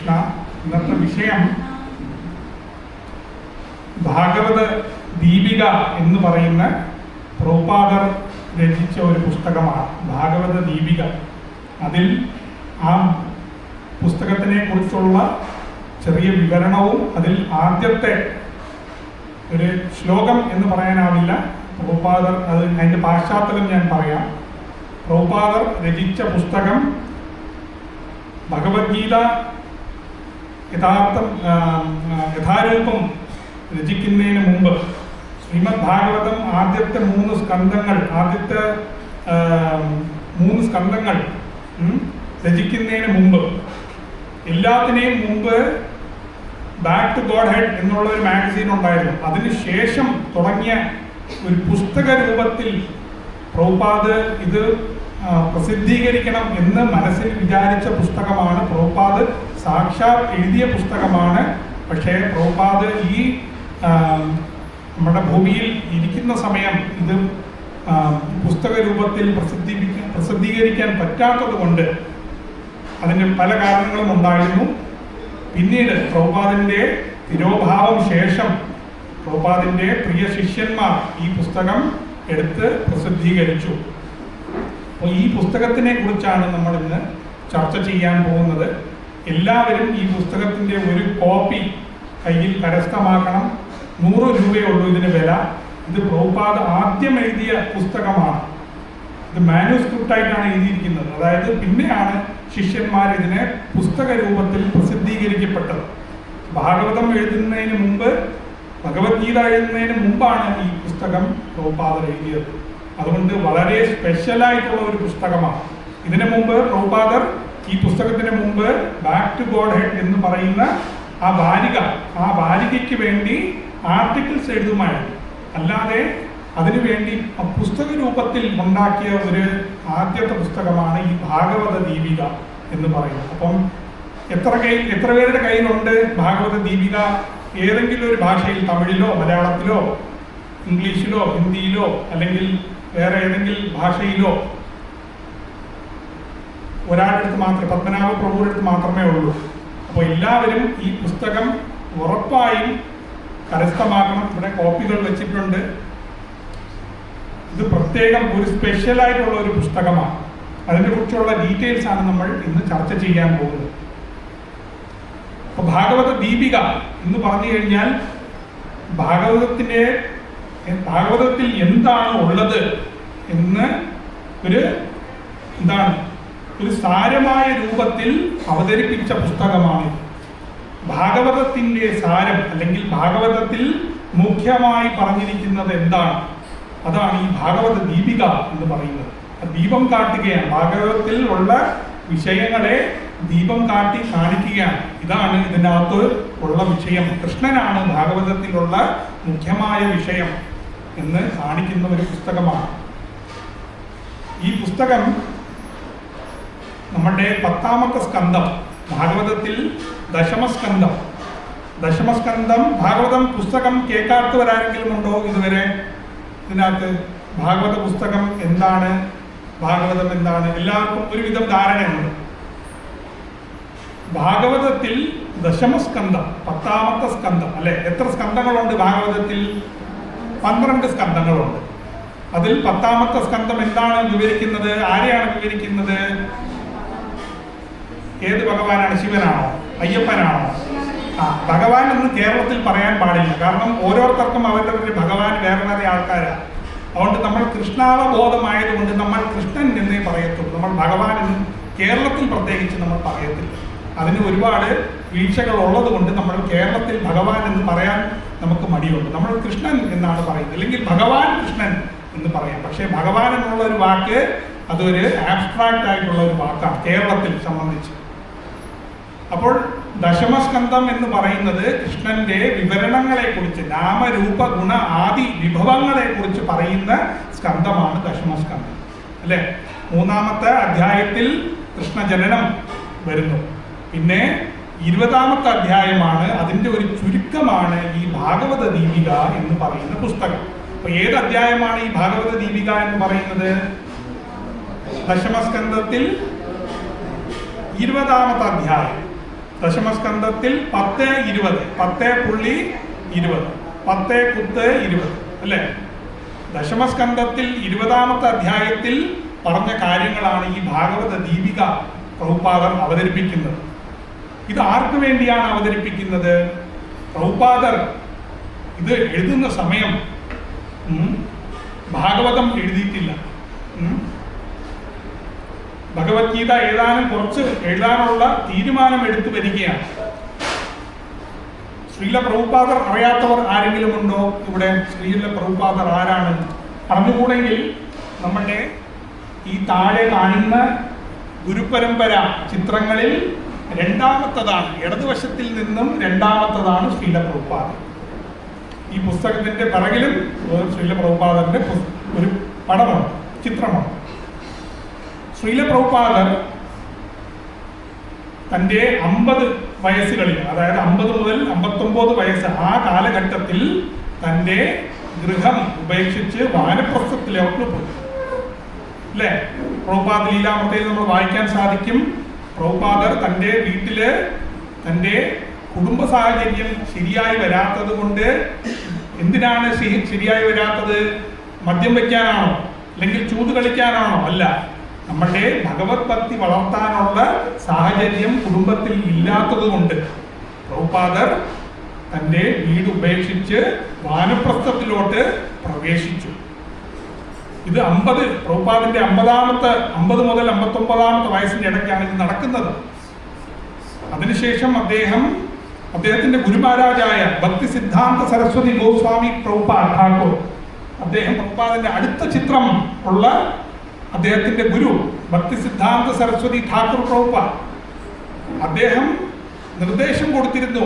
കൃഷ്ണ. ഇന്നത്തെ വിഷയം ഭാഗവത ദീപിക എന്ന് പറയുന്ന പ്രഭുപാദർ രചിച്ച ഒരു പുസ്തകമാണ് ഭാഗവത ദീപിക. അതിൽ ആ പുസ്തകത്തിനെ കുറിച്ചുള്ള ചെറിയ വിവരണവും അതിൽ ആദ്യത്തെ ഒരു ശ്ലോകം എന്ന് പറയാനാവില്ല, പ്രഭുപാദർ അതിൻ്റെ പാശ്ചാത്തലം ഞാൻ പറയാം. പ്രഭുപാദർ രചിച്ച പുസ്തകം ഭഗവത്ഗീത യഥാരൂപം രചിക്കുന്നതിന് മുമ്പ് ശ്രീമദ് ഭാഗവതം ആദ്യത്തെ മൂന്ന് സ്കന്ധങ്ങൾ രചിക്കുന്നതിന് മുമ്പ്, എല്ലാത്തിനെയും മുമ്പ് ബാക്ക് ടു ഗോഡ് ഹെഡ് എന്നുള്ള ഒരു മാഗസീൻ ഉണ്ടായിരുന്നു. അതിനുശേഷം തുടങ്ങിയ ഒരു പുസ്തക രൂപത്തിൽ പ്രഭുപാദ് ഇത് പ്രസിദ്ധീകരിക്കണം എന്ന് മനസ്സിൽ വിചാരിച്ച പുസ്തകമാണ്. പ്രഭുപാദ് സാക്ഷാത് എഴുതിയ പുസ്തകമാണ്. പക്ഷേ പ്രഭുപാദ് ഈ നമ്മുടെ ഭൂമിയിൽ ഇരിക്കുന്ന സമയം ഇത് പുസ്തക രൂപത്തിൽ പ്രസിദ്ധീകരിക്കാൻ പറ്റാത്തത് കൊണ്ട് അതിന് പല കാരണങ്ങളും ഉണ്ടായിരുന്നു. പിന്നീട് പ്രഭുപാദിൻ്റെ തിരോഭാവം ശേഷം പ്രഭുപാദിൻ്റെ പ്രിയ ശിഷ്യന്മാർ ഈ പുസ്തകം എടുത്ത് പ്രസിദ്ധീകരിച്ചു. അപ്പോൾ ഈ പുസ്തകത്തിനെ കുറിച്ചാണ് നമ്മൾ ഇന്ന് ചർച്ച ചെയ്യാൻ പോകുന്നത്. എല്ലാവരും ഈ പുസ്തകത്തിൻ്റെ ഒരു കോപ്പി കയ്യിൽ കരസ്ഥമാക്കണം. 100 രൂപയേ ഉള്ളൂ ഇതിന് വില. ഇത് പ്രഭുപാദ് ആദ്യം എഴുതിയ പുസ്തകമാണ്. ഇത് മാനുസ്ക്രിപ്റ്റായിട്ടാണ് എഴുതിയിരിക്കുന്നത്. അതായത് പിന്നെയാണ് ശിഷ്യന്മാർ ഇതിനെ പുസ്തക രൂപത്തിൽ പ്രസിദ്ധീകരിക്കപ്പെട്ടത്. ഭാഗവതം എഴുതുന്നതിന് മുമ്പ്, ഭഗവത്ഗീത എഴുതുന്നതിന് മുമ്പാണ് ഈ പുസ്തകം പ്രഭുപാദർ എഴുതിയത്. അതുകൊണ്ട് വളരെ സ്പെഷ്യലായിട്ടുള്ള ഒരു പുസ്തകമാണ്. ഇതിനു മുമ്പ് പ്രഭുപാദർ ഈ പുസ്തകത്തിന് മുമ്പ് ബാക്ക് ടു ഗോഡ് ഹെഡ് എന്ന് പറയുന്ന ആ വാരികയ്ക്ക് വേണ്ടി ആർട്ടിക്കിൾസ് എഴുതുമായിരുന്നു. അല്ലാതെ അതിനുവേണ്ടി പുസ്തക രൂപത്തിൽ ഉണ്ടാക്കിയ ഒരു ആദ്യത്തെ പുസ്തകമാണ് ഈ ഭാഗവത ദീപിക എന്ന് പറയുന്നത്. അപ്പം എത്ര പേരുടെ കയ്യിലുണ്ട് ഭാഗവത ദീപിക? ഏതെങ്കിലും ഒരു ഭാഷയിൽ, തമിഴിലോ മലയാളത്തിലോ ഇംഗ്ലീഷിലോ ഹിന്ദിയിലോ അല്ലെങ്കിൽ വേറെ ഏതെങ്കിലും ഭാഷയിലോ ഒരാളുടെ അടുത്ത് മാത്രമേ, പത്മനാഭ പ്രഭുവിൻ്റെ അടുത്ത് മാത്രമേ ഉള്ളൂ. അപ്പോൾ എല്ലാവരും ഈ പുസ്തകം ഉറപ്പായും കരസ്ഥമാക്കണം. ഇവിടെ കോപ്പികൾ വെച്ചിട്ടുണ്ട്. ഇത് പ്രത്യേകം ഒരു സ്പെഷ്യലായിട്ടുള്ള ഒരു പുസ്തകമാണ്. അതിനെക്കുറിച്ചുള്ള ഡീറ്റെയിൽസ് ആണ് നമ്മൾ ഇന്ന് ചർച്ച ചെയ്യാൻ പോകുന്നത്. അപ്പോൾ ഭാഗവത ദീപിക എന്ന് പറഞ്ഞു കഴിഞ്ഞാൽ ഭാഗവതത്തിൽ എന്താണ് ഉള്ളത് എന്ന് ഒരു സാരമായ രൂപത്തിൽ അവതരിപ്പിച്ച പുസ്തകമാണ്. ഭാഗവതത്തിൻ്റെ സാരം അല്ലെങ്കിൽ ഭാഗവതത്തിൽ മുഖ്യമായി പറഞ്ഞിരിക്കുന്നത് എന്താണ്, അതാണ് ഈ ഭാഗവത ദീപിക എന്ന് പറയുന്നത്. ദീപം കാട്ടുകയാണ്, ഭാഗവതത്തിൽ ഉള്ള വിഷയങ്ങളെ ദീപം കാട്ടി കാണിക്കുകയാണ്. ഇതാണ് ഇതിനകത്ത് ഉള്ള വിഷയം. കൃഷ്ണനാണ് ഭാഗവതത്തിലുള്ള മുഖ്യമായ വിഷയം എന്ന് കാണിക്കുന്ന ഒരു പുസ്തകമാണ്. ഈ പുസ്തകം നമ്മുടെ 10ാമത്തെ സ്കന്ധം, ഭാഗവതത്തിൽ ദശമസ്കന്ധം. ഭാഗവതം പുസ്തകം കേൾക്കാത്തവരാരെങ്കിലും ഉണ്ടോ ഇതുവരെ? ഇതിനകത്ത് ഭാഗവത പുസ്തകം എന്താണ്, ഭാഗവതം എന്താണ്, എല്ലാവർക്കും ഒരുവിധം ധാരണയുണ്ട്. ഭാഗവതത്തിൽ ദശമസ്കന്ധം, 10ാമത്തെ സ്കന്ധം അല്ലെ? എത്ര സ്കന്ധങ്ങളുണ്ട് ഭാഗവതത്തിൽ? 12 സ്കന്ധങ്ങളുണ്ട്. അതിൽ 10ാമത്തെ സ്കന്ധം എന്താണ് വിവരിക്കുന്നത്? ആരെയാണ് വിവരിക്കുന്നത്? ഏത് ഭഗവാനാണ്? ശിവനാണോ? അയ്യപ്പനാണോ? ഭഗവാൻ എന്ന് കേരളത്തിൽ പറയാൻ പാടില്ല. കാരണം ഓരോരുത്തർക്കും അവരുടെ ഭഗവാൻ വേറെ വേറെ ആൾക്കാരാണ്. അതുകൊണ്ട് നമ്മൾ കൃഷ്ണാവബോധമായതുകൊണ്ട് നമ്മൾ കൃഷ്ണൻ എന്നേ പറയത്തുള്ളൂ. നമ്മൾ ഭഗവാൻ എന്ന് കേരളത്തിൽ പ്രത്യേകിച്ച് നമ്മൾ പറയത്തില്ല. അതിന് ഒരുപാട് വീഴ്ചകൾ ഉള്ളത് കൊണ്ട് നമ്മൾ കേരളത്തിൽ ഭഗവാൻ എന്ന് പറയാൻ നമുക്ക് മടിയുണ്ട്. നമ്മൾ കൃഷ്ണൻ എന്നാണ് പറയുന്നത്, അല്ലെങ്കിൽ ഭഗവാൻ കൃഷ്ണൻ എന്ന് പറയാം. പക്ഷേ ഭഗവാൻ എന്നുള്ള ഒരു വാക്ക് അതൊരു ആബ്സ്ട്രാക്റ്റ് ആയിട്ടുള്ള ഒരു വാക്കാണ് കേരളത്തിൽ സംബന്ധിച്ച്. അപ്പോൾ ദശമസ്കന്ധം എന്ന് പറയുന്നത് കൃഷ്ണന്റെ വിവരണങ്ങളെക്കുറിച്ച്, നാമരൂപ ഗുണ ആദി വിഭവങ്ങളെക്കുറിച്ച് പറയുന്ന സ്കന്ധമാണ് ദശമസ്കന്ധം അല്ലേ? 3ാമത്തെ അധ്യായത്തിൽ കൃഷ്ണജനനം വരുന്നു. പിന്നെ 20ാമത്തെ അധ്യായമാണ്, അതിൻ്റെ ഒരു ചുരുക്കമാണ് ഈ ഭാഗവത ദീപിക എന്ന് പറയുന്ന പുസ്തകം. അപ്പൊ ഏത് അധ്യായമാണ് ഈ ഭാഗവത ദീപിക എന്ന് പറയുന്നത്? ദശമസ്കന്ധത്തിൽ 20ാമത്തെ അധ്യായം. ദശമസ്കന്ധത്തിൽ 10:20, 10.20, 10:20 അല്ലേ? ദശമസ്കന്ധത്തിൽ 20ാമത്തെ അധ്യായത്തിൽ പറഞ്ഞ കാര്യങ്ങളാണ് ഈ ഭാഗവത ദീപിക പ്രഭുപാദർ അവതരിപ്പിക്കുന്നത്. ഇത് ആർക്ക് വേണ്ടിയാണ് അവതരിപ്പിക്കുന്നത്? പ്രഭുപാദർ ഇത് എഴുതുന്ന സമയം ഭാഗവതം എഴുതിയിട്ടില്ല. ഭഗവത്ഗീത കുറച്ച് എഴുതാനുള്ള തീരുമാനം എടുത്തു വരികയാണ്. ശ്രീല പ്രഭുപാദർ അറിയാത്തവർ ആരെങ്കിലും ഉണ്ടോ ഇവിടെ? ശ്രീല പ്രഭുപാദർ ആരാണ്? അറിഞ്ഞുകൂടെങ്കിൽ നമ്മുടെ ഈ താഴെ കാണുന്ന ഗുരുപരമ്പര ചിത്രങ്ങളിൽ രണ്ടാമത്തതാണ്, ഇടതുവശത്തിൽ നിന്നും രണ്ടാമത്തതാണ് ശ്രീല പ്രഭുപാദർ. ഈ പുസ്തകത്തിന്റെ പിറകിലും ശ്രീല പ്രഭുപാദറിന്റെ ഒരു പടമാണ്, ചിത്രമാണ്. ശ്രീല പ്രഭുപാദർ തൻ്റെ 50 വയസ്സുകളിൽ, അതായത് 50 മുതൽ 59 വയസ്സ്, ആ കാലഘട്ടത്തിൽ തൻ്റെ ഗൃഹം ഉപേക്ഷിച്ച് വാനപ്രസ്ഥത്തിലേക്ക് പോയി. അല്ലേ? പ്രഭുപാദ ലീലാമൃതയിൽ നമ്മൾ വായിക്കാൻ സാധിക്കും. പ്രഭുപാദർ തൻ്റെ വീട്ടില് തൻ്റെ കുടുംബ സാഹചര്യം ശരിയായി വരാത്തത് കൊണ്ട്, എന്തിനാണ് ശരിയായി വരാത്തത്? മദ്യം വയ്ക്കാനാണോ അല്ലെങ്കിൽ ചൂത് കളിക്കാനാണോ? അല്ല, നമ്മളുടെ ഭഗവത് ഭക്തി വളർത്താനുള്ള സാഹചര്യം കുടുംബത്തിൽ ഇല്ലാത്തത് കൊണ്ട് പ്രഭുപാദർ തൻ്റെ വീട് ഉപേക്ഷിച്ച് വാനപ്രസ്ഥത്തിലോട്ട് പ്രവേശിച്ചു. ഇത് പ്രഭുപാദിന്റെ 50 മുതൽ 59ാമത്തെ വയസ്സിന്റെ ഇടയ്ക്കാണ് ഇത് നടക്കുന്നത്. അതിനുശേഷം അദ്ദേഹത്തിന്റെ ഗുരുമഹാരാജായ ഭക്തി സിദ്ധാന്ത സരസ്വതി ഗോസ്വാമി പ്രഭുപാദ് ഠാക്കൂർ, പ്രഭുപാദിന്റെ അടുത്ത ചിത്രം ഉള്ള അദ്ദേഹത്തിന്റെ ഗുരു ഭക്തി സിദ്ധാന്ത സരസ്വതി ഠാക്കൂർ പ്രഭുപാദ്, അദ്ദേഹം നിർദ്ദേശം കൊടുത്തിരുന്നു,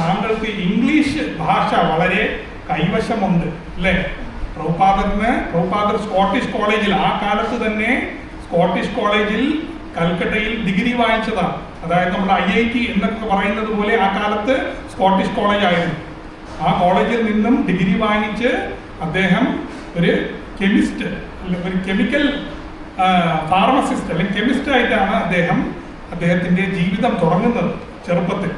താങ്കൾക്ക് ഇംഗ്ലീഷ് ഭാഷ വളരെ കൈവശമുണ്ട് അല്ലേ? പ്രഭുപാദർ സ്കോട്ടിഷ് കോളേജിൽ, ആ കാലത്ത് തന്നെ സ്കോട്ടിഷ് കോളേജിൽ കൽക്കട്ടയിൽ ഡിഗ്രി വാങ്ങിച്ചതാണ്. അതായത് നമ്മുടെ IIT എന്നൊക്കെ പറയുന്നത് പോലെ ആ കാലത്ത് സ്കോട്ടിഷ് കോളേജ് ആയിരുന്നു. ആ കോളേജിൽ നിന്നും ഡിഗ്രി വാങ്ങിച്ച് അദ്ദേഹം ഒരു കെമിസ്റ്റ്, ഒരു കെമിക്കൽ ഫാർമസിസ്റ്റ് അല്ലെങ്കിൽ കെമിസ്റ്റ് ആയിട്ടാണ് അദ്ദേഹത്തിന്റെ ജീവിതം തുടങ്ങുന്നത് ചെറുപ്പത്തിൽ.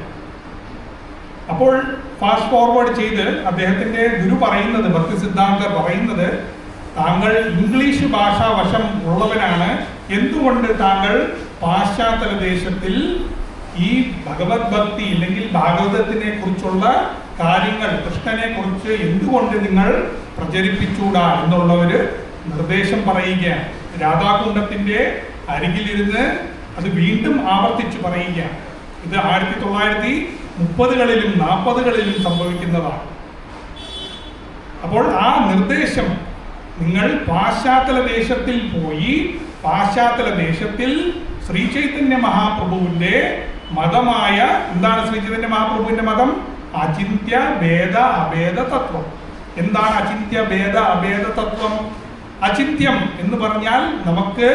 അപ്പോൾ ഫാസ്റ്റ് ഫോർവേഡ് ചെയ്ത് അദ്ദേഹത്തിന്റെ ഗുരു പറയുന്നത്, ഭക്തി സിദ്ധാന്തർ പറയുന്നത്, താങ്കൾ ഇംഗ്ലീഷ് ഭാഷാ വശം ഉള്ളവനാണ്, എന്തുകൊണ്ട് താങ്കൾ പാശ്ചാത്യ ദേശത്തിൽ ഈ ഭഗവത് ഭക്തി അല്ലെങ്കിൽ ഭാഗവതത്തിനെ കുറിച്ചുള്ള കാര്യങ്ങൾ, കൃഷ്ണനെ കുറിച്ച് എന്തുകൊണ്ട് നിങ്ങൾ പ്രചരിപ്പിച്ചൂടാ എന്നുള്ള ഒരു നിർദ്ദേശം പറയുകയാണ്. രാധാകുണ്ഡത്തിന്റെ അരികിലിരുന്ന് അത് വീണ്ടും ആവർത്തിച്ചു പറയുകയാണ്. ഇത് 1930കളിലും 40കളിലും സംഭവിക്കുന്നതാണ്. അപ്പോൾ ആ നിർദ്ദേശം, നിങ്ങൾ പാശ്ചാത്യ ദേശത്തിൽ പോയി പാശ്ചാത്യ ദേശത്തിൽ ശ്രീ ചൈതന്യ മഹാപ്രഭുവിന്റെ മതമായ, എന്താണ് ശ്രീ ചൈതന്യ മഹാപ്രഭുവിന്റെ മതം? അചിന്ത്യ ഭേദ അഭേദ തത്വം. എന്താണ് അചിന്ത്യ ഭേദ അഭേദ തത്വം? അചിന്ത്യം എന്ന് പറഞ്ഞാൽ നമുക്ക്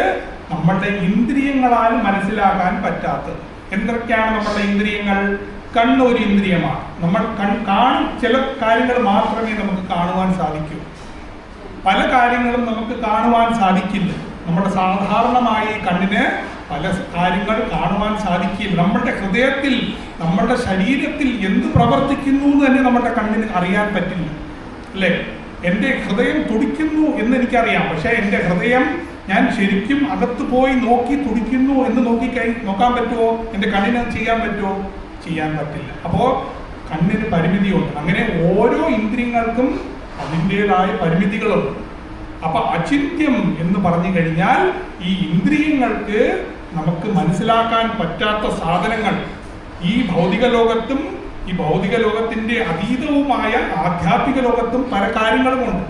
നമ്മളുടെ ഇന്ദ്രിയങ്ങളാൽ മനസ്സിലാക്കാൻ പറ്റാത്തത്. എന്തൊക്കെയാണ് നമ്മളുടെ ഇന്ദ്രിയങ്ങൾ? കണ്ണ് ഒരു ഇന്ദ്രിയമാണ്. നമ്മൾ ചില കാര്യങ്ങൾ മാത്രമേ നമുക്ക് കാണുവാൻ സാധിക്കൂ. പല കാര്യങ്ങളും നമുക്ക് കാണുവാൻ സാധിക്കില്ല. നമ്മുടെ സാധാരണമായി കണ്ണിന് പല കാര്യങ്ങൾ കാണുവാൻ സാധിക്കില്ല. നമ്മളുടെ ഹൃദയത്തിൽ, നമ്മളുടെ ശരീരത്തിൽ എന്ത് പ്രവർത്തിക്കുന്നു എന്ന് തന്നെ നമ്മുടെ കണ്ണിന് അറിയാൻ പറ്റില്ല അല്ലേ? എൻ്റെ ഹൃദയം തുടിക്കുന്നു എന്ന് എനിക്കറിയാം, പക്ഷേ എൻ്റെ ഹൃദയം ഞാൻ ശരിക്കും അകത്ത് പോയി നോക്കി തുടിക്കുന്നു എന്ന് നോക്കാൻ പറ്റുമോ? എൻ്റെ കണ്ണിന് ചെയ്യാൻ പറ്റുമോ? ചെയ്യാൻ പറ്റില്ല. അപ്പോൾ കണ്ണിന് പരിമിതിയുണ്ട്. അങ്ങനെ ഓരോ ഇന്ദ്രിയങ്ങൾക്കും അതിൻ്റെതായ പരിമിതികളുണ്ട്. അപ്പൊ അചിന്ത്യം എന്ന് പറഞ്ഞു കഴിഞ്ഞാൽ ഈ ഇന്ദ്രിയങ്ങൾക്ക് നമുക്ക് മനസ്സിലാക്കാൻ പറ്റാത്ത സാധനങ്ങൾ ഈ ഭൗതിക ലോകത്തും ഈ ഭൗതിക ലോകത്തിന്റെ അതീതവുമായ ആധ്യാത്മിക ലോകത്തും പല കാര്യങ്ങളുമുണ്ട്.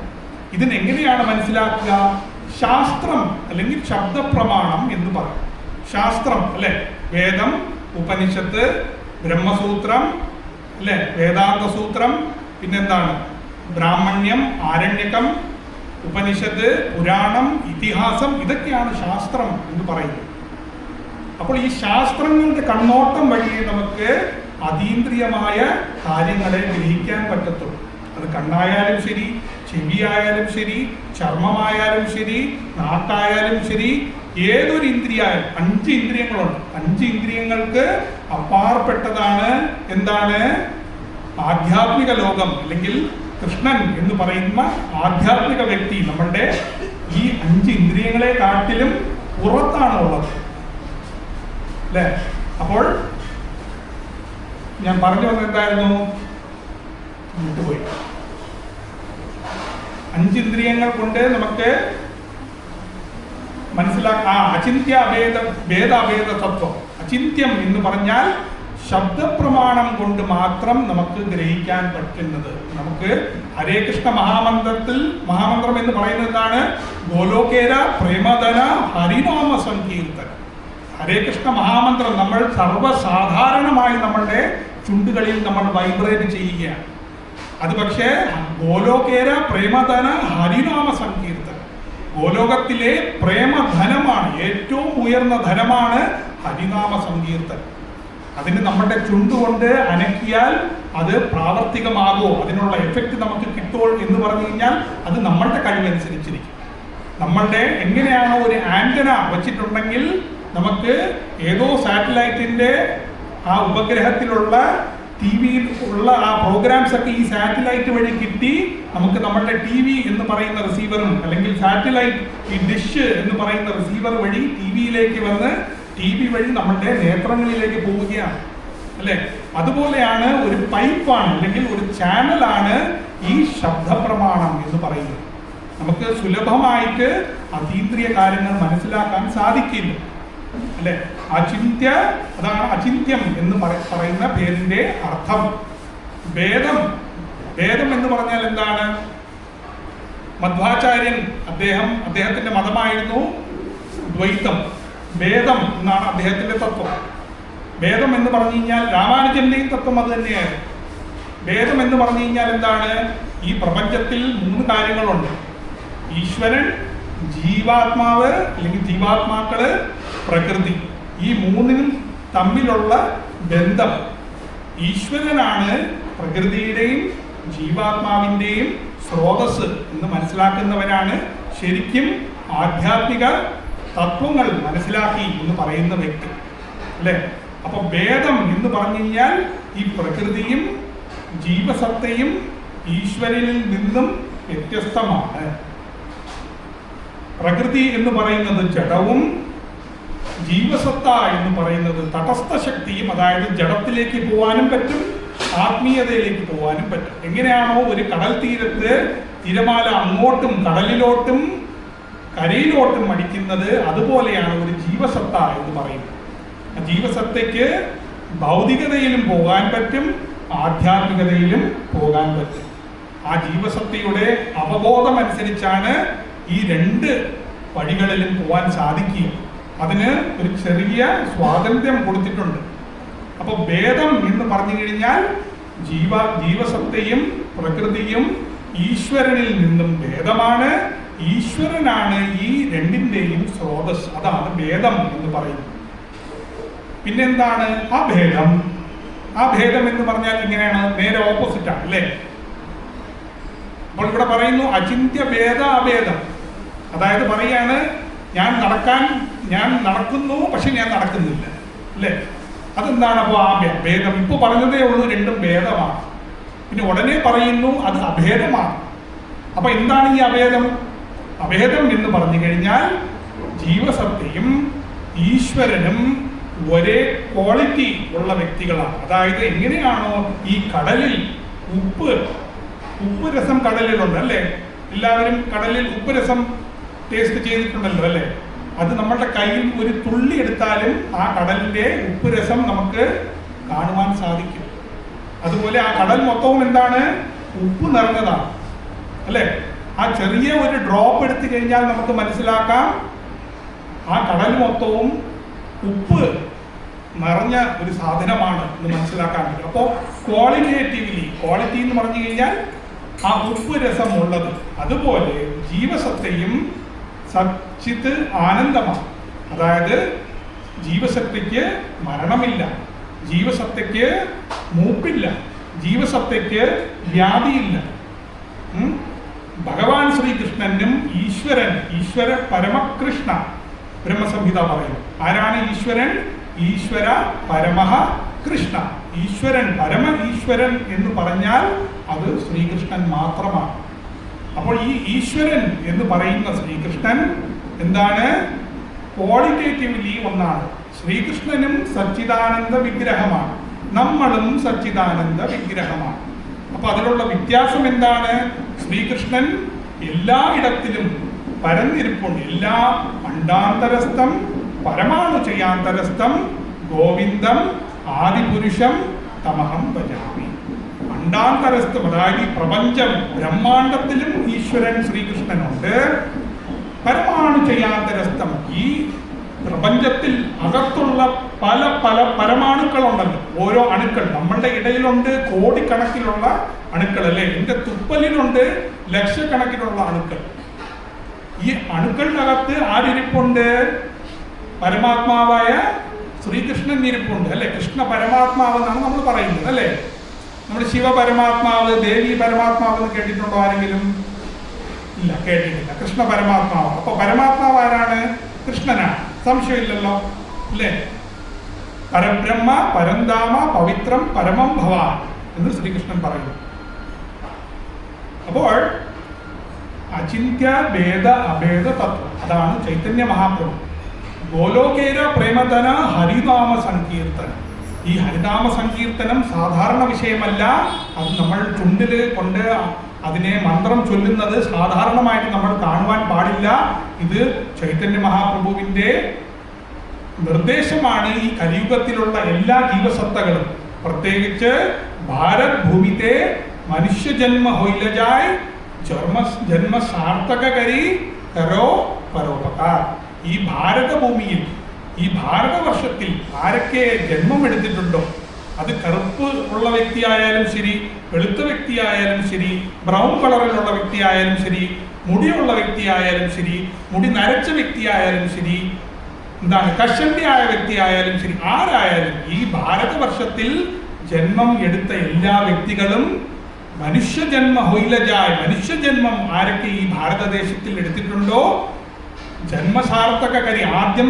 ഇതിനെങ്ങനെയാണ് മനസ്സിലാക്കുക? ശാസ്ത്രം അല്ലെങ്കിൽ ശബ്ദപ്രമാണം എന്ന് പറയും. ശാസ്ത്രം അല്ലെ, വേദം, ഉപനിഷത്ത്, ബ്രഹ്മസൂത്രം അല്ലെ, വേദാന്ത സൂത്രം, പിന്നെന്താണ് ബ്രാഹ്മണ്യം, ആരണ്യകം, ഉപനിഷത്ത്, പുരാണം, ഇതിഹാസം, ഇതൊക്കെയാണ് ശാസ്ത്രം എന്ന് പറയുന്നത്. അപ്പോൾ ഈ ശാസ്ത്രങ്ങളുടെ കണ്ണോട്ടം വഴിയേ നമുക്ക് അതീന്ദ്രിയമായ കാര്യങ്ങളെ ഗ്രഹിക്കാൻ പറ്റത്തുള്ളൂ. അത് കണ്ണായാലും ശരി, ചെവിയായാലും ശരി, ചർമ്മമായാലും ശരി, നാക്കായാലും ശരി, ഏതൊരു ഇന്ദ്രിയായാലും 5 ഇന്ദ്രിയങ്ങളുണ്ട്. 5 ഇന്ദ്രിയങ്ങൾക്ക് അപ്പാർപ്പെട്ടതാണ് എന്താണ്? ആധ്യാത്മിക ലോകം, അല്ലെങ്കിൽ കൃഷ്ണൻ എന്ന് പറയുന്ന ആധ്യാത്മിക വ്യക്തി നമ്മളുടെ ഈ 5 ഇന്ദ്രിയങ്ങളെ കാട്ടിലും പുറത്താണ് ഉള്ളത് അല്ലേ? അപ്പോൾ ഞാൻ പറഞ്ഞു വന്നത് എന്തായിരുന്നു? വിട്ടുപോയി. 5 ഇന്ദ്രിയങ്ങൾ കൊണ്ട് നമുക്ക് മനസ്സിലാക്കാം അചിന്ത്യ ഭേദാഭേദ തത്വം. അചിന്ത്യം എന്ന് പറഞ്ഞാൽ ശബ്ദപ്രമാണം കൊണ്ട് മാത്രം നമുക്ക് ഗ്രഹിക്കാൻ പറ്റുന്നത്. നമുക്ക് ഹരേ കൃഷ്ണ മഹാമന്ത്രം എന്ന് പറയുന്നത് എന്താണ്? ഗോലോകേര പ്രേമധന ഹരിനാമ സങ്കീർത്തനം. ഹരേ കൃഷ്ണ മഹാമന്ത്രം നമ്മൾ സർവ്വസാധാരണമായി നമ്മളുടെ ചുണ്ടുകളിൽ നമ്മൾ വൈബ്രേറ്റ് ചെയ്യുകയാണ്. അത് പക്ഷേ ഗോലോകേര പ്രേമധന ഹരിനാമ സങ്കീർത്തനം. ഗോലോകത്തിലെ പ്രേമധനമാണ്, ഏറ്റവും ഉയർന്ന ധനമാണ് ഹരിനാമ സങ്കീർത്തനം. അതിന് നമ്മുടെ ചുണ്ടുകൊണ്ട് അനക്കിയാൽ അത് പ്രാവർത്തികമാകുമോ, അതിനുള്ള എഫക്റ്റ് നമുക്ക് കിട്ടുമോ എന്ന് പറഞ്ഞു കഴിഞ്ഞാൽ അത് നമ്മളുടെ കഴിവനുസരിച്ചിരിക്കും. നമ്മളുടെ എങ്ങനെയാണോ ഒരു ആന്റന വച്ചിട്ടുണ്ടെങ്കിൽ നമുക്ക് ഏതോ സാറ്റലൈറ്റിന്റെ ആ ഉപഗ്രഹത്തിലുള്ള TV ഉള്ള ആ പ്രോഗ്രാംസ് ഒക്കെ ഈ സാറ്റലൈറ്റ് വഴി കിട്ടി നമുക്ക് നമ്മളുടെ TV എന്ന് പറയുന്ന റിസീവറും അല്ലെങ്കിൽ സാറ്റലൈറ്റ് ഈ ഡിഷ് എന്ന് പറയുന്ന റിസീവർ വഴി TV-യിലേക്ക് വന്ന് TV വഴി നമ്മളുടെ നേത്രങ്ങളിലേക്ക് പോവുകയാണ് അല്ലെ? അതുപോലെയാണ് ഒരു പൈപ്പാണ് അല്ലെങ്കിൽ ഒരു ചാനലാണ് ഈ ശബ്ദപ്രമാണം എന്ന് പറയുന്നത്. നമുക്ക് സുലഭമായിട്ട് അതീന്ദ്രിയ കാര്യങ്ങൾ മനസ്സിലാക്കാൻ സാധിക്കില്ല അല്ലെ? അതാണ് അചിന്ത്യം എന്ന് പറയുന്ന പേരിന്റെ അർത്ഥം. ഭേദം എന്ന് പറഞ്ഞാൽ എന്താണ്? മധ്വാചാര്യൻ അദ്ദേഹത്തിന്റെ മതമായിരുന്നു ദ്വൈതം. ഭേദം എന്നാണ് അദ്ദേഹത്തിന്റെ തത്വം. ഭേദം എന്ന് പറഞ്ഞു കഴിഞ്ഞാൽ രാമാനുജന്റെയും തത്വം അത് തന്നെയായിരുന്നു. ഭേദം എന്ന് പറഞ്ഞു കഴിഞ്ഞാൽ എന്താണ്? ഈ പ്രപഞ്ചത്തിൽ 3 കാര്യങ്ങളുണ്ട്: ഈശ്വരൻ, ജീവാത്മാവ് അല്ലെങ്കിൽ ജീവാത്മാക്കള്, പ്രകൃതി. ഈ 3നും തമ്മിലുള്ള ബന്ധം. ഈശ്വരനാണ് പ്രകൃതിയുടെയും ജീവാത്മാവിൻ്റെയും സ്രോതസ് എന്ന് മനസ്സിലാക്കുന്നവനാണ് ശരിക്കും ആധ്യാത്മിക തത്വങ്ങൾ മനസ്സിലാക്കി എന്ന് പറയുന്ന വ്യക്തി അല്ലേ? അപ്പൊ ഭേദം എന്ന് പറഞ്ഞു കഴിഞ്ഞാൽ ഈ പ്രകൃതിയും ജീവസത്തയും ഈശ്വരനിൽ നിന്നും വ്യത്യസ്തമാണ്. പ്രകൃതി എന്ന് പറയുന്നത് ജഡവും ജീവസത്ത എന്ന് പറയുന്നത് തടസ്ഥ ശക്തിയും. അതായത് ജഡത്തിലേക്ക് പോകാനും പറ്റും, ആത്മീയതയിലേക്ക് പോകാനും പറ്റും. എങ്ങനെയാണോ ഒരു കടൽ തീരത്ത് തിരമാല അങ്ങോട്ടും കടലിലോട്ടും കരയിലോട്ടും അടിക്കുന്നത്, അതുപോലെയാണ് ഒരു ജീവസത്ത എന്ന് പറയുന്നത്. ജീവസത്തയ്ക്ക് ഭൗതികതയിലും പോകാൻ പറ്റും, ആധ്യാത്മികതയിലും പോകാൻ പറ്റും. ആ ജീവസത്തയുടെ അവബോധം അനുസരിച്ചാണ് ഈ 2 വഴികളിലും പോകാൻ സാധിക്കുക. അതിന് ഒരു ചെറിയ സ്വാതന്ത്ര്യം കൊടുത്തിട്ടുണ്ട്. അപ്പോൾ ഭേദം എന്ന് പറഞ്ഞു കഴിഞ്ഞാൽ ജീവസത്തയും പ്രകൃതിയും ഈശ്വരനിൽ നിന്നും ഭേദമാണ്. ഈശ്വരനാണ് ഈ 2ന്റെയും സ്രോതസ്. അതാണ് ഭേദം എന്ന് പറയുന്നത്. പിന്നെന്താണ് അഭേദം? അഭേദം എന്ന് പറഞ്ഞാൽ ഇങ്ങനെയാണ്, നേരെ ഓപ്പോസിറ്റാണ് അല്ലേ? അപ്പോൾ ഇവിടെ പറയുന്നു അചിന്ത്യ ഭേദ അഭേദം. അതായത് പറയാണ് ഞാൻ നടക്കുന്നു പക്ഷെ ഞാൻ നടക്കുന്നില്ല അല്ലേ? അതെന്താണ്? അപ്പോൾ ആ ഭേദം ഇപ്പോൾ പറഞ്ഞതേ ഉള്ളൂ, 2ഉം ഭേദമാണ്. പിന്നെ ഉടനെ പറയുന്നു അത് അഭേദമാണ്. അപ്പൊ എന്താണ് ഈ അഭേദം? അഭേദം എന്ന് പറഞ്ഞു കഴിഞ്ഞാൽ ജീവസത്തയും ഈശ്വരനും ഒരേ ക്വാളിറ്റി ഉള്ള വ്യക്തികളാണ്. അതായത് എങ്ങനെയാണോ ഈ കടലിൽ ഉപ്പ് രസം കടലിലുണ്ട് അല്ലേ? എല്ലാവരും കടലിൽ ഉപ്പ് രസം ടേസ്റ്റ് ചെയ്തിട്ടുണ്ടല്ലോ അല്ലേ? അത് നമ്മളുടെ കയ്യിൽ ഒരു തുള്ളി എടുത്താലും ആ കടലിന്റെ ഉപ്പ് രസം നമുക്ക് കാണുവാൻ സാധിക്കും. അതുപോലെ ആ കടൽ മൊത്തവും എന്താണ്? ഉപ്പ് നിറഞ്ഞതാണ് അല്ലേ? ആ ചെറിയ ഒരു ഡ്രോപ്പ് എടുത്തു കഴിഞ്ഞാൽ നമുക്ക് മനസ്സിലാക്കാം ആ കടൽ മൊത്തവും ഉപ്പ് നിറഞ്ഞ ഒരു സാധനമാണ് എന്ന് മനസ്സിലാക്കാൻ പറ്റും. അപ്പോൾ ക്വാളിറ്റി എന്ന് പറഞ്ഞു കഴിഞ്ഞാൽ ആ ഉപ്പ് രസം ഉള്ളത്. അതുപോലെ ജീവസത്തയും സച്ചിത് ആനന്ദമാണ്. അതായത് ജീവസത്തയ്ക്ക് മരണമില്ല, ജീവസത്തയ്ക്ക് മൂപ്പില്ല, ജീവസത്തയ്ക്ക് വ്യാധിയില്ല. ഭഗവാൻ ശ്രീകൃഷ്ണനും ഈശ്വര പരമകൃഷ്ണ ബ്രഹ്മസംഹിത പറയുന്നു. ആരാണ് ഈശ്വരൻ? ഈശ്വര പരമഃ കൃഷ്ണ. ഈശ്വരൻ, പരമ ഈശ്വരൻ എന്ന് പറഞ്ഞാൽ അത് ശ്രീകൃഷ്ണൻ മാത്രമാണ്. അപ്പോൾ ഈ ഈശ്വരൻ എന്ന് പറയുന്ന ശ്രീകൃഷ്ണൻ എന്താണ്? ക്വാളിറ്റേറ്റീവ്ലി ഒന്നാണ്. ശ്രീകൃഷ്ണനും സച്ചിദാനന്ദ വിഗ്രഹമാണ്, നമ്മളും സച്ചിദാനന്ദ വിഗ്രഹമാണ്. അപ്പൊ അതിലുള്ള വ്യത്യാസം എന്താണ്? ശ്രീകൃഷ്ണൻ എല്ലായിടത്തിലും പരന്നിരിപ്പുണ്ട്. എല്ലാ അണ്ഡാന്തരസ്ഥം പരമാണു ചെയ്യാന്തരസ്ഥം ഗോവിന്ദം ആദിപുരുഷം തമഹം ഭജാമി. അണ്ഡാന്തരസ്ഥം, അതായത് ഈ പ്രപഞ്ചം ബ്രഹ്മാണ്ടത്തിലും ഈശ്വരൻ ശ്രീകൃഷ്ണനുണ്ട്. പരമാണു ചെയ്യാന്തരസ്ഥം, ഈ പ്രപഞ്ചത്തിൽ അകത്തുള്ള പല പല പരമാണുക്കളുണ്ടല്ലോ, ഓരോ അണുക്കൾ നമ്മളുടെ ഇടയിലുണ്ട്. കോടിക്കണക്കിലുള്ള അണുക്കൾ അല്ലേ? എൻ്റെ തുപ്പലിലുണ്ട് ലക്ഷക്കണക്കിനുള്ള അണുക്കൾ. ഈ അണുക്കളിനകത്ത് ആരിരിപ്പുണ്ട്? പരമാത്മാവായ ശ്രീകൃഷ്ണൻ ഇരിപ്പുണ്ട് അല്ലെ? കൃഷ്ണ പരമാത്മാവ് എന്നാണ് നമ്മൾ പറയുന്നത് അല്ലേ? നമ്മൾ ശിവ പരമാത്മാവ്, ദേവി പരമാത്മാവ് എന്ന് കേട്ടിട്ടുണ്ടോ ആരെങ്കിലും? ഇല്ല, കേട്ടിട്ടില്ല. കൃഷ്ണ പരമാത്മാവ്. അപ്പൊ പരമാത്മാവ് ആരാണ്? കൃഷ്ണനാണ്, സംശയമില്ലല്ലോ അല്ലേ? പരബ്രഹ്മ പരന്താമ പവിത്രം പരമം ഭവാൻ എന്ന് ശ്രീകൃഷ്ണൻ പറയുന്നു. അപ്പോൾ അചിന്ത്യ ഭേദ അഭേദ തത്വം, അതാണ് ചൈതന്യ മഹാപ്രഭു. ഗോലോകേര പ്രേമധന ഹരിനാമ സങ്കീർത്തനം. ഈ ഹരിനാമ സങ്കീർത്തനം സാധാരണ വിഷയമല്ല. അത് നമ്മൾ ചുണ്ടിൽ കൊണ്ട് അതിനെ മന്ത്രം ചൊല്ലുന്നത് സാധാരണമായിട്ട് നമ്മൾ കാണുവാൻ പാടില്ല. ഇത് ചൈതന്യ മഹാപ്രഭുവിൻ്റെ നിർദ്ദേശമാണ്. ഈ കലിയുഗത്തിലുള്ള എല്ലാ ജീവസത്തകളും, പ്രത്യേകിച്ച് ഭാരത് ഭൂമിത്തെ മനുഷ്യജന്മ ഹൊയിലജായ് ജന്മ സാർത്ഥകരി കരോ പരോപകാർ. ഈ ഭാരതഭൂമിയിൽ, ഈ ഭാരതവർഷത്തിൽ ആരൊക്കെ ജന്മമെടുത്തിട്ടുണ്ടോ, അത് കറുപ്പ് ഉള്ള വ്യക്തിയായാലും ശരി, വെളുത്ത വ്യക്തിയായാലും ശരി, ബ്രൗൺ കളറിലുള്ള വ്യക്തിയായാലും ശരി, മുടിയുള്ള വ്യക്തിയായാലും ശരി, മുടി നരച്ച വ്യക്തിയായാലും ശരി, എന്താണ് കഷണ്ടിയായ വ്യക്തിയായാലും ശരി, ആരായാലും ഈ ഭാരതവർഷത്തിൽ ജന്മം എടുത്ത എല്ലാ വ്യക്തികളും മനുഷ്യജന്മ ഹൊയിലജായ്, മനുഷ്യജന്മം ആരൊക്കെ ഈ ഭാരതദേശത്തിൽ എടുത്തിട്ടുണ്ടോ ജന്മസാർത്ഥക കരി, ആദ്യം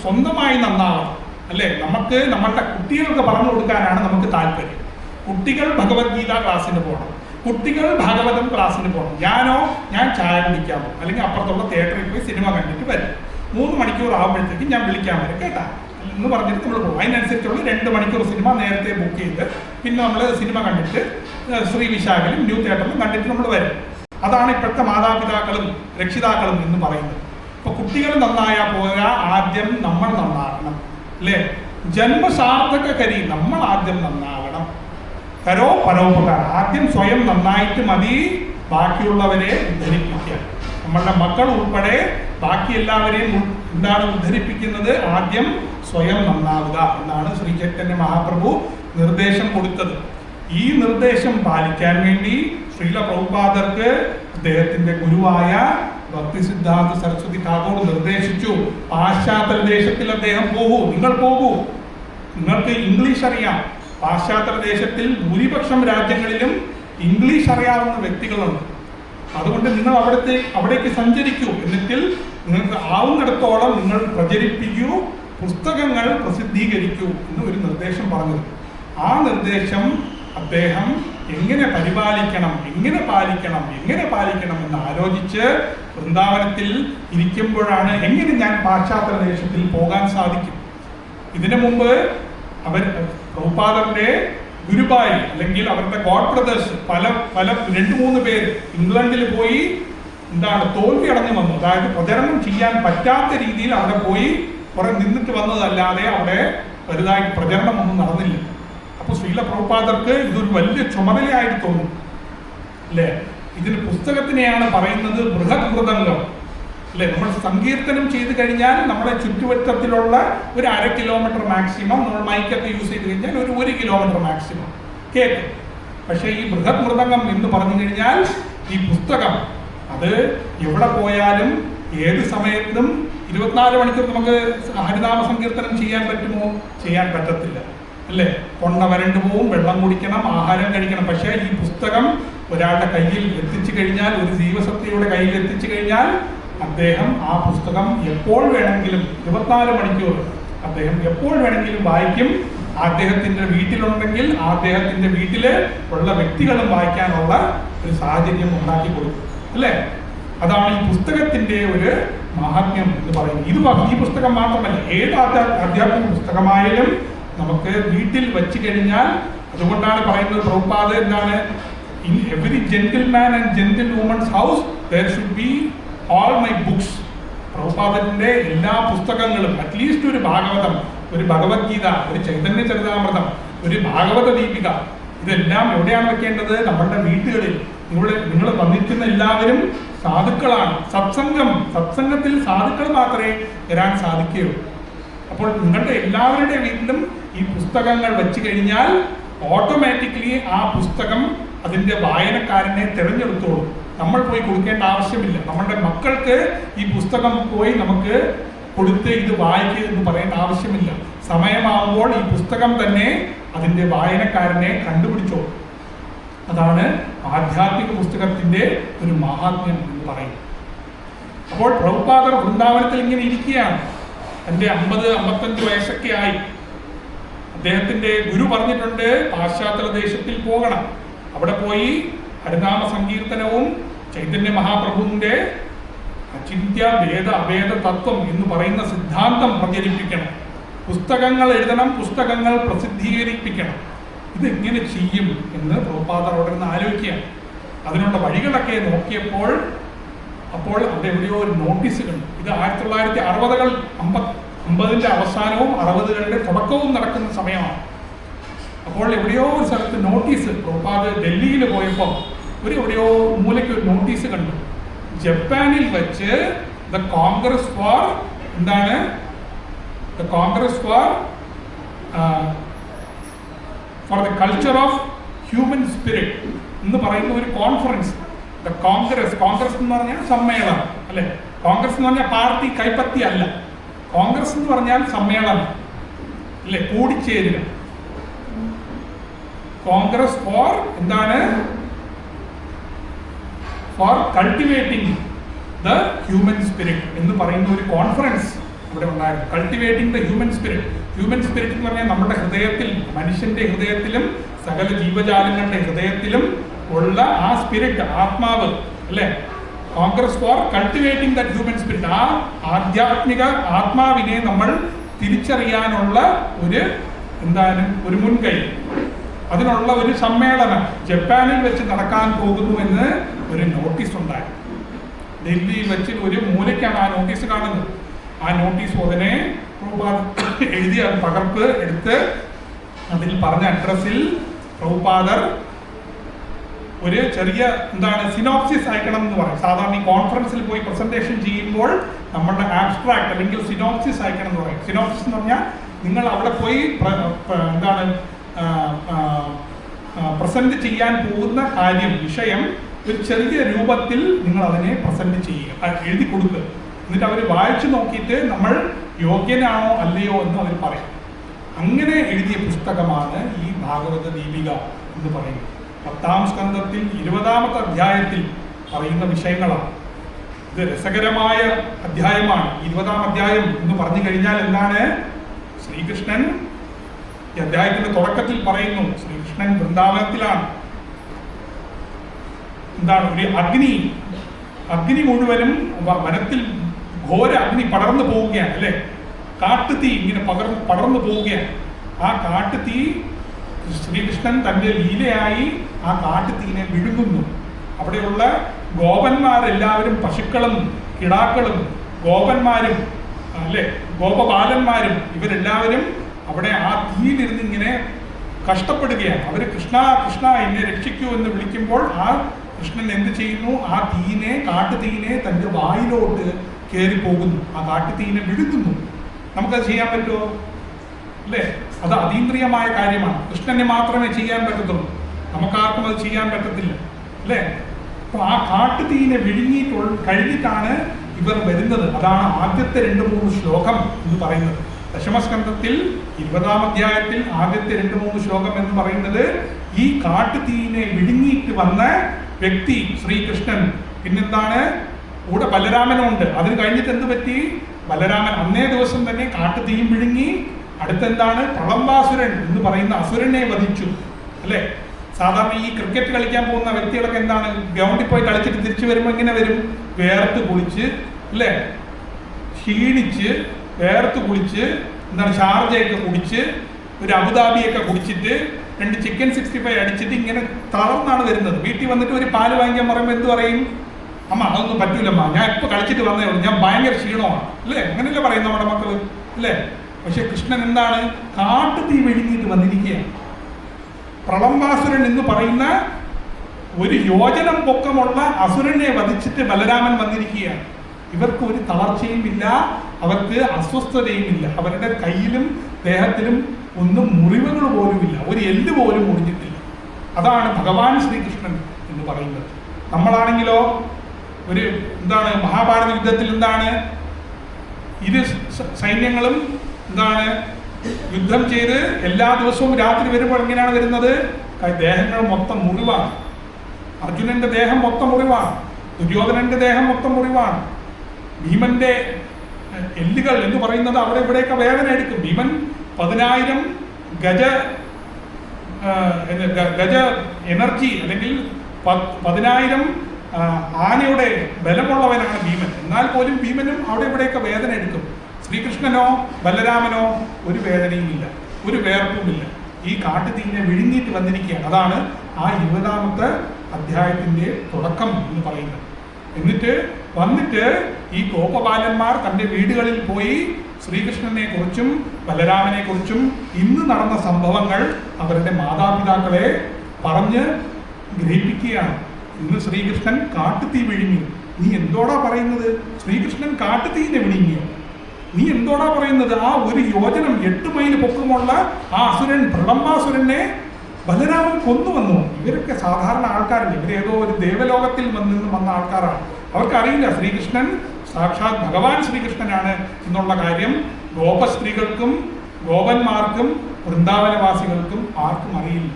സ്വന്തമായി നന്നാവണം അല്ലേ? നമുക്ക് നമ്മളുടെ കുട്ടികൾക്ക് പറഞ്ഞു കൊടുക്കാനാണ് നമുക്ക് താല്പര്യം. കുട്ടികൾ ഭഗവത്ഗീത ക്ലാസ്സിന് പോകണം, കുട്ടികൾ ഭാഗവതം ക്ലാസ്സിന് പോകണം. ഞാൻ ചായ കുടിക്കാമോ, അല്ലെങ്കിൽ അപ്പുറത്തുള്ള തിയേറ്ററിൽ പോയി സിനിമ കണ്ടിട്ട് വരും. 3 മണിക്കൂർ ആകുമ്പോഴത്തേക്കും ഞാൻ വിളിക്കാൻ വരും കേട്ടാ എന്ന് പറഞ്ഞിട്ട് നമ്മൾ പോകും. അതിനനുസരിച്ചുള്ള 2 മണിക്കൂർ സിനിമ നേരത്തെ ബുക്ക് ചെയ്ത് പിന്നെ നമ്മൾ സിനിമ കണ്ടിട്ട് ശ്രീ വിശാഖലും ന്യൂ തിയേറ്ററിലും കണ്ടിട്ട് നമ്മൾ വരും. അതാണ് ഇപ്പോഴത്തെ മാതാപിതാക്കളും രക്ഷിതാക്കളും എന്ന് പറയുന്നത്. അപ്പോൾ കുട്ടികൾ നന്നായാൽ പോരാ, ആദ്യം നമ്മൾ നന്നാകണം അല്ലേ? ജന്മസാർത്ഥക കരി, നമ്മൾ ആദ്യം നന്നാകണം. കരോ പരോപകാരം, ആദ്യം സ്വയം നന്നായിട്ട് മതി ബാക്കിയുള്ളവരെ ഉദ്ധരിപ്പിക്കുക. നമ്മളുടെ മക്കൾ ഉൾപ്പെടെ ബാക്കി എല്ലാവരെയും എന്താണ് ഉദ്ധരിപ്പിക്കുന്നത്? ആദ്യം സ്വയം നന്നാവുക എന്നാണ് ശ്രീ ചൈതന്യ മഹാപ്രഭു നിർദ്ദേശം കൊടുത്തത്. ഈ നിർദ്ദേശം പാലിക്കാൻ വേണ്ടി ശ്രീല പ്രഭുപാദർക്ക് അദ്ദേഹത്തിന്റെ ഗുരുവായ ഭക്തി സിദ്ധാന്ത സരസ്വതി ഠാകൂർ നിർദ്ദേശിച്ചു. പാശ്ചാത്യ ദേശത്തിൽ അദ്ദേഹം പോകൂ, നിങ്ങൾ പോകൂ, നിങ്ങൾക്ക് ഇംഗ്ലീഷ് അറിയാം. പാശ്ചാത്യ ദേശത്തിൽ ഭൂരിപക്ഷം രാജ്യങ്ങളിലും ഇംഗ്ലീഷ് അറിയാവുന്ന വ്യക്തികളുണ്ട്. അതുകൊണ്ട് നിങ്ങൾ അവിടേക്ക് സഞ്ചരിക്കൂ, എന്നിട്ട് നിങ്ങൾക്ക് ആവുന്നിടത്തോളം നിങ്ങൾ പ്രചരിപ്പിക്കൂ, പുസ്തകങ്ങൾ പ്രസിദ്ധീകരിക്കൂ എന്ന് ഒരു നിർദ്ദേശം പറഞ്ഞത്. ആ നിർദ്ദേശം അദ്ദേഹം എങ്ങനെ പാലിക്കണം എന്ന് ആലോചിച്ച് വൃന്ദാവനത്തിൽ ഇരിക്കുമ്പോഴാണ് എങ്ങനെ ഞാൻ പാശ്ചാത്യ ദേശത്തിൽ പോകാൻ സാധിക്കും. ഇതിനു മുമ്പ് പ്രഭുപാദന്റെ ഗുരുബായി അല്ലെങ്കിൽ അവരുടെ ഗോഡ് ബ്രദേഴ്സ് പല 2-3 പേര് ഇംഗ്ലണ്ടിൽ പോയി തോൽവി അടഞ്ഞു വന്നു. അതായത് പ്രചരണം ചെയ്യാൻ പറ്റാത്ത രീതിയിൽ അവിടെ പോയി കുറെ നിന്നിട്ട് വന്നതല്ലാതെ അവിടെ വലുതായിട്ട് പ്രചരണം ഒന്നും നടന്നില്ല. അപ്പോൾ ശ്രീല പ്രഭുപാദർക്ക് ഇതൊരു വലിയ ചുമതലയായിട്ട് തോന്നും അല്ലേ? ഇതിന് പുസ്തകത്തിനെയാണ് പറയുന്നത് ബൃഹത് മൃദംഗം അല്ലേ? നമ്മൾ സങ്കീർത്തനം ചെയ്ത് കഴിഞ്ഞാൽ നമ്മുടെ ചുറ്റുവട്ടത്തിലുള്ള ഒരു 1/2 കിലോമീറ്റർ മാക്സിമം നമ്മൾ മൈക്കൊക്കെ യൂസ് ചെയ്ത് കഴിഞ്ഞാൽ ഒരു 1 കിലോമീറ്റർ മാക്സിമം കേൾക്കും. പക്ഷേ ഈ ബൃഹത് മൃദംഗം എന്ന് പറഞ്ഞു കഴിഞ്ഞാൽ ഈ പുസ്തകം അത് എവിടെ പോയാലും ഏത് സമയത്തും 24 മണിക്കൂർ നമുക്ക് ഹരിനാമ സങ്കീർത്തനം ചെയ്യാൻ പറ്റുമോ? ചെയ്യാൻ പറ്റത്തില്ല അല്ലേ? തൊണ്ട വരണ്ടു പോവും, വെള്ളം കുടിക്കണം, ആഹാരം കഴിക്കണം. പക്ഷേ ഈ പുസ്തകം ഒരാളുടെ കയ്യിൽ എത്തിച്ചു കഴിഞ്ഞാൽ, ഒരു ജീവസത്തയുടെ കയ്യിൽ എത്തിച്ചു കഴിഞ്ഞാൽ അദ്ദേഹം ആ പുസ്തകം എപ്പോൾ വേണമെങ്കിലും 24 മണിക്കൂർ അദ്ദേഹം എപ്പോൾ വേണമെങ്കിലും വായിക്കും. അദ്ദേഹത്തിന്റെ വീട്ടിലുണ്ടെങ്കിൽ അദ്ദേഹത്തിന്റെ വീട്ടില് ഉള്ള വ്യക്തികളും വായിക്കാനുള്ള ഒരു സാഹചര്യം ഉണ്ടാക്കി കൊടുക്കും, അല്ലേ? അതാണ് ഈ പുസ്തകത്തിന്റെ ഒരു മഹാത്മ്യം എന്ന് പറയുന്നത്. ഈ പുസ്തകം മാത്രമല്ല, ഏത് ആധ്യാത്മിക പുസ്തകമായാലും നമുക്ക് വീട്ടിൽ വെച്ച് കഴിഞ്ഞാൽ, അതുകൊണ്ടാണ് പറയുന്നത് പ്രഭുപാദ എന്താണ്, in every gentleman and gentle woman's house there should be all my books. പ്രഭുപാദന്റെ എല്ലാ പുസ്തകങ്ങളും, അറ്റ്ലീസ്റ്റ് ഒരു ഭാഗവതം, ഒരു ഭഗവത്ഗീത, ഒരു ചൈതന്യ ചരിതാമൃതം, ഒരു ഭാഗവത ദീപിക, ഇതെല്ലാം എവിടെയാണ് വെക്കേണ്ടത്? നമ്മളുടെ വീടുകളിൽ. നിങ്ങൾ വന്നിരിക്കുന്ന എല്ലാവരും സാധുക്കളാണ്. സത്സംഗത്തിൽ സാധുക്കൾ മാത്രമേ വരാൻ സാധിക്കുകയുള്ളൂ. അപ്പോൾ നിങ്ങളുടെ എല്ലാവരുടെ വീട്ടിലും ഈ പുസ്തകങ്ങൾ വെച്ച് കഴിഞ്ഞാൽ ഓട്ടോമാറ്റിക്കലി ആ പുസ്തകം അതിൻ്റെ വായനക്കാരനെ തിരഞ്ഞെടുത്തോളും. നമ്മൾ പോയി കൊടുക്കേണ്ട ആവശ്യമില്ല. നമ്മളുടെ മക്കൾക്ക് ഈ പുസ്തകം പോയി നമുക്ക് കൊടുത്ത് ഇത് വായിക്കുക എന്ന് പറയേണ്ട ആവശ്യമില്ല. സമയമാകുമ്പോൾ ഈ പുസ്തകം തന്നെ അതിൻ്റെ വായനക്കാരനെ കണ്ടുപിടിച്ചോളും. അതാണ് ആധ്യാത്മിക പുസ്തകത്തിൻ്റെ ഒരു മഹാത്മ്യം എന്ന് പറയുന്നത്. അപ്പോൾ പ്രഭുപാദർ വൃന്ദാവനത്തിൽ ഇങ്ങനെ ഇരിക്കുകയാണ്. എൻ്റെ 50-55 വയസ്സൊക്കെ ആയി. അദ്ദേഹത്തിൻ്റെ ഗുരു പറഞ്ഞിട്ടുണ്ട് പാശ്ചാത്യ ദേശത്തിൽ പോകണം, അവിടെ പോയി ഹരിനാമ സങ്കീർത്തനവും ചൈതന്യ മഹാപ്രഭുവിൻ്റെ അചിന്ത്യ ഭേദ അഭേദ തത്വം എന്ന് പറയുന്ന സിദ്ധാന്തം പ്രചരിപ്പിക്കണം, പുസ്തകങ്ങൾ എഴുതണം, പുസ്തകങ്ങൾ പ്രസിദ്ധീകരിപ്പിക്കണം. ഇതെങ്ങനെ ചെയ്യും എന്ന് പ്രഭുപാദർ അവിടെ നിന്ന് ആലോചിക്കുകയാണ്. അതിനുള്ള വഴികളൊക്കെ നോക്കിയപ്പോൾ അവിടെ എവിടെയോ ഒരു നോട്ടീസ് കണ്ടു. ഇത് 1960-കൾ 50-ന്റെ അവസാനവും 60-കളുടെ തുടക്കവും നടക്കുന്ന സമയമാണ്. അപ്പോൾ എവിടെയോ ഒരു സ്ഥലത്ത് നോട്ടീസ്, പ്രഭുപാദ് ഡൽഹിയിൽ പോയപ്പോൾ എവിടെയോ മൂലയ്ക്ക് ഒരു നോട്ടീസ് കണ്ടു. ജപ്പാനിൽ വെച്ച് the Congress for the culture of human spirit എന്ന് പറയുന്ന ഒരു കോൺഫറൻസ്. ദ കോൺഗ്രസ് എന്ന് പറഞ്ഞാൽ സമ്മേളനം, അല്ലെ? കോൺഗ്രസ് എന്ന് പറഞ്ഞാൽ പാർട്ടി കൈപ്പത്തി അല്ല. കോൺഗ്രസ് എന്ന് പറഞ്ഞാൽ സമ്മേളനം, അല്ലെ? കൂടിച്ചേരുക. Congress for for cultivating the human spirit എന്ന് പറയുന്ന ഒരു കോൺഫറൻസ് ഇവിടെ ഉണ്ടായിരുന്നു. Cultivating the human spirit. Human spirit എന്ന് പറഞ്ഞാൽ നമ്മുടെ ഹൃദയത്തിൽ, മനുഷ്യന്റെ ഹൃദയത്തിലും സകല ജീവജാലങ്ങളുടെ ഹൃദയത്തിലും ഉള്ള ആ സ്പിരിറ്റ്, ആത്മാവ്, അല്ലെ? Congress for cultivating the human spirit. ആ ആധ്യാത്മിക ആത്മാവിനെ നമ്മൾ തിരിച്ചറിയാനുള്ള ഒരു മുൻകൈ, അതിനുള്ള ഒരു സമ്മേളനം ജപ്പാനിൽ വെച്ച് നടക്കാൻ പോകുന്നുവെന്ന് ഒരു നോട്ടീസ് ഉണ്ടായി. ഡൽഹിയിൽ വെച്ച് ഒരു മൂലയ്ക്കാണ് ആ നോട്ടീസ് കാണുന്നത്. ആ നോട്ടീസ് ഉടനെ എഴുതി പകർപ്പ് എടുത്ത് അതിൽ പറഞ്ഞ അഡ്രസ്സിൽ പ്രഭുപാദർ ഒരു ചെറിയ സിനോപ്സിസ് അയക്കണം എന്ന് പറയും. സാധാരണ ഈ കോൺഫറൻസിൽ പോയി പ്രസന്റേഷൻ ചെയ്യുമ്പോൾ നമ്മളുടെ ആബ്സ്ട്രാക്ട് അല്ലെങ്കിൽ സിനോപ്സിസ് അയക്കണം എന്ന് പറയും. സിനോപ്സിസ് എന്ന് പറഞ്ഞാൽ നിങ്ങൾ അവിടെ പോയി പ്രസന്റ് ചെയ്യാൻ പോകുന്ന വിഷയം ഒരു ചെറിയ രൂപത്തിൽ നിങ്ങൾ അതിനെ പ്രസന്റ് ചെയ്യുക, എഴുതി കൊടുക്കുക. എന്നിട്ട് അവർ വായിച്ചു നോക്കിയിട്ട് നമ്മൾ യോഗ്യനാണോ അല്ലയോ എന്ന് അവർ പറയും. അങ്ങനെ എഴുതിയ പുസ്തകമാണ് ഈ ഭാഗവത ദീപിക എന്ന് പറയുന്നത്. 10-ാം സ്കന്ധത്തിൽ 20-ാമത്തെ അധ്യായത്തിൽ പറയുന്ന വിഷയങ്ങളാണ്. ഇത് രസകരമായ അധ്യായമാണ്. 20-ാം അധ്യായം എന്ന് പറഞ്ഞു കഴിഞ്ഞാൽ എന്താണ്? ശ്രീകൃഷ്ണൻ ഈ അധ്യായത്തിന്റെ തുടക്കത്തിൽ പറയുന്നു, ശ്രീകൃഷ്ണൻ വൃന്ദാവനത്തിലാണ്. ഒരു അഗ്നി മുഴുവനും വനത്തിൽ ഘോര അഗ്നി പടർന്നു പോവുകയാണ്, അല്ലെ? കാട്ടുതീ ഇങ്ങനെ പടർന്നു പോവുകയാണ്. ആ കാട്ടുതീ ശ്രീകൃഷ്ണൻ തൻ്റെ ലീലയായി ആ കാട്ടുതീനെ വിഴുങ്ങുന്നു. അവിടെയുള്ള ഗോപന്മാരെല്ലാവരും, പശുക്കളും കിടാക്കളും ഗോപന്മാരും, അല്ലെ, ഗോപബാലന്മാരും, ഇവരെല്ലാവരും അവിടെ ആ തീയിലിരുന്ന് ഇങ്ങനെ കഷ്ടപ്പെടുകയാണ്. അവർ കൃഷ്ണ കൃഷ്ണ എന്നെ രക്ഷിക്കൂ എന്ന് വിളിക്കുമ്പോൾ ആ കൃഷ്ണൻ എന്ത് ചെയ്യുന്നു? ആ കാട്ടുതീനെ തൻ്റെ വായിലോട്ട് കയറി പോകുന്നു, ആ കാട്ടുതീനെ വിഴുങ്ങുന്നു. നമുക്കത് ചെയ്യാൻ പറ്റുമോ? അല്ലേ? അത് അതീന്ദ്രിയമായ കാര്യമാണ്. കൃഷ്ണനെ മാത്രമേ ചെയ്യാൻ പറ്റത്തുള്ളൂ, നമുക്കാർക്കും അത് ചെയ്യാൻ പറ്റത്തില്ല, അല്ലേ? അപ്പോൾ ആ കാട്ടുതീനെ കഴിഞ്ഞിട്ടാണ് ഇവർ വരുന്നത്. അതാണ് ആദ്യത്തെ 2-3 ശ്ലോകം എന്ന് പറയുന്നത്. ദശമസ്കന്ധത്തിൽ 20-ാം അധ്യായത്തിൽ ആദ്യത്തെ 2-3 ശ്ലോകം എന്ന് പറയുന്നത് ഈ കാട്ടുതീനെ വിഴുങ്ങിയിട്ട് വന്ന വ്യക്തി ശ്രീകൃഷ്ണൻ. പിന്നെന്താണ്? കൂടെ ബലരാമനും ഉണ്ട്. അതിന് കഴിഞ്ഞിട്ട് എന്ത് പറ്റി? ബലരാമൻ അന്നേ ദിവസം തന്നെ കാട്ടുതീയും വിഴുങ്ങി. അടുത്തെന്താണ്? പ്രളംബാസുരൻ എന്ന് പറയുന്ന അസുരനെ വധിച്ചു. അല്ലേ? സാധാരണ ഈ ക്രിക്കറ്റ് കളിക്കാൻ പോകുന്ന വ്യക്തികളൊക്കെ എന്താണ്, ഗ്രൗണ്ടിൽ പോയി കളിച്ചിട്ട് തിരിച്ചു വരുമ്പോൾ എങ്ങനെ വരും? വേർത്ത് കുളിച്ച്, അല്ലേ? ക്ഷീണിച്ച് വേർത്ത് കുളിച്ച്, എന്താണ്, ഷാർജയൊക്കെ കുടിച്ച്, ഒരു അബുദാബിയൊക്കെ കുടിച്ചിട്ട് 2 ചിക്കൻ 65 അടിച്ചിട്ട് ഇങ്ങനെ തളർന്നാണ് വരുന്നത്. വീട്ടിൽ വന്നിട്ട് ഒരു പാല് വാങ്ങിക്കാൻ പറയുമ്പോൾ എന്ത് പറയും? അമ്മ അതൊന്നും പറ്റൂലമ്മ, ഞാൻ ഇപ്പോൾ കളിച്ചിട്ട് വന്നേ ഉള്ളൂ, ഞാൻ ഭയങ്കര ക്ഷീണമാണ്, അല്ലേ? അങ്ങനെയല്ലേ പറയും നമ്മുടെ മക്കൾ, അല്ലേ? പക്ഷെ കൃഷ്ണൻ എന്താണ്? കാട്ടുതീ വിഴുങ്ങിയിട്ട് വന്നിരിക്കുകയാണ്. പ്രളംബാസുരൻ എന്ന് പറയുന്ന 1 യോജനം പൊക്കമുള്ള അസുരനെ വധിച്ചിട്ട് ബലരാമൻ വന്നിരിക്കുകയാണ്. ഇവർക്ക് ഒരു തളർച്ചയും ഇല്ല, അവർക്ക് അസ്വസ്ഥതയും ഇല്ല. അവരുടെ കയ്യിലും ദേഹത്തിലും ഒന്നും മുറിവുകൾ പോലുമില്ല, ഒരു എല്ല് പോലും മുറിഞ്ഞിട്ടില്ല. അതാണ് ഭഗവാൻ ശ്രീകൃഷ്ണൻ എന്ന് പറയുന്നത്. നമ്മളാണെങ്കിലോ ഒരു എന്താണ്, മഹാഭാരത യുദ്ധത്തിൽ എന്താണ്, സൈന്യങ്ങളും എന്താണ് യുദ്ധം ചെയ്ത് എല്ലാ ദിവസവും രാത്രി വരുമ്പോൾ എങ്ങനെയാണ് വരുന്നത്? ദേഹങ്ങൾ മൊത്തം മുറിവാണ്. അർജുനന്റെ ദേഹം മൊത്തം മുറിവാണ്, ദുര്യോധനന്റെ ദേഹം മൊത്തം മുറിവാണ്. ഭീമന്റെ എല്ലുകൾ എന്ന് പറയുന്നത് അവിടെ ഇവിടെയൊക്കെ വേദന എടുക്കും. ഭീമൻ 10,000 ഗജ എനർജി അല്ലെങ്കിൽ 10,000 ആനയുടെ ബലമുള്ളവനാണ് ഭീമൻ. എന്നാൽ പോലും ഭീമനും അവിടെ ഇവിടെയൊക്കെ വേദന എടുക്കും. ശ്രീകൃഷ്ണനോ ബലരാമനോ ഒരു വേദനയുമില്ല, ഒരു വേർപ്പുമില്ല. ഈ കാട്ടുതീനെ വിഴുങ്ങിയിട്ട് വന്നിരിക്കുകയാണ്. അതാണ് ആ 20ാമത്തെ അധ്യായത്തിൻ്റെ തുടക്കം എന്ന് പറയുന്നത്. എന്നിട്ട് വന്നിട്ട് ഈ ഗോപബാലന്മാർ തൻ്റെ വീടുകളിൽ പോയി ശ്രീകൃഷ്ണനെ കുറിച്ചും ബലരാമനെ കുറിച്ചും ഇന്ന് നടന്ന സംഭവങ്ങൾ അവരുടെ മാതാപിതാക്കളെ പറഞ്ഞ് ഗ്രഹിപ്പിക്കുകയാണ്. ഇന്ന് ശ്രീകൃഷ്ണൻ കാട്ടുതീ വിഴുങ്ങി. നീ എന്തോടാ പറയുന്നത്? ശ്രീകൃഷ്ണൻ കാട്ടുതീനെ വിഴുങ്ങിയോ? നീ എന്തോടാ പറയുന്നത്? ആ 1 യോജനം 8 മൈൽ പൊക്കമുള്ള ആ അസുരൻ പ്രളംബാസുരനെ ബലരാമൻ കൊന്നുവന്നു. ഇവരൊക്കെ സാധാരണ ആൾക്കാരല്ല, ഇവരേതോ ഒരു ദേവലോകത്തിൽ നിന്ന് വന്ന ആൾക്കാരാണ്. അവർക്കറിയില്ല ശ്രീകൃഷ്ണൻ സാക്ഷാത് ഭഗവാൻ ശ്രീകൃഷ്ണനാണ് എന്നുള്ള കാര്യം. ഗോപസ്ത്രീകൾക്കും ഗോപന്മാർക്കും വൃന്ദാവനവാസികൾക്കും ആർക്കും അറിയില്ല.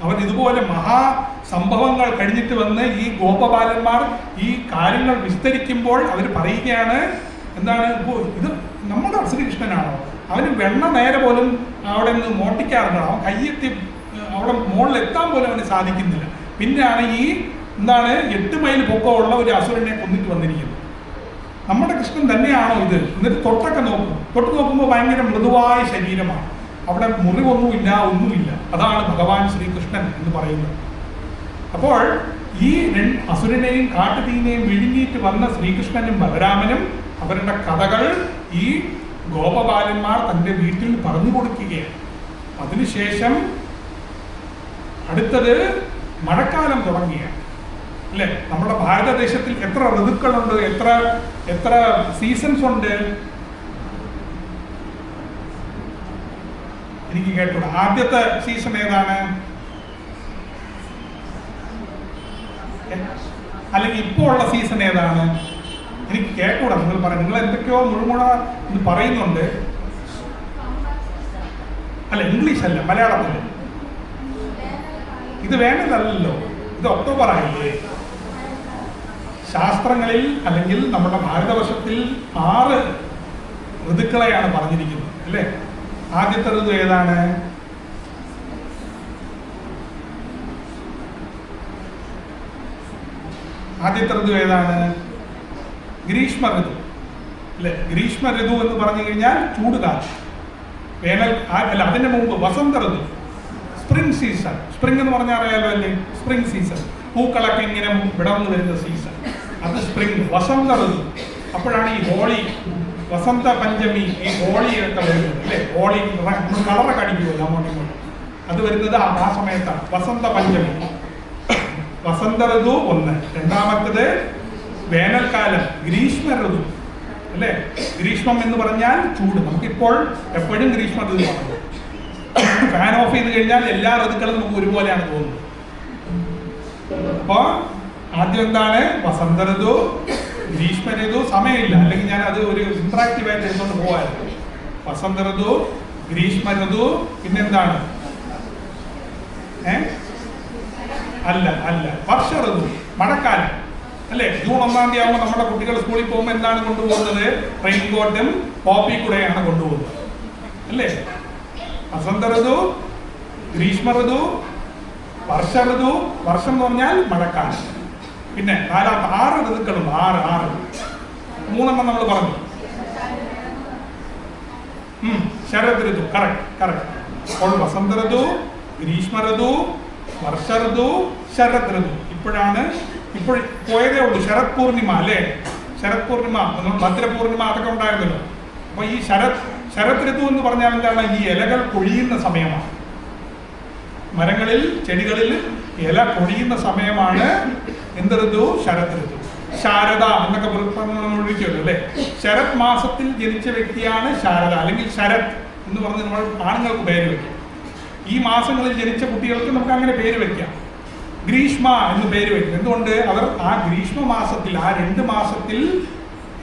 അവർ ഇതുപോലെ മഹാസംഭവങ്ങൾ കഴിഞ്ഞിട്ട് വന്ന് ഈ ഗോപബാലന്മാർ ഈ കാര്യങ്ങൾ വിസ്തരിക്കുമ്പോൾ അവർ പറയുകയാണ്, എന്താണ്, ഇത് നമ്മുടെ ശ്രീകൃഷ്ണനാണോ? അവന് വെണ്ണ നേരെ പോലും അവിടെ നിന്ന് മോട്ടിക്കാറുണ്ട്. അവൻ കയ്യെത്തി അവിടെ മുകളിലെത്താൻ പോലും അവന് സാധിക്കുന്നില്ല. പിന്നെയാണ് ഈ എന്താണ് 8 മൈൽ പൊക്കമുള്ള ഒരു അസുരനെ കൊന്നിട്ട് വന്നിരിക്കുന്നത്. നമ്മുടെ കൃഷ്ണൻ തന്നെയാണോ ഇത്? എന്നിട്ട് തൊട്ടൊക്കെ നോക്കും. തൊട്ട് നോക്കുമ്പോൾ ഭയങ്കര മൃദുവായ ശരീരമാണ്, അവിടെ മുറിവൊന്നുമില്ല, ഒന്നുമില്ല. അതാണ് ഭഗവാൻ ശ്രീകൃഷ്ണൻ എന്ന് പറയുന്നത്. അപ്പോൾ ഈ അസുരനെയും കാട്ടുതീനെയും വിഴുങ്ങിയിട്ട് വന്ന ശ്രീകൃഷ്ണനും ബലരാമനും അവരുടെ കഥകൾ ഈ ഗോപബാലന്മാർ തൻ്റെ വീട്ടിൽ പറഞ്ഞു കൊടുക്കുകയാണ്. അതിനുശേഷം അടുത്തത് മഴക്കാലം തുടങ്ങിയാണ്, അല്ലേ? നമ്മുടെ ഭാരതദേശത്തിൽ എത്ര ഋതുക്കളുണ്ട്, എത്ര സീസൺസ് ഉണ്ട്? എനിക്ക് കേട്ടൂടാ. ആദ്യത്തെ സീസൺ ഏതാണ്? അല്ലെങ്കിൽ ഇപ്പോൾ ഉള്ള സീസൺ ഏതാണ്? എനിക്ക് കേട്ടൂടാ. നിങ്ങൾ പറയാം, നിങ്ങൾ എന്തൊക്കെയോ മുഴുമുഴ ഇത് പറയുന്നുണ്ട്. അല്ല, ഇംഗ്ലീഷ് അല്ല, മലയാളത്തിൽ. ഇത് വേനലല്ലോ, ഇത് ഒക്ടോബർ ആയില്ലേ? ശാസ്ത്രങ്ങളിൽ അല്ലെങ്കിൽ നമ്മുടെ ഭാരതവർഷത്തിൽ 6 ഋതുക്കളെയാണ് പറഞ്ഞിരിക്കുന്നത്, അല്ലേ? ആദ്യത്തെ ഋതു ഏതാണ്? ആദ്യത്തെ ഋതു ഏതാണ്? ഗ്രീഷ്മ ഋതു, അല്ലേ? ഗ്രീഷ്മ ഋതു എന്ന് പറഞ്ഞു കഴിഞ്ഞാൽ ചൂടുകാലം. വേനൽ അല്ല, അതിന് മുമ്പ് വസന്ത ഋതു, സ്പ്രിംഗ് സീസൺ. സ്പ്രിംഗ് എന്ന് പറഞ്ഞാൽ അറിയാലോ, അല്ലേ? സ്പ്രിംഗ് സീസൺ, പൂക്കളൊക്കെ ഇങ്ങനെ വിടർന്നു വരുന്ന സീസൺ, അത് സ്പ്രിംഗ്. വസന്ത ഋതു, അപ്പോഴാണ് ഈ ഹോളി, വസന്ത പഞ്ചമി, ഈ ഹോളിയൊക്കെ വരുന്നത്, അല്ലേ? ഹോളി നമ്മൾ കളറൊക്കെ അടിക്കുമല്ലോ അങ്ങോട്ടും ഇങ്ങോട്ടും, അത് വരുന്നത് ആ സമയത്താണ്, വസന്ത പഞ്ചമി. വസന്ത ഋതു 1. രണ്ടാമത്തത് വേനൽക്കാലം, ഗ്രീഷ്മ ഋതു, അല്ലേ? ഗ്രീഷ്മം എന്ന് പറഞ്ഞാൽ ചൂട്. നമുക്കിപ്പോൾ എപ്പോഴും ഗ്രീഷ്മ ഋതു ആണ്. ഫാൻ ഓഫ് ചെയ്ത് കഴിഞ്ഞാൽ എല്ലാ ഋതുക്കളും നമുക്ക് ഒരുപോലെയാണ് തോന്നുന്നത്. അപ്പോൾ ആദ്യം എന്താണ്? വസന്ത ഋതു, ഗ്രീഷ്മ ഋതു. സമയമില്ല, അല്ലെങ്കിൽ ഞാൻ അത് ഒരു ഇൻട്രാക്റ്റീവായിട്ട് എടുത്തുകൊണ്ട് പോകാമായിരുന്നു. വസന്ത ഋതു, ഗ്രീഷ്മ ഋതു, പിന്നെന്താണ്? അല്ല വർഷ ഋതു, മഴക്കാലം. അല്ലേ? ജൂൺ 1-ാം തീയതി ആകുമ്പോൾ നമ്മുടെ കുട്ടികൾ സ്കൂളിൽ പോകുമ്പോൾ എന്താണ് കൊണ്ടുപോകുന്നത്? റെയിൻകോട്ടും പോപ്പി കൂടെയാണ് കൊണ്ടുപോകുന്നത്, അല്ലേ? വസന്ത ഋതു, ഗ്രീഷ്മ ഋതു, വർഷ ഋതു. വർഷം എന്ന് പറഞ്ഞാൽ മഴക്കാലം. പിന്നെ നാലാമത്തെ 6 ഋതുക്കളും 6 3 നമ്മൾ പറഞ്ഞു. ശരത് ഋതു, കറക്റ്റ്. അപ്പോൾ വസന്ത ഋതു, ഗ്രീഷ്മ ഋതു, വർഷ ഋതു, ശരത് ഋതു. ഇപ്പോൾ പോയതേ ഉള്ളൂ ശരത് പൂർണിമ, അല്ലേ? ശരത് പൂർണിമ, ഭദ്ര പൂർണിമ അതൊക്കെ ഉണ്ടായിരുന്നല്ലോ. അപ്പൊ ഈ ശരത് ഋതു എന്ന് പറഞ്ഞാൽ എന്താണ്? ഈ ഇലകൾ കൊഴിയുന്ന സമയമാണ്. മരങ്ങളിൽ, ചെടികളിൽ ഇല കൊഴിയുന്ന സമയമാണ് എന്ത് ഋതു? ശരത് ഋതു. ശാരദ എന്നൊക്കെ നമ്മൾ വിളിക്കുമല്ലോ, അല്ലേ? ശരത് മാസത്തിൽ ജനിച്ച വ്യക്തിയാണ് ശാരദ, അല്ലെങ്കിൽ ശരത് എന്ന് പറഞ്ഞ് നമ്മൾ ആണുങ്ങൾക്ക് പേര് വയ്ക്കും. ഈ മാസങ്ങളിൽ ജനിച്ച കുട്ടികൾക്ക് നമുക്ക് അങ്ങനെ പേര് വയ്ക്കാം. ഗ്രീഷ്മ എന്ന് പേര് വയ്ക്കും. എന്തുകൊണ്ട്? അവർ ആ ഗ്രീഷ്മ മാസത്തിൽ, ആ 2 മാസത്തിൽ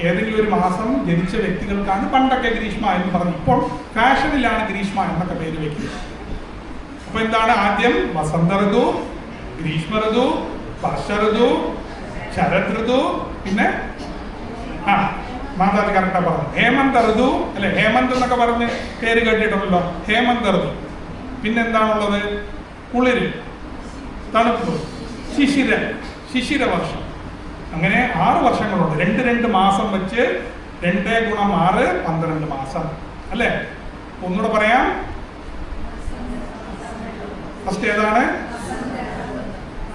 ഏതെങ്കിലും ഒരു മാസം ജനിച്ച വ്യക്തികൾക്കാണ് പണ്ടൊക്കെ ഗ്രീഷ്മ എന്ന് പറഞ്ഞു. ഇപ്പോൾ ഫാഷനിലാണ് ഗ്രീഷ്മ എന്നൊക്കെ പേര് വയ്ക്കുന്നത്. അപ്പൊ എന്താണ്? ആദ്യം വസന്ത ഋതു, ഗ്രീഷ്മ ഋതു, വർഷ ഋതു, ശരത് ഋതു, പിന്നെ മാതാവ് കറക്റ്റാ പറഞ്ഞു ഹേമന്ത ഋതു, അല്ലെ? ഹേമന്ത് എന്നൊക്കെ പറഞ്ഞ് പേര് കേട്ടിട്ടുണ്ടല്ലോ, ഹേമന്ത ഋതു. പിന്നെന്താണുള്ളത്? കുളിര്, തണുപ്പ്, ശിശിര വർഷം. അങ്ങനെ 6 വർഷങ്ങളുണ്ട്. 2 മാസം വെച്ച് 2 × 6 12 മാസം, അല്ലേ? ഒന്നുകൂടെ പറയാം. ഫസ്റ്റ് ഏതാണ്?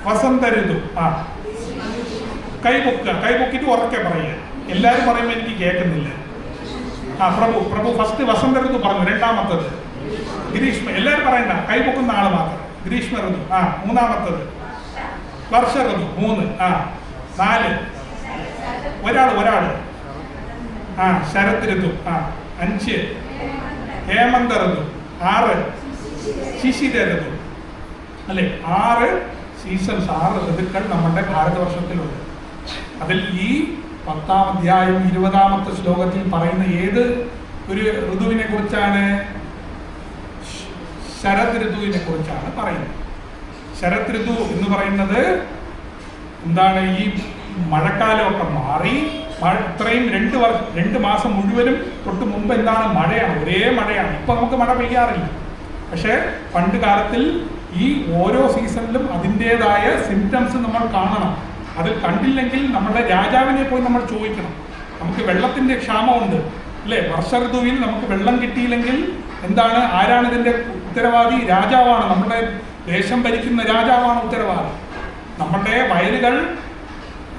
വസന്ത ഋതു. കൈപൊക്കിട്ട് ഉറക്കെ പറയുക. എല്ലാവരും പറയുമ്പോൾ എനിക്ക് കേൾക്കുന്നില്ല. പ്രഭു ഫസ്റ്റ് വസന്ത ഋതു പറഞ്ഞു. രണ്ടാമത്തത് ഗ്രീഷ്മ. എല്ലാവരും പറയണ്ട, കൈപൊക്കുന്ന ആള് മാത്രം. ഗ്രീഷ്മ ഋതു. മൂന്നാമത്തത് വർഷ ഋതു. 3. 4 ഒരാള് ശരത് ഋതു. 5 ഹേമന്ത ഋതു. 6 ശിശിര ഋതു, അല്ലെ? 6 സീസൺസ്, 6 ഋതുക്കൾ നമ്മുടെ ഭാരതവർഷത്തിലുണ്ട്. അതിൽ ഈ 10-ാം അധ്യായം 20-ാമത്തെ ശ്ലോകത്തിൽ പറയുന്ന ഏത് ഒരു ഋതുവിനെ കുറിച്ചാണ്? ശരത് ഋതുവിനെ കുറിച്ചാണ് പറയുന്നത്. ശരത് ഋതു എന്ന് പറയുന്നത് എന്താണ്? ഈ മഴക്കാലമൊക്കെ മാറി ഇത്രയും 2 മാസം മുഴുവനും തൊട്ട് മുമ്പ് എന്താണ്? മഴയാണ്, ഒരേ മഴയാണ്. ഇപ്പൊ നമുക്ക് മഴ പെയ്യാറില്ല. പക്ഷെ പണ്ട് കാലത്തിൽ ഈ ഓരോ സീസണിലും അതിൻ്റെതായ സിംറ്റംസ് നമ്മൾ കാണണം. അത് കണ്ടില്ലെങ്കിൽ നമ്മുടെ രാജാവിനെ പോയി നമ്മൾ ചോദിക്കണം. നമുക്ക് വെള്ളത്തിന്റെ ക്ഷാമമുണ്ട്, അല്ലേ? വർഷ ഋതുവിൽ നമുക്ക് വെള്ളം കിട്ടിയില്ലെങ്കിൽ എന്താണ്? ആരാണ് ഇതിന്റെ ഉത്തരവാദി? രാജാവാണ്. നമ്മുടെ ദേശം ഭരിക്കുന്ന രാജാവാണ് ഉത്തരവാദി. നമ്മുടെ വയലുകൾ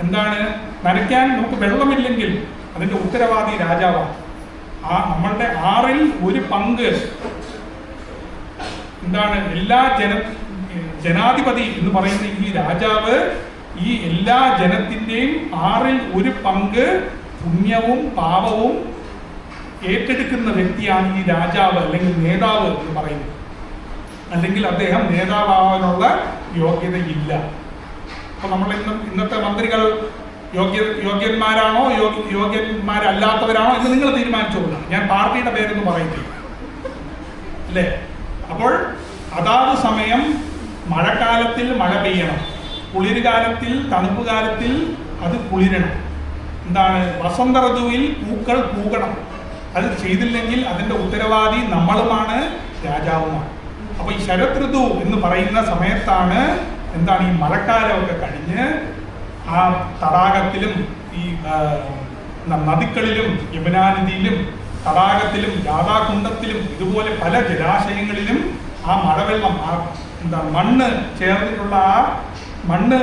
എന്താണ് നനയ്ക്കാൻ നമുക്ക് വെള്ളമില്ലെങ്കിൽ അതിന്റെ ഉത്തരവാദി രാജാവാണ്. നമ്മളുടെ 6ൽ 1 പങ്ക് എന്താണ്? എല്ലാ ജനാധിപതി എന്ന് പറയുന്ന ഈ രാജാവ് ഈ എല്ലാ ജനത്തിൻ്റെയും 6ൽ 1 പങ്ക് പുണ്യവും പാപവും ഏറ്റെടുക്കുന്ന വ്യക്തിയാണ് ഈ രാജാവ്, അല്ലെങ്കിൽ നേതാവ് എന്ന് പറയുന്നത്. അല്ലെങ്കിൽ അദ്ദേഹം നേതാവാകാനുള്ള യോഗ്യതയില്ല. അപ്പൊ നമ്മൾ ഇന്നത്തെ മന്ത്രികൾ യോഗ്യന്മാരാണോ യോഗ്യന്മാരല്ലാത്തവരാണോ എന്ന് നിങ്ങൾ തീരുമാനിച്ചോളൂ. ഞാൻ പാർട്ടിയുടെ പേരൊന്നും പറയുന്നില്ല, അല്ലേ? അപ്പോൾ അതാത് സമയം മഴക്കാലത്തിൽ മഴ പെയ്യണം, കുളിര് കാലത്തിൽ തണുപ്പ് കാലത്തിൽ അത് കുളിരണം. എന്താണ്? വസന്ത ഋതുവിൽ പൂക്കൾ പൂകണം. അത് ചെയ്തില്ലെങ്കിൽ അതിൻ്റെ ഉത്തരവാദി നമ്മളുമാണ്, രാജാവുമാണ്. അപ്പൊ ഈ ശരത് ഋതു എന്ന് പറയുന്ന സമയത്താണ് എന്താണ്? ഈ മഴക്കാലമൊക്കെ കഴിഞ്ഞ് ആ തടാകത്തിലും ഈ നദികളിലും യമുനാനദിയിലും തടാകത്തിലും രാധാകുണ്ടത്തിലും ഇതുപോലെ പല ജലാശയങ്ങളിലും ആ മഴവെള്ളം, മണ്ണ് ചേർന്നിട്ടുള്ള മണ്ണ്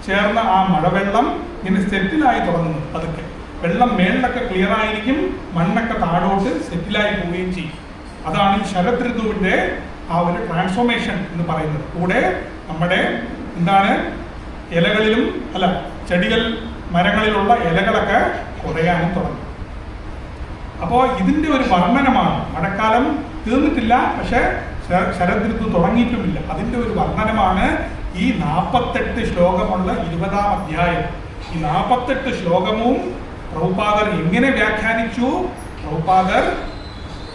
ചേർന്ന ആ മഴവെള്ളം ഇങ്ങനെ സെറ്റിലായി തുടങ്ങുന്നു. പതുക്കെ വെള്ളം മേളിലൊക്കെ ക്ലിയർ ആയിരിക്കും, മണ്ണൊക്കെ താഴോട്ട് സെറ്റിലായി പോവുകയും ചെയ്യും. അതാണ് ഈ ശരത് ഋതുവിൻ്റെ ആ ഒരു ട്രാൻസ്ഫോർമേഷൻ എന്ന് പറയുന്നത്. കൂടെ നമ്മുടെ എന്താണ് ഇലകളിലും ചെടികൾ മരങ്ങളിലുള്ള ഇലകളൊക്കെ കുറയാനും തുടങ്ങും. അപ്പോൾ ഇതിൻ്റെ ഒരു വർണ്ണനമാണ്. മഴക്കാലം തീർന്നിട്ടില്ല, പക്ഷെ ശരത് ഋതു തുടങ്ങിയിട്ടുമില്ല. അതിൻ്റെ ഒരു വർണ്ണനമാണ് ഈ 48 ശ്ലോകമുള്ള 20-ാം അധ്യായം. ഈ 48 ശ്ലോകവും പ്രഭുപാദർ എങ്ങനെ വ്യാഖ്യാനിച്ചു? പ്രഭുപാദർ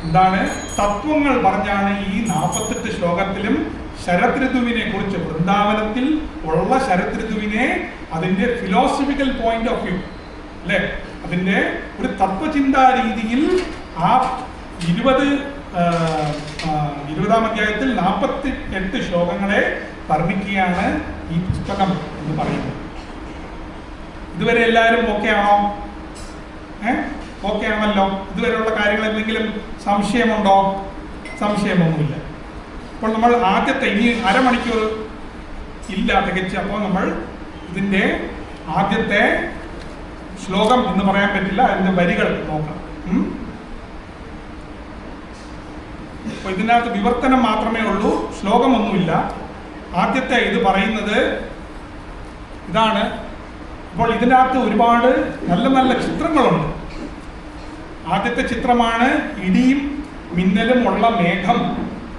എന്താണ് തത്വങ്ങൾ പറഞ്ഞാണ് ഈ 48 ശ്ലോകത്തിലും ശരത് ഋതുവിനെ കുറിച്ച്, വൃന്ദാവനത്തിൽ ഉള്ള ശരത് ഋതുവിനെ അതിന്റെ ഫിലോസഫിക്കൽ പോയിന്റ് ഓഫ് വ്യൂ അല്ലെ, അതിന്റെ ഒരു തത്വചിന്താ രീതിയിൽ ആ 20ാം അധ്യായത്തിൽ 48 ശ്ലോകങ്ങളെ വർണ്ണിക്കുകയാണ് ഈ പുസ്തകം എന്ന് പറയുന്നത്. ഇതുവരെ എല്ലാവരും ഓക്കെ ആണോ? ഓക്കെ ആണല്ലോ. ഇതുവരെയുള്ള കാര്യങ്ങൾ എന്തെങ്കിലും സംശയമുണ്ടോ? സംശയമൊന്നുമില്ല. അപ്പോൾ നമ്മൾ ആദ്യത്തെ, ഇനി അരമണിക്കൂർ ഇല്ല തികച്ച്, അപ്പോൾ നമ്മൾ ഇതിൻ്റെ ആദ്യത്തെ ശ്ലോകം എന്ന് പറയാൻ പറ്റില്ല, അതിൻ്റെ വരികൾ നോക്കാം. അപ്പോൾ ഇതിനകത്ത് വിവർത്തനം മാത്രമേ ഉള്ളൂ, ശ്ലോകമൊന്നുമില്ല. ആദ്യത്തെ ഇത് പറയുന്നത് ഇതാണ്. അപ്പോൾ ഇതിനകത്ത് ഒരുപാട് നല്ല നല്ല ചിത്രങ്ങളുണ്ട്. ആദ്യത്തെ ചിത്രമാണ് ഇടിയും മിന്നലും ഉള്ള മേഘം,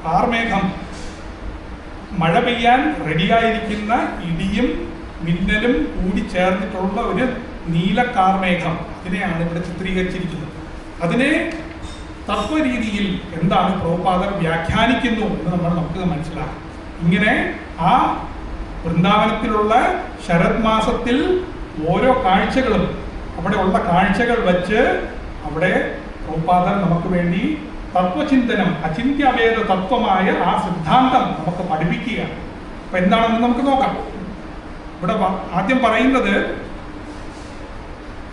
കാർമേഘം. മഴ പെയ്യാൻ റെഡിയായിരിക്കുന്ന ഇടിയും മിന്നലും കൂടി ചേർന്നിട്ടുള്ള ഒരു നീല കാർമേഘം, അതിനെയാണ് ഇവിടെ ചിത്രീകരിച്ചിരിക്കുന്നത്. അതിനെ തത്വരീതിയിൽ എന്താണ് പ്രഭുപാദർ വ്യാഖ്യാനിക്കുന്നു എന്ന് നമുക്ക് മനസ്സിലാക്കാം. ഇങ്ങനെ ആ വൃന്ദാവനത്തിലുള്ള ശരത് മാസത്തിൽ ഓരോ കാഴ്ചകളും, അവിടെ ഉള്ള കാഴ്ചകൾ വച്ച് അവിടെ പ്രഭുപാദർ നമുക്ക് വേണ്ടി തത്വചിന്തനം, അചിന്ത്യഭേദ തത്വമായ ആ സിദ്ധാന്തം നമുക്ക് പഠിപ്പിക്കുകയാണ്. അപ്പൊ എന്താണെന്ന് നമുക്ക് നോക്കാം. ഇവിടെ ആദ്യം പറയുന്നത്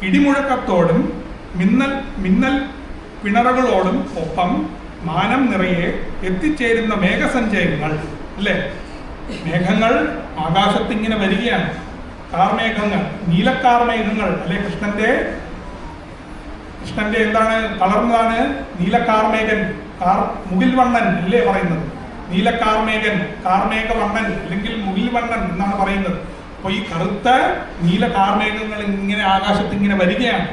ഇടിമുഴക്കത്തോടും മിന്നൽ പിണറുകളോടും ഒപ്പം മാനം നിറയെ എത്തിച്ചേരുന്ന മേഘസഞ്ചയങ്ങൾ അല്ലേ. മേഘങ്ങൾ ആകാശത്തിങ്ങനെ വരികയാണ്. കാർമേഘങ്ങൾ, നീലക്കാർമേഘങ്ങൾ അല്ലെ. കൃഷ്ണന്റെ എന്താണ് കളർന്നതാണ് നീലക്കാർമേഘൻ, മുകിൽ വണ്ണൻ അല്ലേ പറയുന്നത്. നീലക്കാർമേഘൻ, കാർമേഘവണ്ണൻ അല്ലെങ്കിൽ മുകിൽ വണ്ണൻ എന്നാണ് പറയുന്നത്. അപ്പോൾ ഈ കറുത്ത നീലക്കാർമേഘങ്ങൾ ഇങ്ങനെ ആകാശത്തിങ്ങനെ വരികയാണ്.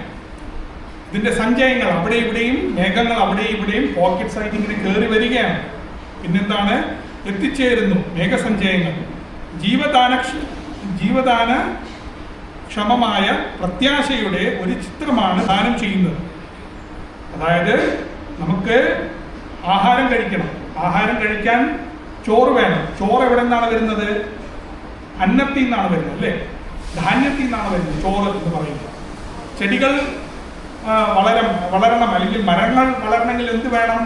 ഇതിന്റെ സഞ്ചയങ്ങൾ അവിടെ ഇവിടെയും, മേഘങ്ങൾ അവിടെ ഇവിടെയും പോക്കറ്റ്സ് ആയിട്ട് ഇങ്ങനെ കയറി വരികയാണ്. പിന്നെന്താണ്? എത്തിച്ചേരുന്നു മേഘസഞ്ചയങ്ങൾ. ജീവദാന ക്ഷമമായ പ്രത്യാശയുടെ ഒരു ചിത്രമാണ് ദാനം ചെയ്യുന്നത്. അതായത് നമുക്ക് ആഹാരം കഴിക്കണം, ആഹാരം കഴിക്കാൻ ചോറ് വേണം. ചോറ് എവിടെ നിന്നാണ് വരുന്നത്? അന്നത്തിൽ നിന്നാണ് വരുന്നത് അല്ലേ, ധാന്യത്തിൽ നിന്നാണ് വരുന്നത് ചോറ് എന്ന് പറയുന്നത്. ചെടികൾ വളരണം അല്ലെങ്കിൽ മരങ്ങൾ വളരണമെങ്കിൽ എന്ത് വേണം?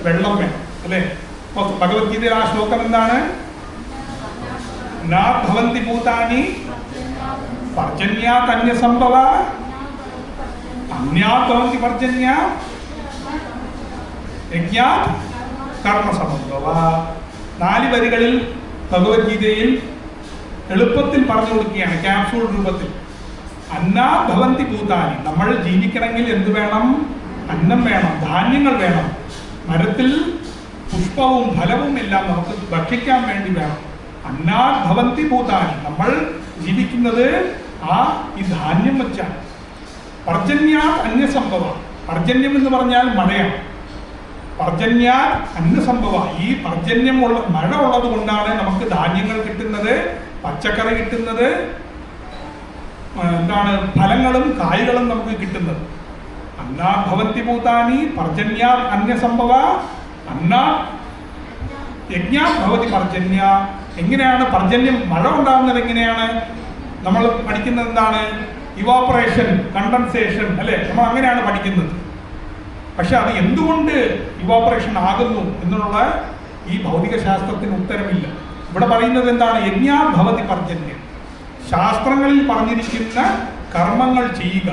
വെള്ളം വേണം അല്ലേ. അപ്പോൾ ഭഗവത്ഗീതയിൽ ആ ശ്ലോകം എന്താണ്? നാ ഭവന്തി ഭൂതാനി പർജന്യാത് അന്യസംഭവ അന്യാത് ഭവന്തി പർജന്യാ യജ്ഞാത് കർമ്മസംഭവ. 4 വരികളിൽ ഭഗവത്ഗീതയിൽ എളുപ്പത്തിൽ പറഞ്ഞു കൊടുക്കുകയാണ്, ക്യാപ്സൂൾ രൂപത്തിൽ. അന്നാത് ഭവന്തി ഭൂതാനി, നമ്മൾ ജീവിക്കണമെങ്കിൽ എന്ത് വേണം? അന്നം വേണം, ധാന്യങ്ങൾ വേണം. മരത്തിൽ പുഷ്പവും ഫലവും എല്ലാം നമുക്ക് ഭക്ഷിക്കാൻ വേണ്ടി വേണം. അന്നാത് ഭവന്തി ഭൂതാനി, നമ്മൾ ജീവിക്കുന്നത് ഈ ധാന്യം വെച്ചാണ്. പർജന്യാത് അന്യസംഭവ, പർജന്യം എന്ന് പറഞ്ഞാൽ മഴയാണ്. പർജന്യാത് അന്യസംഭവ, ഈ പർജന്യമുള്ള മഴ ഉള്ളത് കൊണ്ടാണ് നമുക്ക് ധാന്യങ്ങൾ കിട്ടുന്നത്, പച്ചക്കറി കിട്ടുന്നത്, എന്താണ് ഫലങ്ങളും കായ്കളും നമുക്ക് കിട്ടുന്നത്. അന്നാ ഭവന്തി ഭൂതാനി പർജന്യാത് അന്യസംഭവ അന്നാ യജ്ഞാ ഭവതി പർജന്യ. എങ്ങനെയാണ് പർജന്യം, മഴ ഉണ്ടാകുന്നത് എങ്ങനെയാണ്? നമ്മൾ പഠിക്കുന്നത് എന്താണ്? ഇവാപ്പറേഷൻ, കണ്ടൻസേഷൻ അല്ലെ, നമ്മൾ അങ്ങനെയാണ് പഠിക്കുന്നത്. പക്ഷെ അത് എന്തുകൊണ്ട് ഇവാപ്പറേഷൻ ആകുന്നു എന്നുള്ള ഈ ഭൗതിക ശാസ്ത്രത്തിന് ഉത്തരമില്ല. ഇവിടെ പറയുന്നത് എന്താണ്? യജ്ഞാ ഭവതി പർജന്യം, ശാസ്ത്രങ്ങളിൽ പറഞ്ഞിരിക്കുന്ന കർമ്മങ്ങൾ ചെയ്യുക.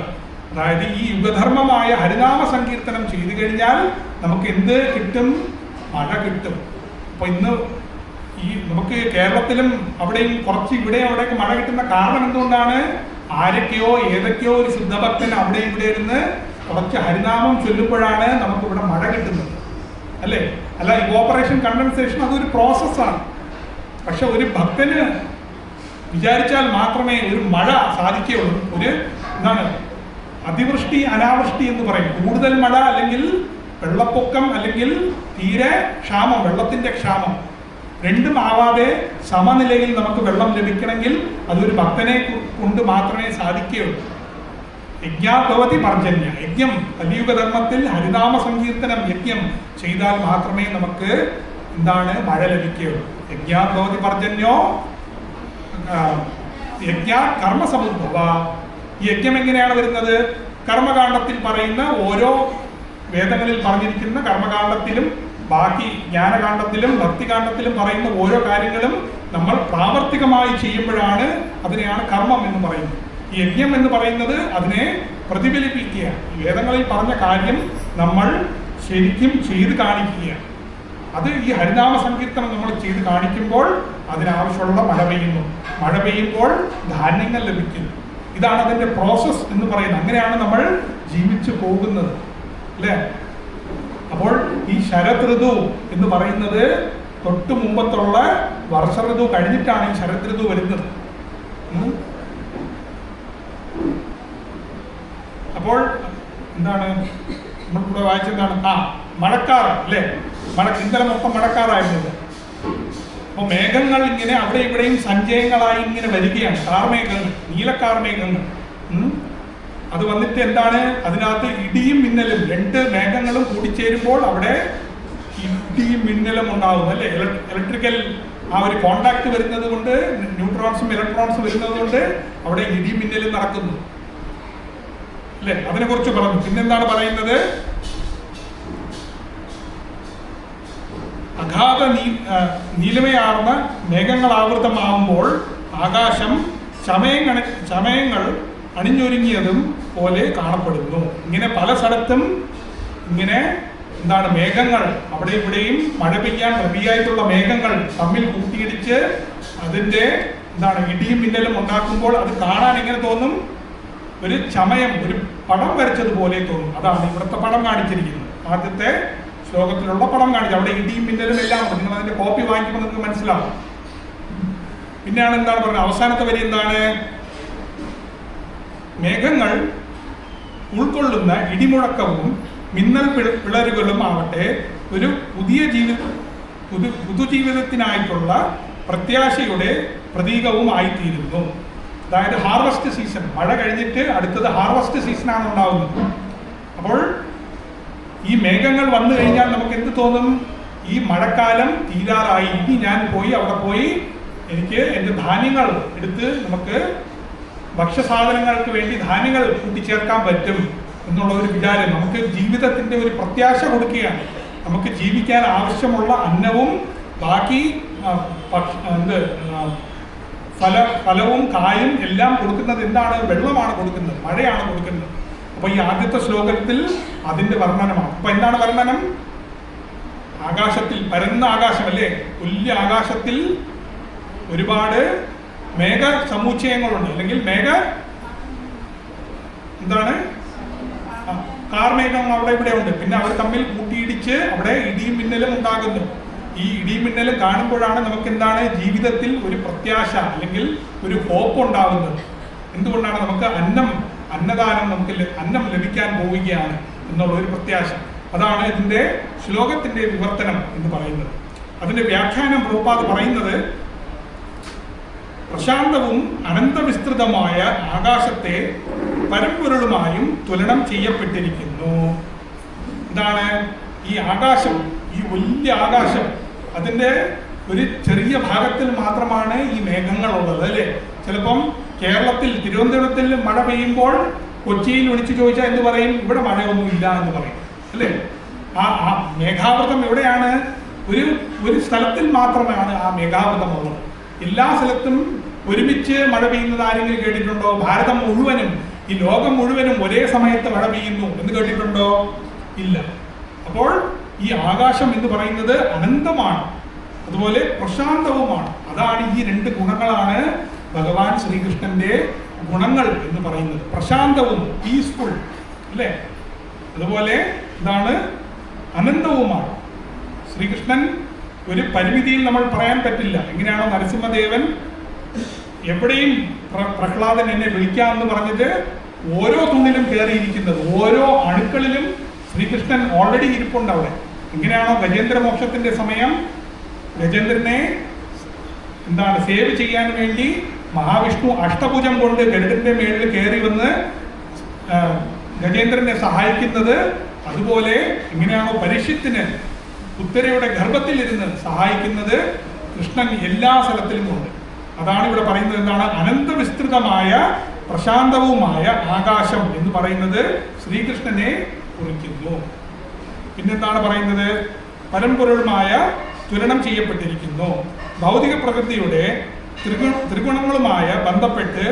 അതായത് ഈ യുഗധർമ്മമായ ഹരിനാമ സങ്കീർത്തനം ചെയ്തു കഴിഞ്ഞാൽ നമുക്ക് എന്ത് കിട്ടും? മഴ കിട്ടും. അപ്പൊ ഇന്ന് നമുക്ക് കേരളത്തിലും അവിടെയും കുറച്ച് ഇവിടെ അവിടെയൊക്കെ മഴ കിട്ടുന്ന കാരണം എന്തുകൊണ്ടാണ്? ആരൊക്കെയോ ഏതൊക്കെയോ ഒരു ശുദ്ധഭക്തൻ അവിടെ ഇവിടെ ഇരുന്ന് കുറച്ച് ഹരിനാമം ചൊല്ലുമ്പോഴാണ് നമുക്ക് ഇവിടെ മഴ കിട്ടുന്നത് അല്ലേ. അല്ല, ഇവോപ്പറേഷൻ കണ്ടൻസേഷൻ അതൊരു പ്രോസസ്സാണ്. പക്ഷെ ഒരു ഭക്തന് വിചാരിച്ചാൽ മാത്രമേ ഒരു മഴ സാധിക്കുകയുള്ളൂ. ഒരു എന്താണ് അതിവൃഷ്ടി അനാവൃഷ്ടി എന്ന് പറയും. കൂടുതൽ മഴ അല്ലെങ്കിൽ വെള്ളപ്പൊക്കം അല്ലെങ്കിൽ തീരെ ക്ഷാമം, വെള്ളത്തിന്റെ ക്ഷാമം, രണ്ടും ആവാതെ സമനിലയിൽ നമുക്ക് വെള്ളം ലഭിക്കണമെങ്കിൽ അതൊരു ഭക്തനെ കൊണ്ട് മാത്രമേ സാധിക്കുകയുള്ളൂ. യജ്ഞാഭവതി പർജന്യ, യജ്ഞം കലിയുഗധർമ്മത്തിൽ ഹരിനാമ സങ്കീർത്തനം യജ്ഞം ചെയ്താൽ മാത്രമേ നമുക്ക് എന്താണ് മഴ ലഭിക്കുകയുള്ളൂ. യജ്ഞാഭവതി പർജന്യോ യജ്ഞാ കർമ്മസമുദ്ഭവ. ഈ യജ്ഞം എങ്ങനെയാണ് വരുന്നത്? കർമ്മകാണ്ഡത്തിൽ പറയുന്ന ഓരോ വേദങ്ങളിൽ പറഞ്ഞിരിക്കുന്ന കർമ്മകാണ്ഡത്തിലും ബാക്കി ജ്ഞാനകാണ്ഡത്തിലും ഭക്തികാണ്ഡത്തിലും പറയുന്ന ഓരോ കാര്യങ്ങളും നമ്മൾ പ്രാവർത്തികമായി ചെയ്യുമ്പോഴാണ് അതിനെയാണ് കർമ്മം എന്ന് പറയുന്നത്. ഈ യജ്ഞം എന്ന് പറയുന്നത് അതിനെ പ്രതിഫലിപ്പിക്കുകയാണ്. വേദങ്ങളിൽ പറഞ്ഞ കാര്യം നമ്മൾ ശരിക്കും ചെയ്ത് കാണിക്കുകയാണ്. അത് ഈ ഹരിനാമ സങ്കീർത്തനം നമ്മൾ ചെയ്ത് കാണിക്കുമ്പോൾ അതിനാവശ്യമുള്ള മഴ പെയ്യുന്നു. മഴ പെയ്യുമ്പോൾ ധാന്യങ്ങൾ ലഭിക്കുന്നു. ഇതാണ് അതിൻ്റെ പ്രോസസ്സ് എന്ന് പറയുന്നത്. അങ്ങനെയാണ് നമ്മൾ ജീവിച്ചു പോകുന്നത്, അല്ലേ? അപ്പോൾ ഈ ശരത് ഋതു എന്ന് പറയുന്നത് തൊട്ട് മുമ്പത്തുള്ള വർഷ ഋതു കഴിഞ്ഞിട്ടാണ് ഈ ശരത് ഋതു വരുന്നത്. അപ്പോൾ എന്താണ് നമ്മളിവിടെ വായിച്ചെന്താണ്? മഴക്കാർ, അല്ലേ? ഇന്നലെ മൊത്തം മഴക്കാറായിരുന്നത്. അപ്പോൾ മേഘങ്ങൾ ഇങ്ങനെ അവിടെ ഇവിടെയും സഞ്ചയങ്ങളായി ഇങ്ങനെ വരികയാണ്. കാർമേഘങ്ങൾ, നീലക്കാർമേഘങ്ങൾ. അത് വന്നിട്ട് എന്താണ്? അതിനകത്ത് ഇടിയും മിന്നലും, രണ്ട് മേഘങ്ങളും കൂടിച്ചേരുമ്പോൾ അവിടെ ഇടിയും മിന്നലും ഉണ്ടാകുന്നു, അല്ലേ? ഇലക്ട്രിക്കൽ ആ ഒരു കോണ്ടാക്ട് വരുന്നത് കൊണ്ട്, ന്യൂട്രോൺസും ഇലക്ട്രോൺസും വരുന്നത് കൊണ്ട് അവിടെ ഇടിയും മിന്നലും നടക്കുന്നു, അല്ലേ? അതിനെ കുറിച്ച് പറഞ്ഞു. പിന്നെന്താണ് പറയുന്നത്? അഗാധ നീലമയാർന്ന മേഘങ്ങൾ ആവൃതമാവുമ്പോൾ ആകാശം ചമയങ്ങൾ അണിഞ്ഞൊരുങ്ങിയതും പോലെ കാണപ്പെടുന്നു. ഇങ്ങനെ പല സ്ഥലത്തും ഇങ്ങനെ എന്താണ് മേഘങ്ങൾ അവിടെ ഇവിടെയും മഴ പെയ്യാൻ റെഡിയായിട്ടുള്ള മേഘങ്ങൾ തമ്മിൽ കൂട്ടിയിടിച്ച് അതിൻ്റെ എന്താണ് ഇടിയും മിന്നലും ഉണ്ടാക്കുമ്പോൾ അത് കാണാൻ എങ്ങനെ തോന്നും? ഒരു ചമയം, ഒരു പടം വരച്ചതുപോലെ തോന്നും. അതാണ് ഇവിടുത്തെ പടം കാണിച്ചിരിക്കുന്നത്. ആദ്യത്തെ ശ്ലോകത്തിലുള്ള പടം കാണിച്ചു. അവിടെ ഇടിയും മിന്നലും എല്ലാം ഉണ്ട്. നിങ്ങൾ അതിന്റെ കോപ്പി വാങ്ങിക്കുമ്പോൾ നിങ്ങൾക്ക് മനസ്സിലാവും. പിന്നെയാണ് എന്താണ് പറയുന്നത്? അവസാനത്തെ വരി എന്താണ്? മേഘങ്ങൾ ഉൾക്കൊള്ളുന്ന ഇടിമുഴക്കവും മിന്നൽ പിളരുകളും ആവട്ടെ ഒരു പുതുജീവിതത്തിനായിട്ടുള്ള പ്രത്യാശയുടെ പ്രതീകവും ആയിത്തീരുന്നു. അതായത് ഹാർവസ്റ്റ് സീസൺ, മഴ കഴിഞ്ഞിട്ട് അടുത്തത് ഹാർവസ്റ്റ് സീസണാണ് ഉണ്ടാകുന്നത്. അപ്പോൾ ഈ മേഘങ്ങൾ വന്നു കഴിഞ്ഞാൽ നമുക്ക് എന്ത് തോന്നും? ഈ മഴക്കാലം തീരാറായി, ഇനി ഞാൻ അവിടെ പോയി എനിക്ക് എൻ്റെ ധാന്യങ്ങൾ എടുത്ത് നമുക്ക് ഭക്ഷ്യസാധനങ്ങൾക്ക് വേണ്ടി ധാന്യങ്ങൾ കൂട്ടിച്ചേർക്കാൻ പറ്റും എന്നുള്ള ഒരു വിചാരം നമുക്ക് ജീവിതത്തിൻ്റെ ഒരു പ്രത്യാശ കൊടുക്കുകയാണ്. നമുക്ക് ജീവിക്കാൻ ആവശ്യമുള്ള അന്നവും ബാക്കി ഫലവും കായും എല്ലാം കൊടുക്കുന്നത് എന്താണ്? വെള്ളമാണ് കൊടുക്കുന്നത്, മഴയാണ് കൊടുക്കുന്നത്. അപ്പൊ ഈ ആദ്യത്തെ ശ്ലോകത്തിൽ അതിന്റെ വർണ്ണനമാണ്. അപ്പൊ എന്താണ് വർണ്ണനം? ആകാശത്തിൽ, പരന്ന ആകാശം, അല്ലേ? തുല്യ ആകാശത്തിൽ ഒരുപാട് മേഘ സമുച്ചയങ്ങളുണ്ട്, അല്ലെങ്കിൽ എന്താണ് കാർമേഘം അവിടെ ഇവിടെ ഉണ്ട്. പിന്നെ അവർ തമ്മിൽ കൂട്ടിയിടിച്ച് അവിടെ ഇടിയും മിന്നലും ഉണ്ടാകുന്നു. ഈ ഇടിയും മിന്നലും കാണുമ്പോഴാണ് നമുക്ക് എന്താണ് ജീവിതത്തിൽ ഒരു പ്രത്യാശ അല്ലെങ്കിൽ ഒരു ഹോപ്പ് ഉണ്ടാകുന്നത്. എന്തുകൊണ്ടാണ്? നമുക്ക് അന്നദാനം, നമുക്ക് അന്നം ലഭിക്കാൻ പോവുകയാണ് എന്നുള്ള ഒരു പ്രത്യാശ. അതാണ് ഇതിൻ്റെ ശ്ലോകത്തിൻ്റെ വിവർത്തനം എന്ന് പറയുന്നത്. അതിൻ്റെ വ്യാഖ്യാനം പ്രഭുപാദ് പറയുന്നത്, പ്രശാന്തവും അനന്തവിസ്തൃതമായ ആകാശത്തെ പരമ്പൊരുളുമായും തുലനം ചെയ്യപ്പെട്ടിരിക്കുന്നു. എന്താണ് ഈ ആകാശം? ഈ വലിയ ആകാശം, അതിൻ്റെ ഒരു ചെറിയ ഭാഗത്തിൽ മാത്രമാണ് ഈ മേഘങ്ങളുള്ളത്, അല്ലേ? ചിലപ്പം കേരളത്തിൽ, തിരുവനന്തപുരത്തിൽ മഴ പെയ്യുമ്പോൾ കൊച്ചിയിൽ വിളിച്ചു ചോദിച്ചാൽ എന്ത് പറയും? ഇവിടെ മഴയൊന്നുമില്ല എന്ന് പറയും, അല്ലേ? ആ മേഘാവൃതം എവിടെയാണ്? ഒരു സ്ഥലത്തിൽ മാത്രമാണ് ആ മേഘാവൃതം ഉള്ളത്. എല്ലാ സ്ഥലത്തും ഒരുമിച്ച് മഴ പെയ്യുന്നത് ആരെങ്കിലും കേട്ടിട്ടുണ്ടോ? ഭാരതം മുഴുവനും, ഈ ലോകം മുഴുവനും ഒരേ സമയത്ത് മഴ പെയ്യുന്നു എന്ന് കേട്ടിട്ടുണ്ടോ? ഇല്ല. അപ്പോൾ ഈ ആകാശം എന്ന് പറയുന്നത് അനന്തമാണ്, അതുപോലെ പ്രശാന്തവുമാണ്. അതാണ് ഈ രണ്ട് ഗുണങ്ങളാണ് ഭഗവാൻ ശ്രീകൃഷ്ണന്റെ ഗുണങ്ങൾ എന്ന് പറയുന്നത്. പ്രശാന്തവും, പീസ്ഫുൾ, അല്ലേ? അതുപോലെ ഇതാണ് അനന്തവുമാണ്. ശ്രീകൃഷ്ണൻ ഒരു പരിമിതിയിൽ നമ്മൾ പറയാൻ പറ്റില്ല. എങ്ങനെയാണോ നരസിംഹദേവൻ എവിടെയും പ്രഹ്ലാദൻ എന്നെ വിളിക്കാമെന്ന് പറഞ്ഞിട്ട് ഓരോ തൂണിലും കയറിയിരിക്കുന്നത്, ഓരോ അണുക്കളിലും ശ്രീകൃഷ്ണൻ ഓൾറെഡി ഇരിപ്പുണ്ട് അവിടെ. എങ്ങനെയാണോ ഗജേന്ദ്ര മോക്ഷത്തിന്റെ സമയം ഗജേന്ദ്രനെ സേവ് ചെയ്യാൻ വേണ്ടി മഹാവിഷ്ണു അഷ്ടഭുജം കൊണ്ട് ഗരുഡന്റെ മേളിൽ കയറി വന്ന് ഗജേന്ദ്രനെ സഹായിക്കുന്നത്, അതുപോലെ എങ്ങനെയാണോ പരീക്ഷത്തിന് ഉത്തരയുടെ ഗർഭത്തിലിരുന്ന് സഹായിക്കുന്നത് കൃഷ്ണൻ എല്ലാ സ്ഥലത്തിലും ഉണ്ട്. അതാണ് ഇവിടെ പറയുന്നത്. എന്താണ്? അനന്തവിസ്തൃതമായ പ്രശാന്തവുമായ ആകാശം എന്ന് പറയുന്നത് ശ്രീകൃഷ്ണനെ കുറിക്കുന്നു. പിന്നെന്താണ് പറയുന്നത്? പരമ്പൊരുളുമായ തുലനം ചെയ്യപ്പെട്ടിരിക്കുന്നു. ഭൗതിക പ്രകൃതിയുടെ ത്രിഗുണങ്ങളുമായ ബന്ധപ്പെട്ട്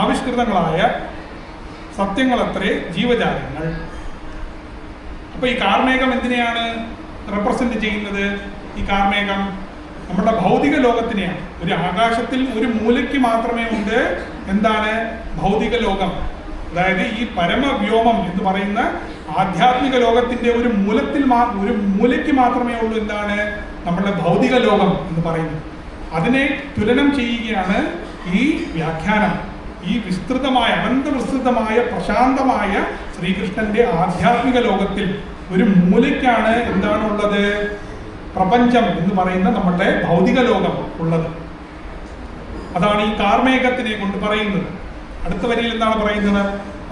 ആവിഷ്കൃതങ്ങളായ സത്യങ്ങളത്രേ ജീവജാലങ്ങൾ. അപ്പൊ ഈ കാർമേഘം എന്തിനെയാണ് റെപ്രസെന്റ് ചെയ്യുന്നത്? ഈ കാർമേഘം നമ്മുടെ ഭൗതിക ലോകത്തിനെയാണ്. ഒരു ആകാശത്തിൽ ഒരു മൂലയ്ക്ക് മാത്രമേ ഉണ്ട് എന്താണ്? ഭൗതിക ലോകം. അതായത് ഈ പരമവ്യോമം എന്ന് പറയുന്ന ആധ്യാത്മിക ലോകത്തിന്റെ ഒരു മൂലയ്ക്ക് മാത്രമേ ഉള്ളൂ എന്താണ്? നമ്മുടെ ഭൗതിക ലോകം എന്ന് പറയുന്നത്. അതിനെ തുലനം ചെയ്യുകയാണ് ഈ വ്യാഖ്യാനം. ഈ വിസ്തൃതമായ അനന്തവിസ്തൃതമായ പ്രശാന്തമായ ശ്രീകൃഷ്ണന്റെ ആധ്യാത്മിക ലോകത്തിൽ ഒരു മൂലയ്ക്കാണ് എന്താണുള്ളത്? പ്രപഞ്ചം എന്ന് പറയുന്ന നമ്മുടെ ഭൗതിക ലോകം ഉള്ളത്. അതാണ് ഈ കാർമേഘത്തിനെ കൊണ്ട് പറയുന്നത്. അടുത്ത വരിയിൽ എന്താണ് പറയുന്നത്?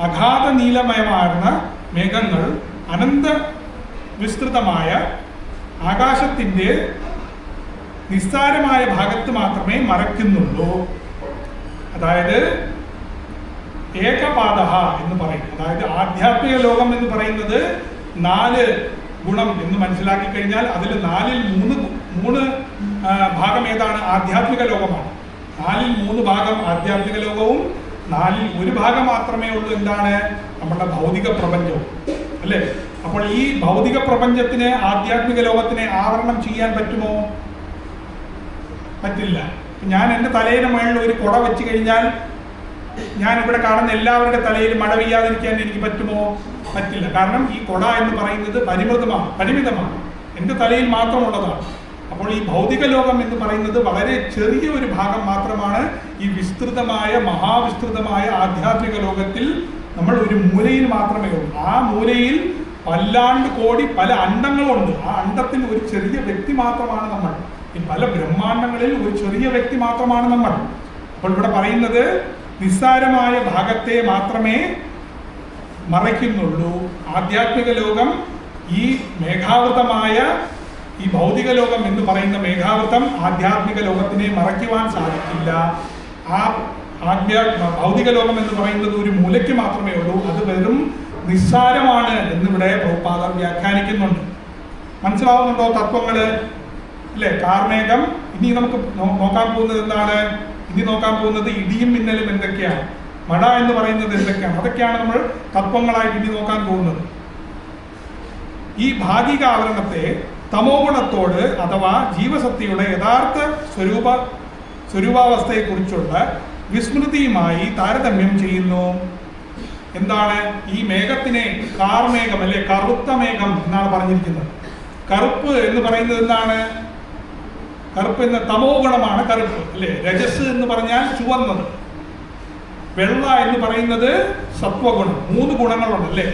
അഗാധ നീലമയമാർന്ന മേഘങ്ങൾ അനന്ത വിസ്തൃതമായ ആകാശത്തിന്റെ നിസ്സാരമായ ഭാഗത്ത് മാത്രമേ മറയ്ക്കുന്നുള്ളൂ. അതായത് ഏകപാദ എന്ന് പറയും. അതായത് ആധ്യാത്മിക ലോകം എന്ന് പറയുന്നത് 4 ഗുണം എന്ന് മനസ്സിലാക്കി കഴിഞ്ഞാൽ അതിൽ 4ൽ 3 ഭാഗം ഏതാണ്? ആധ്യാത്മിക ലോകമാണ്. 4ൽ 3 ഭാഗം ആധ്യാത്മിക ലോകവും 4ൽ 1 ഭാഗം മാത്രമേ ഉള്ളൂ എന്താണ്? നമ്മുടെ ഭൗതിക പ്രപഞ്ചവും, അല്ലേ? അപ്പോൾ ഈ ഭൗതിക പ്രപഞ്ചത്തിന് ആധ്യാത്മിക ലോകത്തിനെ ആവരണം ചെയ്യാൻ പറ്റുമോ? പറ്റില്ല. ഞാൻ എൻ്റെ തലയുടെ മുകളിൽ ഒരു കുട വെച്ച് കഴിഞ്ഞാൽ ഞാൻ ഇവിടെ കാണുന്ന എല്ലാവരുടെ തലയിൽ മഴ പെയ്യാതിരിക്കാൻ എനിക്ക് പറ്റുമോ? പറ്റില്ല. കാരണം ഈ കുട എന്ന് പറയുന്നത് പരിമിതമാണ്, എൻ്റെ തലയിൽ മാത്രമുള്ളതാണ്. അപ്പോൾ ഈ ഭൗതിക ലോകം എന്ന് പറയുന്നത് വളരെ ചെറിയ ഒരു ഭാഗം മാത്രമാണ്. ഈ വിസ്തൃതമായ മഹാവിസ്തൃതമായ ആധ്യാത്മിക ലോകത്തിൽ നമ്മൾ ഒരു മൂലയിൽ മാത്രമേ ഉള്ളൂ. ആ മൂലയിൽ പല്ലാണ്ട് കോടി പല അണ്ടങ്ങളുണ്ട്. ആ അണ്ടത്തിൽ ഒരു ചെറിയ വ്യക്തി മാത്രമാണ് നമ്മൾ. ഈ പല ബ്രഹ്മാണ്ടങ്ങളിൽ ഒരു ചെറിയ വ്യക്തി മാത്രമാണ് നമ്മൾ. അപ്പോൾ ഇവിടെ പറയുന്നത് നിസ്സാരമായ ഭാഗത്തെ മാത്രമേ മറയ്ക്കുന്നുള്ളൂ. ആധ്യാത്മിക ലോകം ഈ മേഘാവൃതമായ ഈ ഭൗതിക ലോകം എന്ന് പറയുന്ന മേഘാവൃതം ആധ്യാത്മിക ലോകത്തിനെ മറയ്ക്കുവാൻ സാധിക്കില്ല. ആ ഭൗതിക ലോകം എന്ന് പറയുന്നത് ഒരു മൂലയ്ക്ക് മാത്രമേ ഉള്ളൂ. അത് വെറും നിസ്സാരമാണ് എന്നിവിടെ പ്രഭുപാദർ വ്യാഖ്യാനിക്കുന്നുണ്ട്. മനസ്സിലാവുന്നുണ്ടോ തത്വങ്ങള്? അല്ലേ? കാർമേഘം. ഇനി നമുക്ക് നോക്കാൻ പോകുന്നത് എന്താണ്? ഇനി നോക്കാൻ പോകുന്നത് ഇടിയും മിന്നലും എന്തൊക്കെയാണ്, മഴ എന്ന് പറയുന്നത് എന്തൊക്കെയാണ്, അതൊക്കെയാണ് നമ്മൾ തത്വങ്ങളായിട്ട് ഇനി നോക്കാൻ പോകുന്നത്. ഈ ഭാഗിക ആവരണത്തെ തമോ ഗുണത്തോട് അഥവാ ജീവശക്തിയുടെ യഥാർത്ഥ സ്വരൂപാവസ്ഥയെക്കുറിച്ചുള്ള വിസ്മൃതിയുമായി താരതമ്യം ചെയ്യുന്നു. എന്താണ്? ഈ മേഘത്തിനെ കാർമേഘം അല്ലെ കറുത്ത മേഘം എന്നാണ് പറഞ്ഞിരിക്കുന്നത്. കറുപ്പ് എന്ന് പറയുന്നത് എന്താണ്? കറുപ്പ് എന്ന തമോ ഗുണമാണ് കറുപ്പ്, അല്ലെ? രജസ് എന്ന് പറഞ്ഞാൽ ചുവന്നത്. വെള്ള എന്ന് പറയുന്നത് സത്വഗുണം. 3 ഗുണങ്ങളുണ്ട്, അല്ലേ?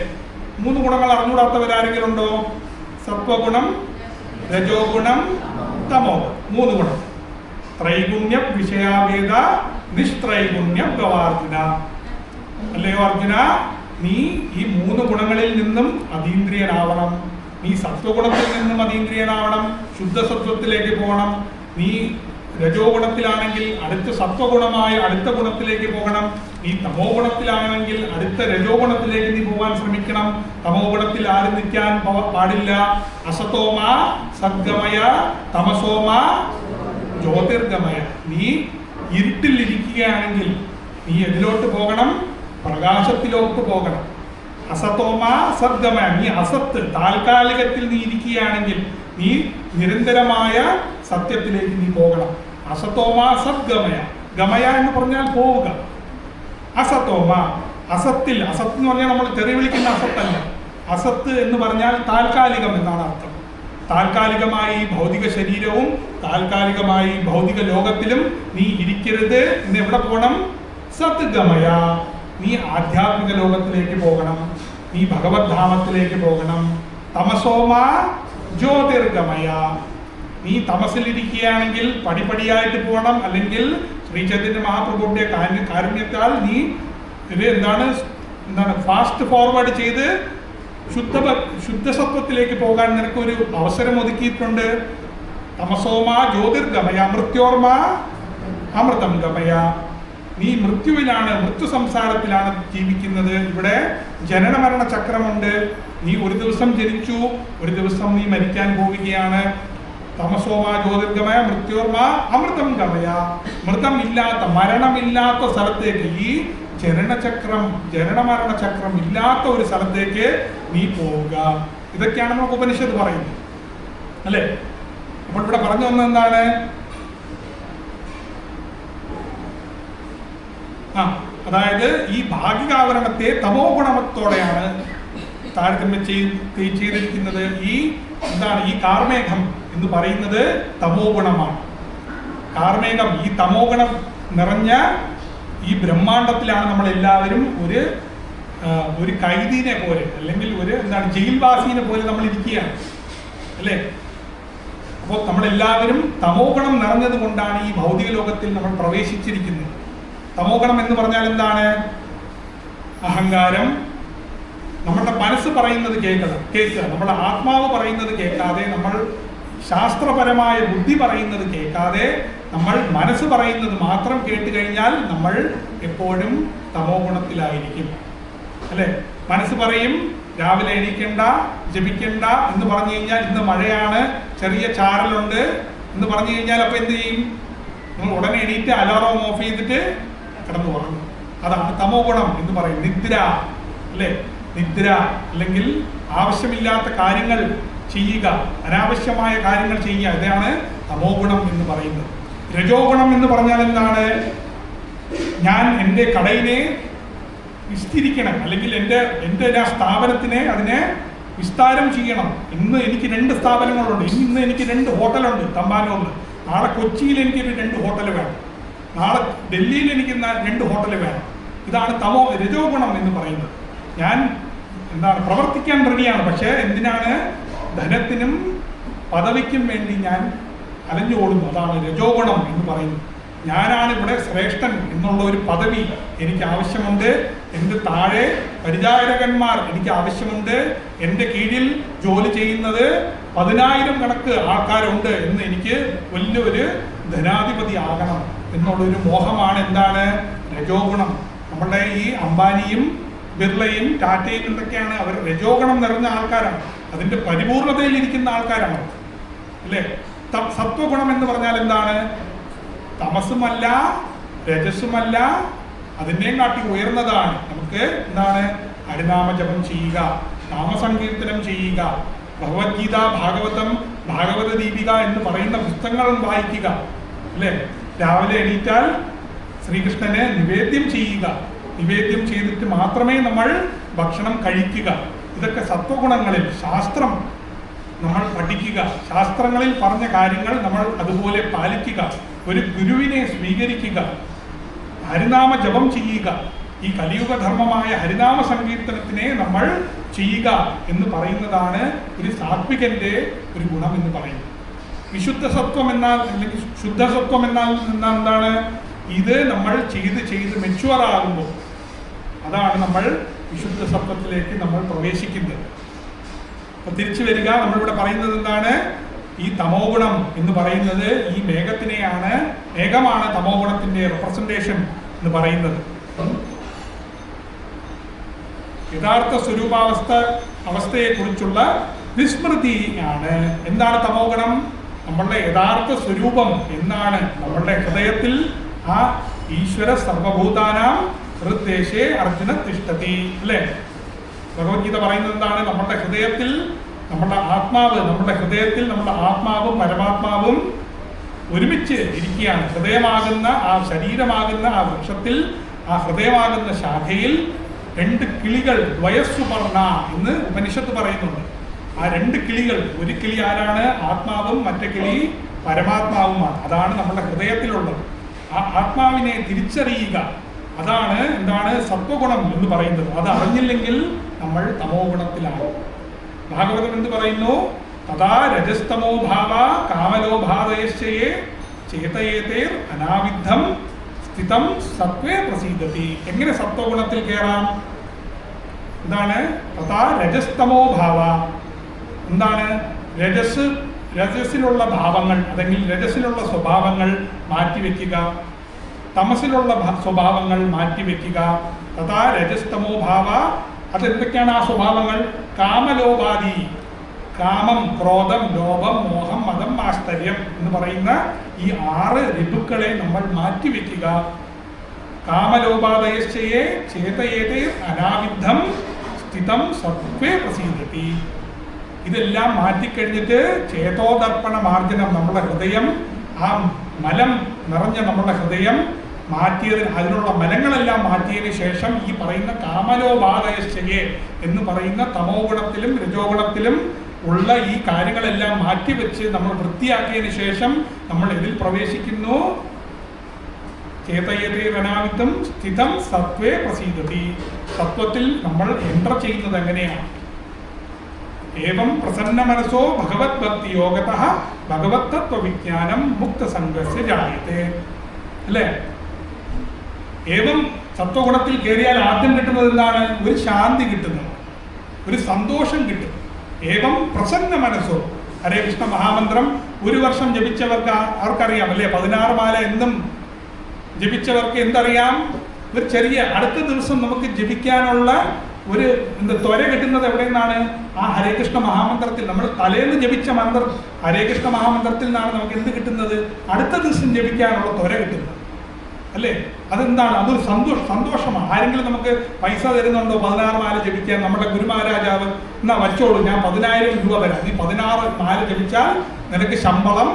3 ഗുണങ്ങൾ അറിഞ്ഞുകൂടാത്തവരാരെങ്കിലും ഉണ്ടോ? സത്വഗുണം, രജോ ഗുണം, തമോ. 3 ഗുണം. ത്രൈഗുണ്യ വിഷയാവേദ നിഷ്ത്രൈഗുണ്യ ഗവാർജുന. അല്ലയോ അർജുന, നീ ഈ 3 ഗുണങ്ങളിൽ നിന്നും അതീന്ദ്രിയനാവണം. നീ സത്വഗുണത്തിൽ നിന്നും അതീന്ദ്രിയനാവണം, ശുദ്ധസത്വത്തിലേക്ക് പോകണം. നീ രജോ ഗുണത്തിലാണെങ്കിൽ അടുത്ത സത്വഗുണമായ അടുത്ത ഗുണത്തിലേക്ക് പോകണം. നീ തമോ ഗുണത്തിലാണെങ്കിൽ അടുത്ത രജോ ഗുണത്തിലേക്ക് നീ പോകാൻ ശ്രമിക്കണം. തമോ ഗുണത്തിൽ ആരും നിൽക്കാൻ പാടില്ല. അസതോമ സദ്ഗമയ തമസോമ ജ്യോതിർഗമയ. നീ ഇരുട്ടിൽ ഇരിക്കുകയാണെങ്കിൽ നീ എതിലോട്ട് പോകണം? പ്രകാശത്തിലോട്ട് പോകണം. അസതോമ സദ്ഗമയ. നീ അസത്ത് താൽക്കാലികത്തിൽ നീ ഇരിക്കുകയാണെങ്കിൽ നീ നിരന്തരമായ സത്യത്തിലേക്ക് നീ പോകണം. അസതോമ സദ്ഗമയ. ഗമയ എന്ന് പറഞ്ഞാൽ പോവുക. അസതോമ അസത്തിൽ. അസത്ത് എന്ന് പറഞ്ഞാൽ നമ്മൾ തെറി വിളിക്കുന്ന അസത്തല്ല. അസത്ത് എന്ന് പറഞ്ഞാൽ താൽക്കാലികം എന്നാണ് അർത്ഥം. താൽക്കാലികമായി ഭൗതിക ശരീരവും താൽക്കാലികമായി ഭൗതിക ലോകത്തിലും നീ ഇരിക്കരുത്. ഇന്ന് എവിടെ പോകണം? സദ്ഗമയ. നീ ആധ്യാത്മിക ലോകത്തിലേക്ക് പോകണം. നീ ഭഗവത് ധാമത്തിലേക്ക് പോകണം. തമസോമ ജ്യോതിർഗമയ. നീ തമസിലിരിക്കുകയാണെങ്കിൽ പടിപടിയായിട്ട് പോകണം. അല്ലെങ്കിൽ ശ്രീ ചൈതന്യ മഹാപ്രഭുവിന്റെ കാരുണ്യത്താൽ നീ ഇത് എന്താണ് ഫാസ്റ്റ് ഫോർവേഡ് ചെയ്ത് ശുദ്ധസത്വത്തിലേക്ക് പോകാൻ നിനക്കൊരു അവസരം ഒതുക്കിയിട്ടുണ്ട്. തമസോമ ജ്യോതിർഗമയ മൃത്യോർമ അമൃതം ഗമയ. നീ മൃത്യുവിലാണ്, മൃത്യു സംസാരത്തിലാണ് ജീവിക്കുന്നത്. ഇവിടെ ജനന മരണ ചക്രമുണ്ട്. നീ ഒരു ദിവസം ജനിച്ചു, ഒരു ദിവസം നീ മരിക്കാൻ പോവുകയാണ്. തമസോമ ജ്യോതിർഗമയ മൃത്യോർമ അമൃതം ഗമയ. മൃതമില്ലാത്ത, മരണമില്ലാത്ത സ്ഥലത്തേക്ക്, ഈ ജനനമരണ ചക്രം ഇല്ലാത്ത ഒരു സ്ഥലത്തേക്ക് നീ പോവുക. ഇതൊക്കെയാണ് നമുക്ക് ഉപനിഷത്ത് പറയുന്നത്, അല്ലേ? അപ്പോൾ ഇവിടെ പറഞ്ഞു വന്നത് എന്താണ്? അതായത് ഈ ഭാഗികാവരണത്തെ തമോ ഗുണത്തോടെയാണ് താരതമ്യം ചെയ്തിരിക്കുന്നത്. ഈ കാർമേഘം എന്ന് പറയുന്നത് തമോ ഗുണമാണ്. കാർമേഘം, ഈ തമോ ഗുണം നിറഞ്ഞ ഈ ബ്രഹ്മാണ്ടത്തിലാണ് നമ്മളെല്ലാവരും ഒരു കൈദീനെ പോലെ, അല്ലെങ്കിൽ ജയിൽവാസീനെ പോലെ നമ്മൾ ഇരിക്കുകയാണ്, അല്ലേ? അപ്പോൾ നമ്മളെല്ലാവരും തമോ ഗുണം നിറഞ്ഞത് കൊണ്ടാണ് ഈ ഭൗതിക ലോകത്തിൽ നമ്മൾ പ്രവേശിച്ചിരിക്കുന്നത്. തമോ ഗുണം എന്ന് പറഞ്ഞാൽ എന്താണ്? അഹങ്കാരം. നമ്മുടെ മനസ്സ് പറയുന്നത് കേൾക്കുക, നമ്മുടെ ആത്മാവ് പറയുന്നത് കേൾക്കാതെ, നമ്മൾ ശാസ്ത്രപരമായ ബുദ്ധി പറയുന്നത് കേൾക്കാതെ, നമ്മൾ മനസ്സ് പറയുന്നത് മാത്രം കേട്ട് കഴിഞ്ഞാൽ നമ്മൾ എപ്പോഴും തമോ ഗുണത്തിലായിരിക്കും, അല്ലേ? മനസ്സ് പറയും രാവിലെ എണീക്കണ്ട, ജപിക്കണ്ട എന്ന് പറഞ്ഞു കഴിഞ്ഞാൽ, ഇന്ന് മഴയാണ്, ചെറിയ ചാരലുണ്ട് എന്ന് പറഞ്ഞു കഴിഞ്ഞാൽ അപ്പോൾ എന്ത് ചെയ്യും? നമ്മൾ ഉടനെ എണീറ്റ് അലാറം ഓഫ് ചെയ്തിട്ട് കിടന്നു ഉറങ്ങും. അതാണ് തമോ ഗുണം എന്ന് പറയും. നിദ്ര, അല്ലേ? നിദ്ര, അല്ലെങ്കിൽ ആവശ്യമില്ലാത്ത കാര്യങ്ങൾ ചെയ്യുക, അനാവശ്യമായ കാര്യങ്ങൾ ചെയ്യുക, ഇതാണ് തമോ ഗുണം എന്ന് പറയുന്നത്. രജോ ഗുണം എന്ന് പറഞ്ഞാൽ എന്താണ്? ഞാൻ എൻ്റെ കടയിനെ വിസ്തരിക്കണം, അല്ലെങ്കിൽ എൻ്റെ സ്ഥാപനത്തിനെ അതിനെ വിസ്താരം ചെയ്യണം. ഇന്ന് എനിക്ക് 2 സ്ഥാപനങ്ങളുണ്ട്, ഇന്ന് എനിക്ക് 2 ഹോട്ടലുണ്ട് തമ്പാനൂരിൽ. നാളെ കൊച്ചിയിൽ എനിക്കൊരു 2 ഹോട്ടൽ വേണം, നാളെ ഡൽഹിയിൽ എനിക്ക് 2 ഹോട്ടൽ വേണം. ഇതാണ് രജോ ഗുണം എന്ന് പറയുന്നത്. ഞാൻ പ്രവർത്തിക്കാൻ റെഡിയാണ്, പക്ഷേ എന്തിനാണ്? ധനത്തിനും പദവിക്കും വേണ്ടി ഞാൻ അലഞ്ഞു ഓടുന്നു. അതാണ് രജോ ഗുണം എന്ന് പറയുന്നത്. ഞാനാണ് ഇവിടെ ശ്രേഷ്ഠൻ എന്നുള്ള ഒരു പദവി എനിക്ക് ആവശ്യമുണ്ട്. എൻ്റെ താഴെ പരിചാരകന്മാർ എനിക്ക് ആവശ്യമുണ്ട്. എൻ്റെ കീഴിൽ ജോലി ചെയ്യുന്നത് 10,000 കണക്ക് ആൾക്കാരുണ്ട് എന്ന് എനിക്ക് വലിയൊരു ധനാധിപതി ആകണം എന്നുള്ളൊരു മോഹമാണ് എന്താണ്? രജോ ഗുണം. നമ്മളുടെ ഈ അംബാനിയും ബിർളയും ടാറ്റയും എന്തൊക്കെയാണ്? അവർ രജോ ഗുണം നിറഞ്ഞ ആൾക്കാരാണ്, അതിൻ്റെ പരിപൂർണതയിൽ ഇരിക്കുന്ന ആൾക്കാരാണ്, അല്ലേ? സത്വഗുണം എന്ന് പറഞ്ഞാൽ എന്താണ്? തമസുമല്ല, രജസ്സുമല്ല, അതിനെയും കാട്ടി ഉയർന്നതാണ്. നമുക്ക് ഹരിനാമ ജപം ചെയ്യുക, നാമസങ്കീർത്തനം ചെയ്യുക, ഭഗവത്ഗീത, ഭാഗവതം, ഭാഗവത ദീപിക എന്ന് പറയുന്ന പുസ്തകങ്ങൾ വായിക്കുക, അല്ലേ? രാവിലെ എണീറ്റാൽ ശ്രീകൃഷ്ണനെ നിവേദ്യം ചെയ്യുക, നിവേദ്യം ചെയ്തിട്ട് മാത്രമേ നമ്മൾ ഭക്ഷണം കഴിക്കുക. ഇതൊക്കെ സത്വഗുണങ്ങളിൽ. ശാസ്ത്രം നമ്മൾ പഠിക്കുക, ശാസ്ത്രങ്ങളിൽ പറഞ്ഞ കാര്യങ്ങൾ നമ്മൾ അതുപോലെ പാലിക്കുക, ഒരു ഗുരുവിനെ സ്വീകരിക്കുക, ഹരിനാമ ജപം ചെയ്യുക. ഈ കലിയുഗധർമ്മമായ ഹരിനാമ സങ്കീർത്തനത്തിനെ നമ്മൾ ചെയ്യുക എന്ന് പറയുന്നതാണ് ഒരു സാത്വികന്റെ ഒരു ഗുണം എന്ന് പറയുന്നത്. വിശുദ്ധ സത്വം എന്നാൽ, അല്ലെങ്കിൽ ശുദ്ധസത്വം എന്നാൽ എന്താണ്? ഇത് നമ്മൾ ചെയ്ത് മെച്യൂർ ആകുമ്പോൾ അതാണ് നമ്മൾ വിശുദ്ധ സത്വത്തിലേക്ക് നമ്മൾ പ്രവേശിക്കുന്നത്. അപ്പൊ തിരിച്ചു വരിക, നമ്മളിവിടെ പറയുന്നത് എന്താണ്? ഈ തമോ ഗുണം എന്ന് പറയുന്നത് ഈ മേഘമാണ് തമോ ഗുണത്തിന്റെ റെപ്രസെന്റേഷൻ എന്ന് പറയുന്നത്. യഥാർത്ഥ അവസ്ഥയെ കുറിച്ചുള്ള വിസ്മൃതി ആണ്. എന്താണ് തമോ ഗുണം? നമ്മളുടെ യഥാർത്ഥ സ്വരൂപം എന്നാണ്. നമ്മളുടെ ഹൃദയത്തിൽ ആ ഈശ്വര സർവഭൂതാനാം ഹൃദ്ദേശേ അർജുന തിഷ്ഠതി, അല്ലേ? ഭഗവത്ഗീത പറയുന്നത് എന്താണ്? നമ്മുടെ ഹൃദയത്തിൽ നമ്മുടെ ആത്മാവും പരമാത്മാവും ഒരുമിച്ച് ഇരിക്കുകയാണ്. ഹൃദയമാകുന്ന ആ ശരീരമാകുന്ന ആ വൃക്ഷത്തിൽ, ആ ഹൃദയമാകുന്ന ശാഖയിൽ 2 കിളികൾ ദ്വയസുപർണ എന്ന് ഉപനിഷത്ത് പറയുന്നുണ്ട്. ആ 2 കിളികൾ, ഒരു കിളി ആരാണ്? ആത്മാവും, മറ്റേ കിളി പരമാത്മാവുമാണ്. അതാണ് നമ്മുടെ ഹൃദയത്തിലുള്ളത്. ആ ആത്മാവിനെ തിരിച്ചറിയുക, അതാണ് സത്വഗുണം എന്ന് പറയുന്നത്. അത് അറിഞ്ഞില്ലെങ്കിൽ നമ്മൾ തമോ ഗുണത്തിലാണ്. ഭാഗവതം എന്ത് പറയുന്നു? തഥാ രജസ്തമോ ഭാവ കാമലോഭാദയശ്ചയേ ചേതയേതേർ അനാവിദ്ധം സ്ഥിതം സത്വേ പ്രസീദതി. എങ്ങനെ സത്വഗുണത്തിൽ കയറാം? എന്താണ്? തഥാ രജസ്തമോ ഭാവ. എന്താണ്? രജസിലുള്ള ഭാവങ്ങൾ അല്ലെങ്കിൽ രജസിലുള്ള സ്വഭാവങ്ങൾ മാറ്റിവെക്കുക, തമസിലുള്ള സ്വഭാവങ്ങൾ മാറ്റിവെക്കുക. തഥാ രജസ്തമോ ഭാവ. അതെന്തൊക്കെയാണ് ആ സ്വഭാവങ്ങൾ? കാമലോപാദി, കാമം, ക്രോധം, ലോഭം, മോഹം, മതം, ആശ്ചര്യം എന്ന് പറയുന്ന ഈ 6 ഋതുക്കളെ നമ്മൾ മാറ്റിവെക്കുക. കാമലോപാദയശ്ചയേ ചേതയേതേ അനാവിദ്ധം സ്ഥിതം സത്വേ പ്രസീദതി. ഇതെല്ലാം മാറ്റിക്കഴിഞ്ഞിട്ട് ചേതോദർപ്പണ മാർജനം, നമ്മുടെ ഹൃദയം, ആ മലം നിറഞ്ഞ നമ്മുടെ ഹൃദയം മാറ്റിയതിന്, അതിനുള്ള മലങ്ങളെല്ലാം മാറ്റിയതിന് ശേഷം ഈ പറയുന്ന കാമലോപാദയശ്ചയേ എന്ന് പറയുന്ന തമോ ഗുണത്തിലും രജോ ഗുണത്തിലും ഉള്ള ഈ കാര്യങ്ങളെല്ലാം മാറ്റിവെച്ച് നമ്മൾ വൃത്തിയാക്കിയതിന് ശേഷം നമ്മൾ ഇതിൽ പ്രവേശിക്കുന്നു. ചേതയതേ അനാവിദ്ധം സ്ഥിതം സത്വേ പ്രസീദതി. സത്വത്തിൽ നമ്മൾ എൻ്റർ ചെയ്യുന്നത് എങ്ങനെയാണ്? ഏവം പ്രസന്ന മനസ്സോ ഭഗവത് ഭക്തി യോഗതഃ ഭഗവത് തത്വവിജ്ഞാനം മുക്തസംഗസ്യ ജായത്തെ. അല്ലേ? ഏവം സത്വഗുണത്തിൽ കയറിയാൽ ആദ്യം കിട്ടുന്നത് എന്താണ്? ഒരു ശാന്തി കിട്ടുന്നു, ഒരു സന്തോഷം കിട്ടും. ഏവം പ്രസന്ന മനസ്സോ. ഹരേ കൃഷ്ണ മഹാമന്ത്രം 1 വർഷം ജപിച്ചവർക്ക് അവർക്കറിയാം അല്ലേ? 16 മാല എന്നും ജപിച്ചവർക്ക് എന്തറിയാം? ഒരു ചെറിയ അടുത്ത ദിവസം നമുക്ക് ജപിക്കാനുള്ള ഒരു ത്വര കിട്ടുന്നത് എവിടെ നിന്നാണ്? ആ ഹരേ കൃഷ്ണ മഹാമന്ത്രത്തിൽ. നമ്മൾ തലേന്ന് ജപിച്ച മന്ത്രം ഹരേ കൃഷ്ണ മഹാമന്ത്രത്തിൽ നിന്നാണ് നമുക്ക് എന്ത് കിട്ടുന്നത്? അടുത്ത ദിവസം ജപിക്കാനുള്ള ത്വര കിട്ടുന്നത് അല്ലേ? അതെന്താണ്? അതൊരു സന്തോഷമാണ്. ആരെങ്കിലും നമുക്ക് പൈസ തരുന്നുണ്ടോ 16 മാല ജപിക്കാൻ? നമ്മുടെ ഗുരുമഹാരാജാവ് എന്നാ വച്ചോളൂ, ഞാൻ 10,000 രൂപ തരാം, നീ 16 മാല ജപിച്ചാൽ നിനക്ക് ശമ്പളം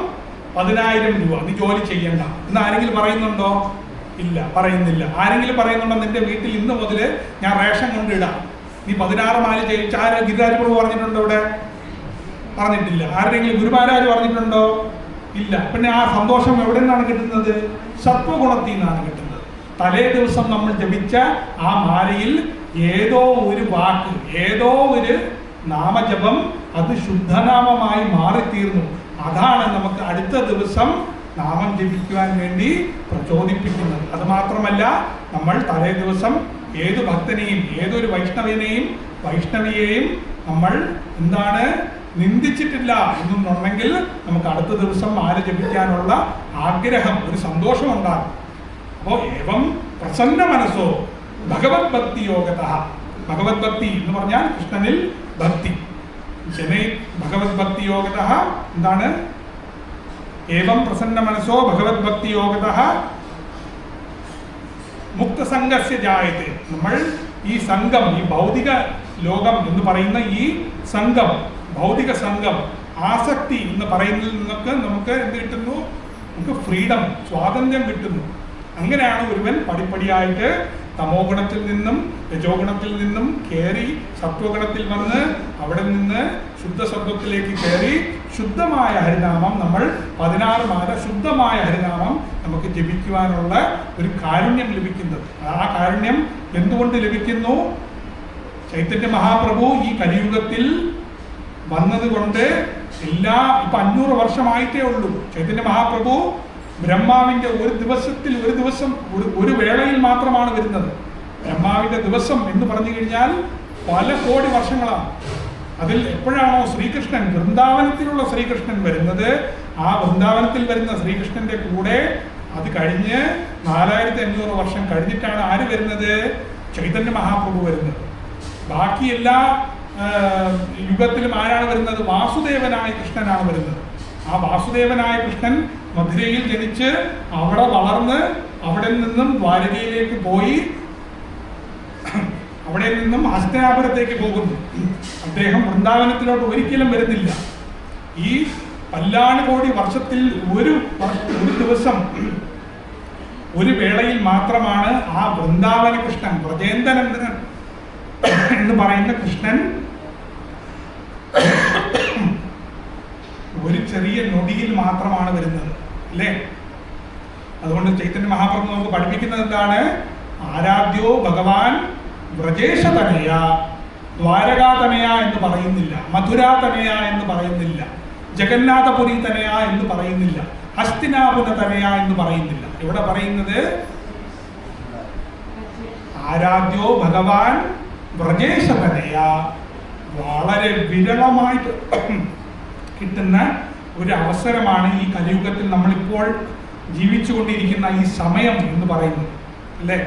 10,000 രൂപ, നീ ജോലി ചെയ്യണ്ട എന്ന് ആരെങ്കിലും പറയുന്നുണ്ടോ? ഇല്ല, പറയുന്നില്ല. ആരെങ്കിലും പറയുന്നുണ്ടോ നിന്റെ വീട്ടിൽ ഇന്ന് മുതൽ ഞാൻ റേഷൻ കൊണ്ടിടാം, നീ 16 മാല ജപിച്ച? ആര്? ഗിരിരാജ് പ്രഭു പറഞ്ഞിട്ടുണ്ടോ? ഇവിടെ പറഞ്ഞിട്ടില്ല. ആരുടെയെങ്കിലും ഗുരുമഹാരാജ് പറഞ്ഞിട്ടുണ്ടോ? ഇല്ല. പിന്നെ ആ സന്തോഷം എവിടെ നിന്നാണ് കിട്ടുന്നത്? സത്വഗുണത്തിൽ നിന്നാണ് കിട്ടുന്നത്. തലേ ദിവസം നമ്മൾ ജപിച്ച ആ മാലയിൽ ഏതോ ഒരു വാക്ക്, ഏതോ ഒരു നാമജപം അത് ശുദ്ധനാമമായി മാറിത്തീർന്നു. അതാണ് നമുക്ക് അടുത്ത ദിവസം നാമം ജപിക്കുവാൻ വേണ്ടി പ്രചോദിപ്പിക്കുന്നത്. അത് മാത്രമല്ല, നമ്മൾ തലേ ദിവസം ഏത് ഭക്തനെയും ഏതൊരു വൈഷ്ണവിയെയും നമ്മൾ എന്താണ് നിന്ദിച്ചിട്ടില്ല എന്നുണ്ടെങ്കിൽ നമുക്ക് അടുത്ത ദിവസം മാല ജപിക്കാനുള്ള ആഗ്രഹം, ഒരു സന്തോഷം ഉണ്ടാകും. അപ്പോൾ ഏവം പ്രസന്ന മനസ്സോ ഭഗവത് ഭക്തി യോഗതഃ. ഭഗവത് ഭക്തി എന്ന് പറഞ്ഞാൽ കൃഷ്ണനിൽ ഭക്തി. ഭഗവത് ഭക്തി യോഗതഃ എന്താണ്? ഏവം പ്രസന്ന മനസ്സോ ഭഗവത് ഭക്തി യോഗതഃ മുക്തസംഗസ്യ ജായത്തെ. നമ്മൾ ഈ സംഘം, ഈ ഭൗതിക ലോകം എന്ന് പറയുന്ന ഈ സംഘം, ഭൗതിക സംഘം, ആസക്തി എന്ന് പറയുന്നതിൽ നിന്നൊക്കെ നമുക്ക് എന്ത് കിട്ടുന്നു? നമുക്ക് ഫ്രീഡം, സ്വാതന്ത്ര്യം കിട്ടുന്നു. അങ്ങനെയാണ് ഒരുവൻ പടിപ്പടിയായിട്ട് തമോ ഗുണത്തിൽ നിന്നും രജോ ഗുണത്തിൽ നിന്നും കയറി സത്വഗുണത്തിൽ വന്ന് അവിടെ നിന്ന് ശുദ്ധസത്വത്തിലേക്ക് കയറി ശുദ്ധമായ ഹരിനാമം, നമ്മൾ 16 മാല ശുദ്ധമായ ഹരിനാമം നമുക്ക് ജപിക്കുവാനുള്ള ഒരു കാരുണ്യം ലഭിക്കുന്നത്. ആ കാരുണ്യം എന്തുകൊണ്ട് ലഭിക്കുന്നു? ചൈതന്യ മഹാപ്രഭു ഈ കലിയുഗത്തിൽ വന്നതുകൊണ്ട് ഇപ്പൊ 500 വർഷമായിട്ടേ ഉള്ളൂ. ചൈതന്യ മഹാപ്രഭു ബ്രഹ്മാവിന്റെ ഒരു വേളയിൽ മാത്രമാണ് വരുന്നത്. ബ്രഹ്മാവിന്റെ ദിവസം എന്ന് പറഞ്ഞു കഴിഞ്ഞാൽ പല കോടി വർഷങ്ങളാണ്. അതിൽ എപ്പോഴാണോ ശ്രീകൃഷ്ണൻ, വൃന്ദാവനത്തിലുള്ള ശ്രീകൃഷ്ണൻ വരുന്നത്, ആ വൃന്ദാവനത്തിൽ വരുന്ന ശ്രീകൃഷ്ണന്റെ കൂടെ അത് കഴിഞ്ഞ് 4500 വർഷം കഴിഞ്ഞിട്ടാണ് ആര് വരുന്നത്? ചൈതന്യ മഹാപ്രഭു വരുന്നത്. ബാക്കി എല്ലാ യുഗത്തിലും ആരാണ് വരുന്നത്? വാസുദേവനായ കൃഷ്ണനാണ് വരുന്നത്. ആ വാസുദേവനായ കൃഷ്ണൻ മധുരയിൽ ജനിച്ച് അവിടെ വളർന്ന് അവിടെ നിന്നും ദ്വാരകയിലേക്ക് പോയി അവിടെ നിന്നും ഹസ്തനാപുരത്തേക്ക് പോകുന്നു. അദ്ദേഹം വൃന്ദാവനത്തിലോട്ട് ഒരിക്കലും വരുന്നില്ല. ഈ പല്ലാണ്ട് കോടി വർഷത്തിൽ ഒരു ദിവസം ഒരു വേളയിൽ മാത്രമാണ് ആ വൃന്ദാവന കൃഷ്ണൻ, വ്രജേന്ദ്രനന്ദനൻ എന്ന് പറയുന്ന കൃഷ്ണൻ ഒരു ചെറിയ നൊടിയിൽ മാത്രമാണ് വരുന്നത് അല്ലേ? അതുകൊണ്ട് ചൈതന്യ മഹാപ്രഭു നമുക്ക് പഠിപ്പിക്കുന്നത് എന്താണ്? ആരാധ്യോ ഭഗവാൻ വ്രജേശതനയ, ദ്വാരകാതനയ എന്ന് പറയുന്നില്ല, മധുരാതനയ എന്ന് പറയുന്നില്ല, ജഗന്നാഥപുരി തനയ എന്ന് പറയുന്നില്ല, ഹസ്തിനാപുര തനയ എന്ന് പറയുന്നില്ല. ഇവിടെ പറയുന്നത് ആരാധ്യോ ഭഗവാൻ വ്രജേശതനയ വളരെ വിരളമായിട്ട് കിട്ടുന്ന ഒരു അവസരമാണ് ഈ കലിയുഗത്തിൽ നമ്മളിപ്പോൾ ജീവിച്ചുകൊണ്ടിരിക്കുന്ന ഈ സമയം എന്ന് പറയുന്നത്, അല്ലേ?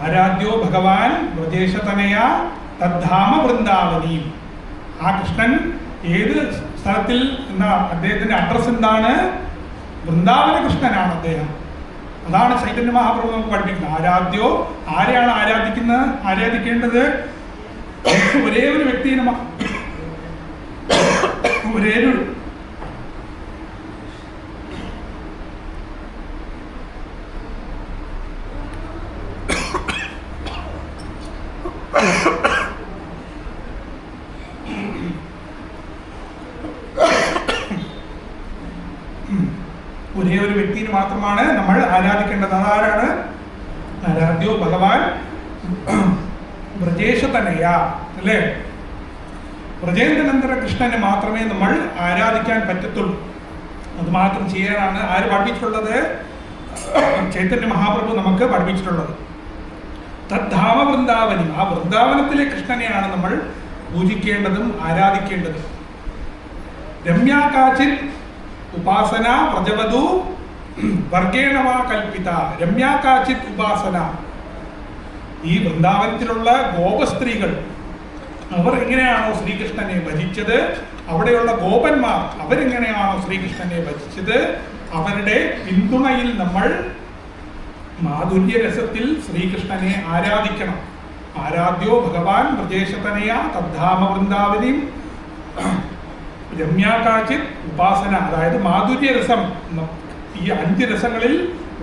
ആരാധ്യോ ഭഗവാൻ വ്രജേശതനയ തദ്ധാമ വൃന്ദാവനി. ആ കൃഷ്ണൻ ഏത് സ്ഥലത്തിൽ എന്ന അദ്ദേഹത്തിന്റെ അഡ്രസ് എന്താണ്? വൃന്ദാവന കൃഷ്ണനാണ് അദ്ദേഹം. അതാണ് ചൈതന്യ മഹാപ്രഭു നമുക്ക് പഠിപ്പിക്കുന്നത്. ആരാധ്യോ, ആരെയാണ് ആരാധിക്കേണ്ടത്? ഒരേ ഒരു വ്യക്തിയെ, ഒരേ ഒരു വ്യക്തിയെ മാത്രമാണ് നമ്മൾ ആരാധിക്കേണ്ടത്. അതാരാണ്? ആരാധ്യോ ഭഗവാൻ വ്രജേശതനയ, അല്ലേ? വ്രജേന്ദ്രനന്ദന കൃഷ്ണനെ മാത്രമേ നമ്മൾ ആരാധിക്കാൻ പറ്റത്തുള്ളൂ. അത് മാത്രം ചെയ്യാനാണ് ആര് പഠിപ്പിച്ചിട്ടുള്ളത്? ചൈതന്യ മഹാപ്രഭു നമുക്ക് പഠിപ്പിച്ചിട്ടുള്ളത്. തദ്ധാമ വൃന്ദാവനി, ആ വൃന്ദാവനത്തിലെ കൃഷ്ണനെയാണ് നമ്മൾ പൂജിക്കേണ്ടതും ആരാധിക്കേണ്ടതും. രമ്യാകാചിത് ഉപാസന വ്രജവധു വർഗേണവാ കൽപ്പിത. രമ്യാകാചിത് ഉപാസന, ഈ വൃന്ദാവനത്തിലുള്ള ഗോപസ്ത്രീകൾ അവർ എങ്ങനെയാണോ ശ്രീകൃഷ്ണനെ ഭജിച്ചത്, അവിടെയുള്ള ഗോപന്മാർ അവരെങ്ങനെയാണോ ശ്രീകൃഷ്ണനെ ഭജിച്ചത്, അവരുടെ പിന്തുണയിൽ നമ്മൾ മാധുര്യരസത്തിൽ ശ്രീകൃഷ്ണനെ ആരാധിക്കണം. ആരാധ്യോ ഭഗവാൻ വ്രജേശതനയ തദ്ധാമ വൃന്ദാവനിം രമ്യാകാചിത് ഉപാസന. അതായത് മാധുര്യരസം, ഈ 5 രസങ്ങളിൽ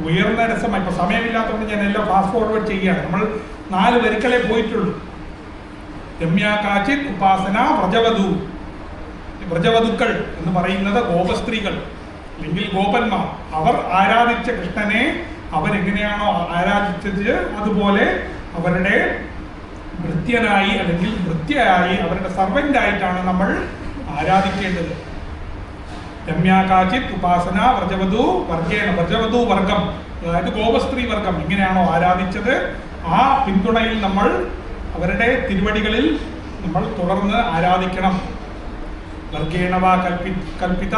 ഉയർന്ന രസമായി. ഇപ്പൊ സമയമില്ലാത്തതുകൊണ്ട് ഞാൻ എല്ലാം ഫാസ്റ്റ് ഫോർവേഡ് ചെയ്യുകയാണ്. നമ്മൾ 4 വരികളെ പോയിട്ടുള്ളൂ. രമ്യാകാചിത് ഉപാസന വ്രജവധു. വ്രജവധുക്കൾ എന്ന് പറയുന്നത് ഗോപസ്ത്രീകൾ അല്ലെങ്കിൽ ഗോപന്മാർ. അവർ ആരാധിച്ച കൃഷ്ണനെ അവരെങ്ങനെയാണോ ആരാധിച്ചത് അതുപോലെ അവരുടെ ഭൃത്യനായി അല്ലെങ്കിൽ ഭൃത്യയായി അവരുടെ സർവൻ്റായിട്ടാണ് നമ്മൾ ആരാധിക്കേണ്ടത്. രമ്യാകാചിത് ഉപാസന വ്രജവധു വർഗേണ, വ്രജവധു വർഗം അതായത് ഗോപസ്ത്രീ വർഗം എങ്ങനെയാണോ ആരാധിച്ചത് ആ പിന്തുണയിൽ നമ്മൾ അവരുടെ തിരുവടികളിൽ നമ്മൾ തുടർന്ന് ആരാധിക്കണം. വർഗേണവാ കൽപ്പിത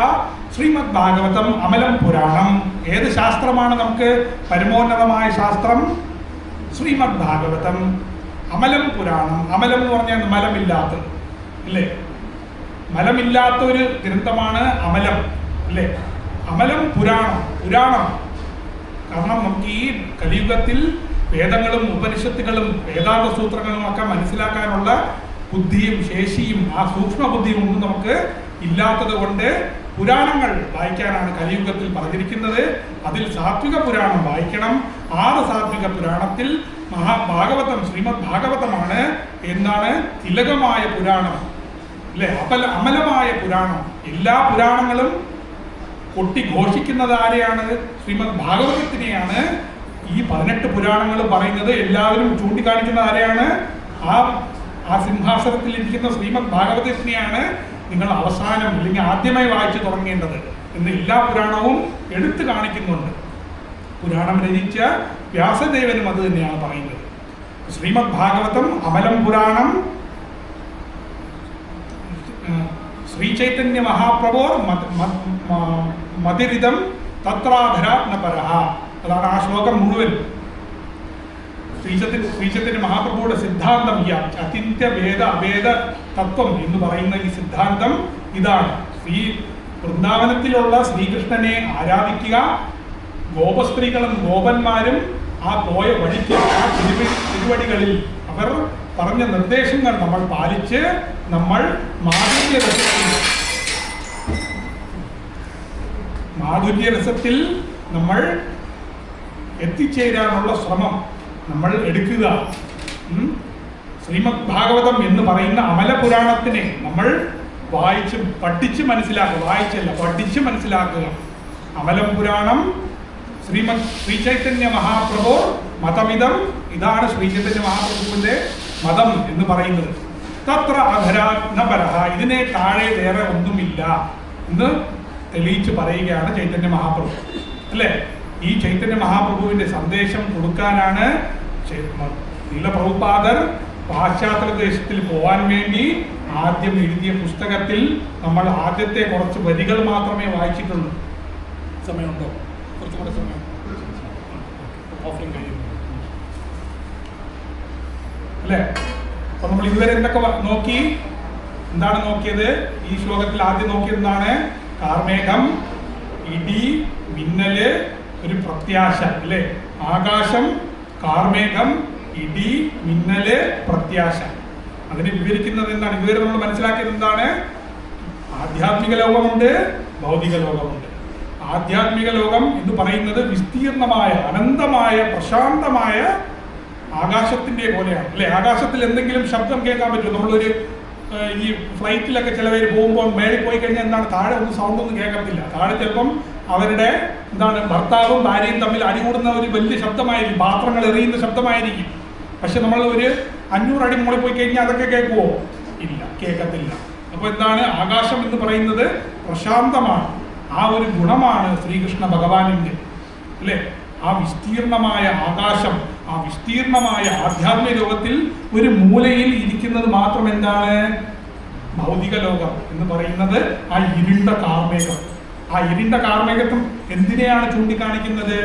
ശ്രീമദ് ഭാഗവതം അമലം പുരാണം. ഏത് ശാസ്ത്രമാണ് നമുക്ക് പരമോന്നതമായ ശാസ്ത്രം? ശ്രീമദ് ഭാഗവതം. അമലം പുരാണം. അമലം എന്ന് പറഞ്ഞാൽ മലമില്ലാത്തത്, അല്ലേ? മലമില്ലാത്ത ഒരു ഗ്രന്ഥമാണ് അമലം, അല്ലേ? അമലം പുരാണം. കാരണം നമുക്ക് ഈ കലിയുഗത്തിൽ വേദങ്ങളും ഉപനിഷത്തുകളും വേദാന്ത സൂത്രങ്ങളും ഒക്കെ മനസ്സിലാക്കാനുള്ള ബുദ്ധിയും ശേഷിയും ആ സൂക്ഷ്മ ബുദ്ധിയും ഒന്നും നമുക്ക് ഇല്ലാത്തത് കൊണ്ട് പുരാണങ്ങൾ വായിക്കാനാണ് കലിയുഗത്തിൽ പറഞ്ഞിരിക്കുന്നത്. അതിൽ സാത്വിക പുരാണം വായിക്കണം. 6 സാത്വിക പുരാണത്തിൽ മഹാഭാഗവതം ശ്രീമദ് ഭാഗവതമാണ് എന്നാണ് തിലകമായ പുരാണം, അല്ലെ? അമലമായ പുരാണം. എല്ലാ പുരാണങ്ങളും കൊട്ടിഘോഷിക്കുന്നത് ആരെയാണ്? ശ്രീമദ് ഭാഗവതത്തിനെയാണ്. ഈ 18 പുരാണങ്ങൾ പറയുന്നത് എല്ലാവരും ചൂണ്ടിക്കാണിക്കുന്നത് ആരെയാണ്? ആ സിംഹാസനത്തിൽ ഇരിക്കുന്ന ശ്രീമദ് ഭാഗവതത്തിനെയാണ് നിങ്ങൾ അവസാനം അല്ലെങ്കിൽ ആദ്യമായി വായിച്ചു തുടങ്ങേണ്ടത് എന്ന് എല്ലാ പുരാണവും എടുത്തു കാണിക്കുന്നുണ്ട്. പുരാണം രചിച്ച വ്യാസദേവനും അത് തന്നെയാണ് പറയുന്നത്. ശ്രീമദ് ഭാഗവതം അമലം പുരാണം ശ്രീ ചൈതന്യ മഹാപ്രഭോർ മതിരിതം തത്രാധരാത്മപരഃ. അതാണ് ആ ശ്ലോകം മുഴുവൻ. ശ്രീചൈതന്യ മഹാപ്രഭുയുടെ സിദ്ധാന്തം ഈ അചിന്ത്യ ഭേദ അഭേദ തത്വം എന്ന് പറയുന്ന ഈ സിദ്ധാന്തം ഇതാണ്. വൃന്ദാവനത്തിലുള്ള ശ്രീകൃഷ്ണനെ ആരാധിക്കുക. ഗോപസ്ത്രീകളും ഗോപന്മാരും ആ പോയ വഴിക്ക് ആ തിരുവടികളിൽ അവർ പറഞ്ഞ നിർദ്ദേശങ്ങൾ നമ്മൾ പാലിച്ച് നമ്മൾ മാധുര്യരസത്തിൽ നമ്മൾ എത്തിച്ചേരാനുള്ള ശ്രമം നമ്മൾ എടുക്കുക. ശ്രീമദ് ഭാഗവതം എന്ന് പറയുന്ന അമലപുരാണത്തിനെ നമ്മൾ പഠിച്ച് മനസ്സിലാക്കുക. വായിച്ചല്ല, പഠിച്ച് മനസ്സിലാക്കുക. അമലം പുരാണം ശ്രീ ചൈതന്യ മഹാപ്രഭു മതമിതം. ഇതാണ് ശ്രീ ചൈതന്യ മഹാപ്രഭുവിന്റെ മതം എന്ന് പറയുന്നത്. തത്ര അധരാത്മപരഃ. ഇതിനെ താഴെ വേറെ ഒന്നുമില്ല എന്ന് തെളിയിച്ച് പറയുകയാണ് ചൈതന്യ മഹാപ്രഭു, അല്ലേ? ഈ ചൈതന്യ മഹാപ്രഭുവിന്റെ സന്ദേശം കൊടുക്കാനാണ് ശ്രീല പ്രഭുപാദർ പാശ്ചാത്യ ദേശത്തിൽ പോകാൻ വേണ്ടി ആദ്യം എഴുതിയ പുസ്തകത്തിൽ നമ്മൾ ആദ്യത്തെ കുറച്ച് വരികൾ മാത്രമേ വായിച്ചിട്ടുള്ളൂ. സമയമുണ്ടോ? കുറച്ചുകൂടെ സമയം ഓഫറിങ് കഴിയുന്നു അല്ലേ? അപ്പൊ നമ്മൾ ഇതുവരെ എന്തൊക്കെ നോക്കി? എന്താണ് നോക്കിയത്? ഈ ശ്ലോകത്തിൽ ആദ്യം നോക്കിയത് എന്താണ്? കാർമേഘം, ഇടി, മിന്നല്, ഒരു പ്രത്യാശ അല്ലേ? ആകാശം, കാർമേഘം, ഇടി, മിന്നല്, പ്രത്യാശ. അതിനെ വിവരിക്കുന്നത് എന്താണ്? ഇതുവരെ നമ്മൾ മനസ്സിലാക്കിയത് എന്താണ്? ആധ്യാത്മിക ലോകമുണ്ട്, ഭൗതിക ലോകമുണ്ട്. ആധ്യാത്മിക ലോകം എന്ന് പറയുന്നത് വിസ്തീർണമായ, അനന്തമായ, പ്രശാന്തമായ ആകാശത്തിന്റെ പോലെയാണ് അല്ലെ? ആകാശത്തിൽ എന്തെങ്കിലും ശബ്ദം കേൾക്കാൻ പറ്റും? നമ്മളൊരു ഈ ഫ്ലൈറ്റിലൊക്കെ ചില പേര് പോകുമ്പോൾ മേളിൽ പോയി കഴിഞ്ഞാൽ എന്താണ്, താഴെ ഒന്നും സൗണ്ട് ഒന്നും കേൾക്കത്തില്ല. താഴെ ചിലപ്പം അവരുടെ എന്താണ് ഭർത്താവും ഭാര്യയും തമ്മിൽ അടികൂടുന്ന ഒരു വലിയ ശബ്ദമായിരിക്കും, പാത്രങ്ങൾ എറിയുന്ന ശബ്ദമായിരിക്കും. പക്ഷെ നമ്മൾ ഒരു 500 അടി മുകളിൽ പോയി കഴിഞ്ഞാൽ അതൊക്കെ കേൾക്കുമോ? ഇല്ല, കേൾക്കത്തില്ല. അപ്പോൾ എന്താണ്? ആകാശം എന്ന് പറയുന്നത് പ്രശാന്തമാണ്. ആ ഒരു ഗുണമാണ് ശ്രീകൃഷ്ണ ഭഗവാനിൻ്റെ അല്ലേ? ആ വിസ്തീർണമായ ആകാശം, ആ വിസ്തീർണമായ ആധ്യാത്മിക ലോകത്തിൽ ഒരു മൂലയിൽ ഇരിക്കുന്നത് മാത്രം എന്താണ്? ഭൗതിക ലോകം എന്ന് പറയുന്നത് ആ ഇരുണ്ട കാർമേഘം. ആ ഇരുണ്ട കാർമേഘത്തും എന്തിനെയാണ് ചൂണ്ടിക്കാണിക്കുന്നത്?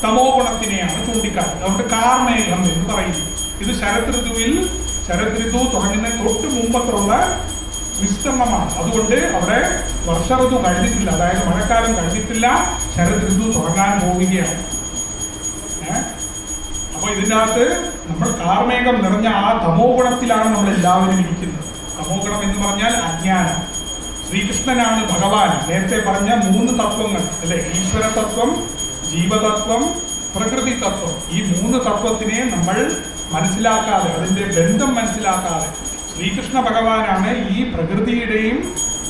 തമോ ഗുണത്തിനെയാണ് ചൂണ്ടിക്കാണിക്കുന്നത്. അതുകൊണ്ട് കാർമേഘം എന്ന് പറയുന്നു. ഇത് ശരത് ഋതു തുടങ്ങുന്ന തൊട്ട് മുമ്പത്തുള്ള വിസ്തീർണമാണ്. അതുകൊണ്ട് അവിടെ വർഷ ഋതു കഴിഞ്ഞിട്ടില്ല, അതായത് മഴക്കാലം കഴിഞ്ഞിട്ടില്ല, ശരത് ഋതു തുടങ്ങാൻ പോവുകയാണ്. അപ്പോൾ ഇതിൻ്റെ അകത്ത് നമ്മൾ കാർമേഘം നിറഞ്ഞ ആ തമോ ഗുണത്തിലാണ് നമ്മൾ എല്ലാവരും ഇരിക്കുന്നത്. തമോ ഗുണം എന്ന് പറഞ്ഞാൽ അജ്ഞാനം. ശ്രീകൃഷ്ണനാണ് ഭഗവാൻ. നേരത്തെ പറഞ്ഞ 3 തത്വങ്ങൾ അല്ലെ? ഈശ്വര തത്വം, ജീവതത്വം, പ്രകൃതി തത്വം. ഈ 3 തത്വത്തിനെ നമ്മൾ മനസ്സിലാക്കാതെ, അതിൻ്റെ ബന്ധം മനസ്സിലാക്കാതെ, ശ്രീകൃഷ്ണ ഭഗവാനാണ് ഈ പ്രകൃതിയുടെയും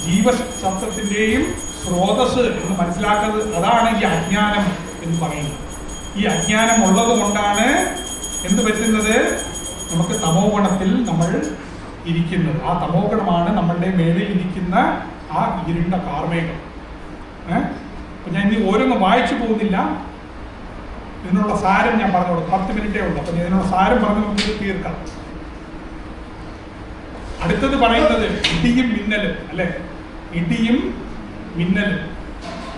ജീവസത്വത്തിൻ്റെയും സ്രോതസ് എന്ന് മനസ്സിലാക്കുന്നത്. അതാണ് ഈ അജ്ഞാനം എന്ന് പറയുന്നത്. ഈ അജ്ഞാനം ഉള്ളത് കൊണ്ടാണ് എന്ത് പറ്റുന്നത്? നമുക്ക് തമോ ഗുണത്തിൽ നമ്മൾ ഇരിക്കുന്നത്. ആ തമോ ഗുണമാണ് നമ്മളുടെ മേലിൽ ഇരിക്കുന്ന ആ ഇരുണ്ട കാർമേഘം. അപ്പം ഞാൻ ഇനി ഓരോന്നും വായിച്ചു പോകുന്നില്ല. ഇതിനുള്ള സാരം ഞാൻ പറഞ്ഞോളൂ. 10 മിനിറ്റേ ഉള്ളൂ. അപ്പം ഇതിനുള്ള സാരം പറഞ്ഞ് നമുക്ക് തീർക്കാം. അടുത്തത് പറയുന്നത് ഇടിയും മിന്നലും അല്ലെ? ഇടിയും മിന്നലും.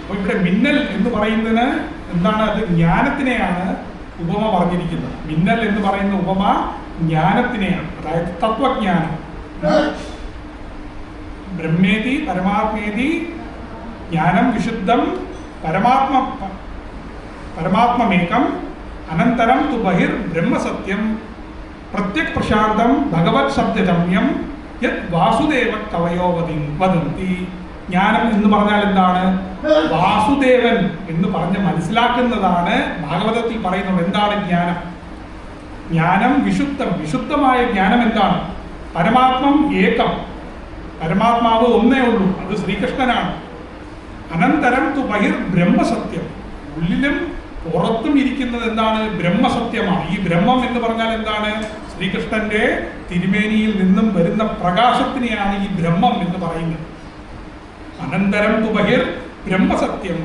അപ്പോൾ ഇവിടെ മിന്നൽ എന്ന് പറയുന്നതിന് എന്താണ്? അത് ജ്ഞാനത്തിനെയാണ് ഉപമ പറഞ്ഞിരിക്കുന്നത്. മിന്നൽ എന്ന് പറയുന്ന ഉപമ ജ്ഞാനത്തിനെയാണ്, അതായത് തത്വജ്ഞാനം. ബ്രഹ്മേതി പരമാത്മേതി ജ്ഞാനം വിശുദ്ധം പരമാത്മമേകം അനന്തരം തു ബഹിർ ബ്രഹ്മസത്യം പ്രത്യക് പ്രശാന്തം ഭഗവത് ശബ്ദരമ്യം യത് വാസുദേവ കവയോ വദന്തി. ജ്ഞാനം എന്ന് പറഞ്ഞാൽ എന്താണ്? വാസുദേവൻ എന്ന് പറഞ്ഞ് മനസ്സിലാക്കുന്നതാണ് ഭാഗവതത്തിൽ പറയുന്നത്. എന്താണ് ജ്ഞാനം? ജ്ഞാനം വിശുദ്ധം. വിശുദ്ധമായ ജ്ഞാനം എന്താണ്? പരമാത്മം ഏകം, പരമാത്മാവ് ഒന്നേ ഉള്ളൂ, അത് ശ്രീകൃഷ്ണനാണ്. അനന്തരം തു ബഹിർ ബ്രഹ്മസത്യം. ഉള്ളിലും പുറത്തും ഇരിക്കുന്നത് എന്താണ്? ബ്രഹ്മസത്യമാണ്. ഈ ബ്രഹ്മം എന്ന് പറഞ്ഞാൽ എന്താണ്? ശ്രീകൃഷ്ണന്റെ തിരുമേനിയിൽ നിന്നും വരുന്ന പ്രകാശത്തിനെയാണ് ഈ ബ്രഹ്മം എന്ന് പറയുന്നത്. അനന്തരം തു ബഹിർ ബ്രഹ്മസത്യം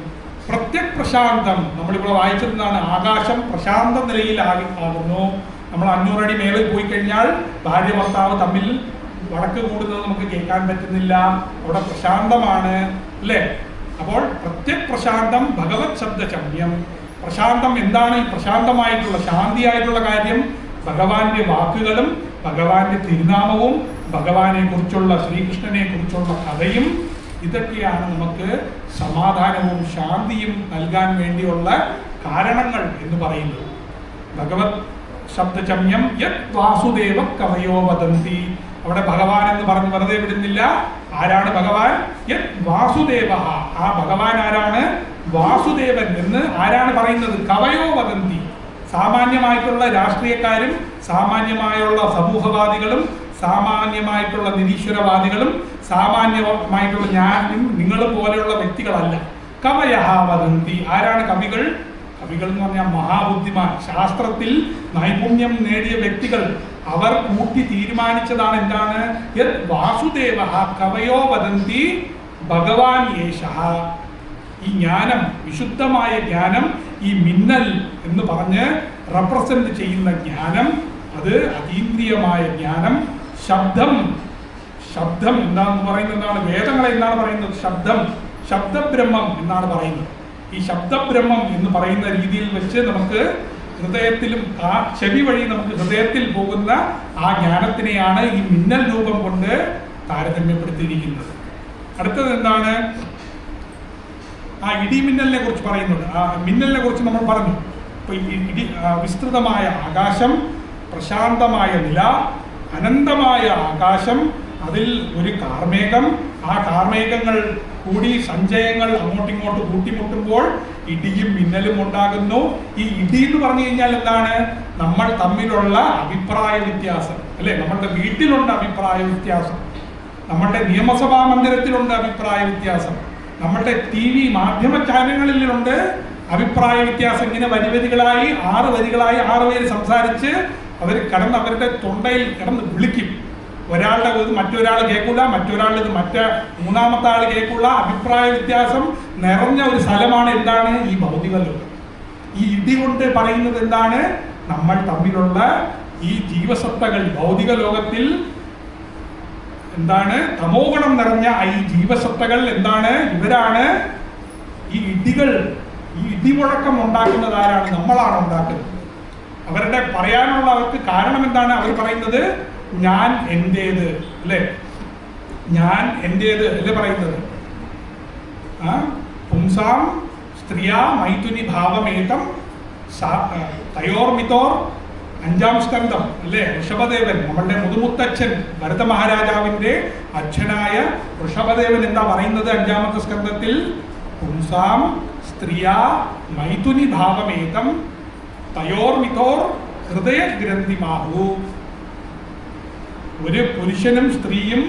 പ്രത്യക് പ്രശാന്തം. നമ്മളിവിടെ വായിച്ചതെന്താണ്? ആകാശം പ്രശാന്ത നിലയിൽ ആകുന്നു. നമ്മൾ 500 അടി മേളിൽ പോയി കഴിഞ്ഞാൽ ഭാര്യ ഭർത്താവ് തമ്മിൽ വഴക്ക് കൂടുന്നത് നമുക്ക് കേൾക്കാൻ പറ്റുന്നില്ല. അവിടെ പ്രശാന്തമാണ് അല്ലേ? അപ്പോൾ പ്രത്യക് പ്രശാന്തം ഭഗവത് ശബ്ദചമ്യം. പ്രശാന്തം എന്താണ്? ഈ പ്രശാന്തമായിട്ടുള്ള ശാന്തിയായിട്ടുള്ള കാര്യം ഭഗവാന്റെ വാക്കുകളും ഭഗവാന്റെ തിരുനാമവും ഭഗവാനെ കുറിച്ചുള്ള, ശ്രീകൃഷ്ണനെ കുറിച്ചുള്ള കഥയും, ഇതൊക്കെയാണ് നമുക്ക് സമാധാനവും ശാന്തിയും നൽകാൻ വേണ്ടിയുള്ള കാരണങ്ങൾ എന്ന് പറയുന്നത്. ഭഗവത് ശബ്ദചമ്യം യത് വാസുദേവ കവയോ വദന്തി. അവിടെ ഭഗവാൻ എന്ന് പറഞ്ഞ് വെറുതെ വിടുന്നില്ല. ആരാണ് ഭഗവാൻ? യത് വാസുദേവ. ആ ഭഗവാൻ ആരാണ്? വാസുദേവൻ എന്ന് ആരാണ് പറയുന്നത്? കവയോ വദന്തി. സാമാന്യമായിട്ടുള്ള രാഷ്ട്രീയക്കാരും സാമാന്യമായുള്ള സമൂഹവാദികളും സാമാന്യമായിട്ടുള്ള നിരീശ്വരവാദികളും സാമാന്യമായിട്ടുള്ള ഞാനും നിങ്ങളും പോലെയുള്ള വ്യക്തികളല്ല. കവയഹ വദന്തി. ആരാണ് കവികൾ? കവികൾ എന്ന് പറഞ്ഞാൽ മഹാബുദ്ധിമാൻ, ശാസ്ത്രത്തിൽ നൈപുണ്യം നേടിയ വ്യക്തികൾ. അവർ കൂട്ടി തീരുമാനിച്ചതാണ് എന്താണ്? യത് വാസുദേവ കവയോ വദന്തി ഭഗവാൻ യേശഃ. ഈ ജ്ഞാനം, വിശുദ്ധമായ ജ്ഞാനം, ഈ മിന്നൽ എന്ന് പറഞ്ഞ് റെപ്രസെന്റ് ചെയ്യുന്ന ജ്ഞാനം, അത് അതീന്ദ്രിയമായ ജ്ഞാനം. ശബ്ദം, ശബ്ദം എന്താണെന്ന് പറയുന്നത് എന്താണ്? വേദങ്ങളെ എന്താണ് പറയുന്നത്? ശബ്ദം, ശബ്ദബ്രഹ്മം എന്നാണ് പറയുന്നത്. ഈ ശബ്ദബ്രഹ്മം എന്ന് പറയുന്ന രീതിയിൽ വെച്ച് നമുക്ക് ഹൃദയത്തിലും ആ ചെവി വഴി നമുക്ക് ഹൃദയത്തിൽ പോകുന്ന ആ ജ്ഞാനത്തിനെയാണ് ഈ മിന്നൽ രൂപം കൊണ്ട് താരതമ്യപ്പെടുത്തിയിരിക്കുന്നത്. അടുത്തത് എന്താണ്? ആ ഇടിമിന്നലിനെ കുറിച്ച് പറയുന്നുണ്ട്. ആ മിന്നലിനെ കുറിച്ച് നമ്മൾ പറഞ്ഞു. ഇപ്പൊ വിസ്തൃതമായ ആകാശം, പ്രശാന്തമായ നില, അനന്തമായ ആകാശം, അതിൽ ഒരു കാർമേഘം, ആ കാർമേഘങ്ങൾ കൂടി സഞ്ചയങ്ങൾ അങ്ങോട്ടിങ്ങോട്ട് കൂട്ടിമുട്ടുമ്പോൾ ഇടിയും മിന്നലും ഉണ്ടാകുന്നു. ഈ ഇടി എന്ന് പറഞ്ഞു കഴിഞ്ഞാൽ എന്താണ്? നമ്മൾ തമ്മിലുള്ള അഭിപ്രായ വ്യത്യാസം, അല്ലെ? നമ്മളുടെ വീട്ടിലുണ്ട് അഭിപ്രായ വ്യത്യാസം, നമ്മളുടെ നിയമസഭാ മന്ദിരത്തിലുണ്ട് അഭിപ്രായ വ്യത്യാസം, നമ്മളുടെ TV മാധ്യമ ചാനലുകളിലുണ്ട് അഭിപ്രായ വ്യത്യാസം. ഇങ്ങനെ വരികളായി 6 വരികളായി 6 പേര് സംസാരിച്ച് അവർ കിടന്ന് അവരുടെ തൊണ്ടയിൽ കിടന്ന് വിളിക്കും. ഒരാളുടെ ഇത് മറ്റൊരാൾ കേൾക്കില്ല, മറ്റൊരാളുടെ ഇത് മൂന്നാമത്തെ ആൾ കേൾക്കില്ല. അഭിപ്രായ വ്യത്യാസം നിറഞ്ഞ ഒരു സ്ഥലമാണ് എന്താണ്? ഈ ഭൗതിക ലോകം. ഈ ഇടി കൊണ്ട് പറയുന്നത് എന്താണ്? നമ്മൾ തമ്മിലുള്ള ഈ ജീവസത്തകൾ ഭൗതിക ലോകത്തിൽ എന്താണ്? തമോഗുണം നിറഞ്ഞ ഈ ജീവസത്തകൾ എന്താണ്? ഇവരാണ് ഈ ഇടികൾ, ഈ ഇടിമുഴക്കം ഉണ്ടാക്കുന്നത് ആരാണ്? നമ്മളാണ് ഉണ്ടാക്കുന്നത്. അവരുടെ പറയാനുള്ള അവർക്ക് കാരണം എന്താണ്? അവർ പറയുന്നത് ഞാൻ എന്റേത്, അല്ലെ? ഞാൻ എന്റേത് അല്ലേ പറയുന്നത്? പുംസാം സ്ത്രീയാ മൈഥുനി ഭാവമേതം തയോർമിതോർ 5-ാം സ്കന്ധം, അല്ലേ? ഋഷഭദേവൻ, നമ്മളുടെ മുതുമുത്തച്ഛൻ ഭരത മഹാരാജാവിന്റെ അച്ഛനായ ഋഷഭദേവൻ എന്താ പറയുന്നത് 5-ാമത്തെ സ്കന്ധത്തിൽ? പുംസാം സ്ത്രീയാ മൈഥുനി ഭാവമേതം തയോർമിതോർ ഹൃദയഗ്രന്ഥിമാഹു. ഒരു പുരുഷനും സ്ത്രീയും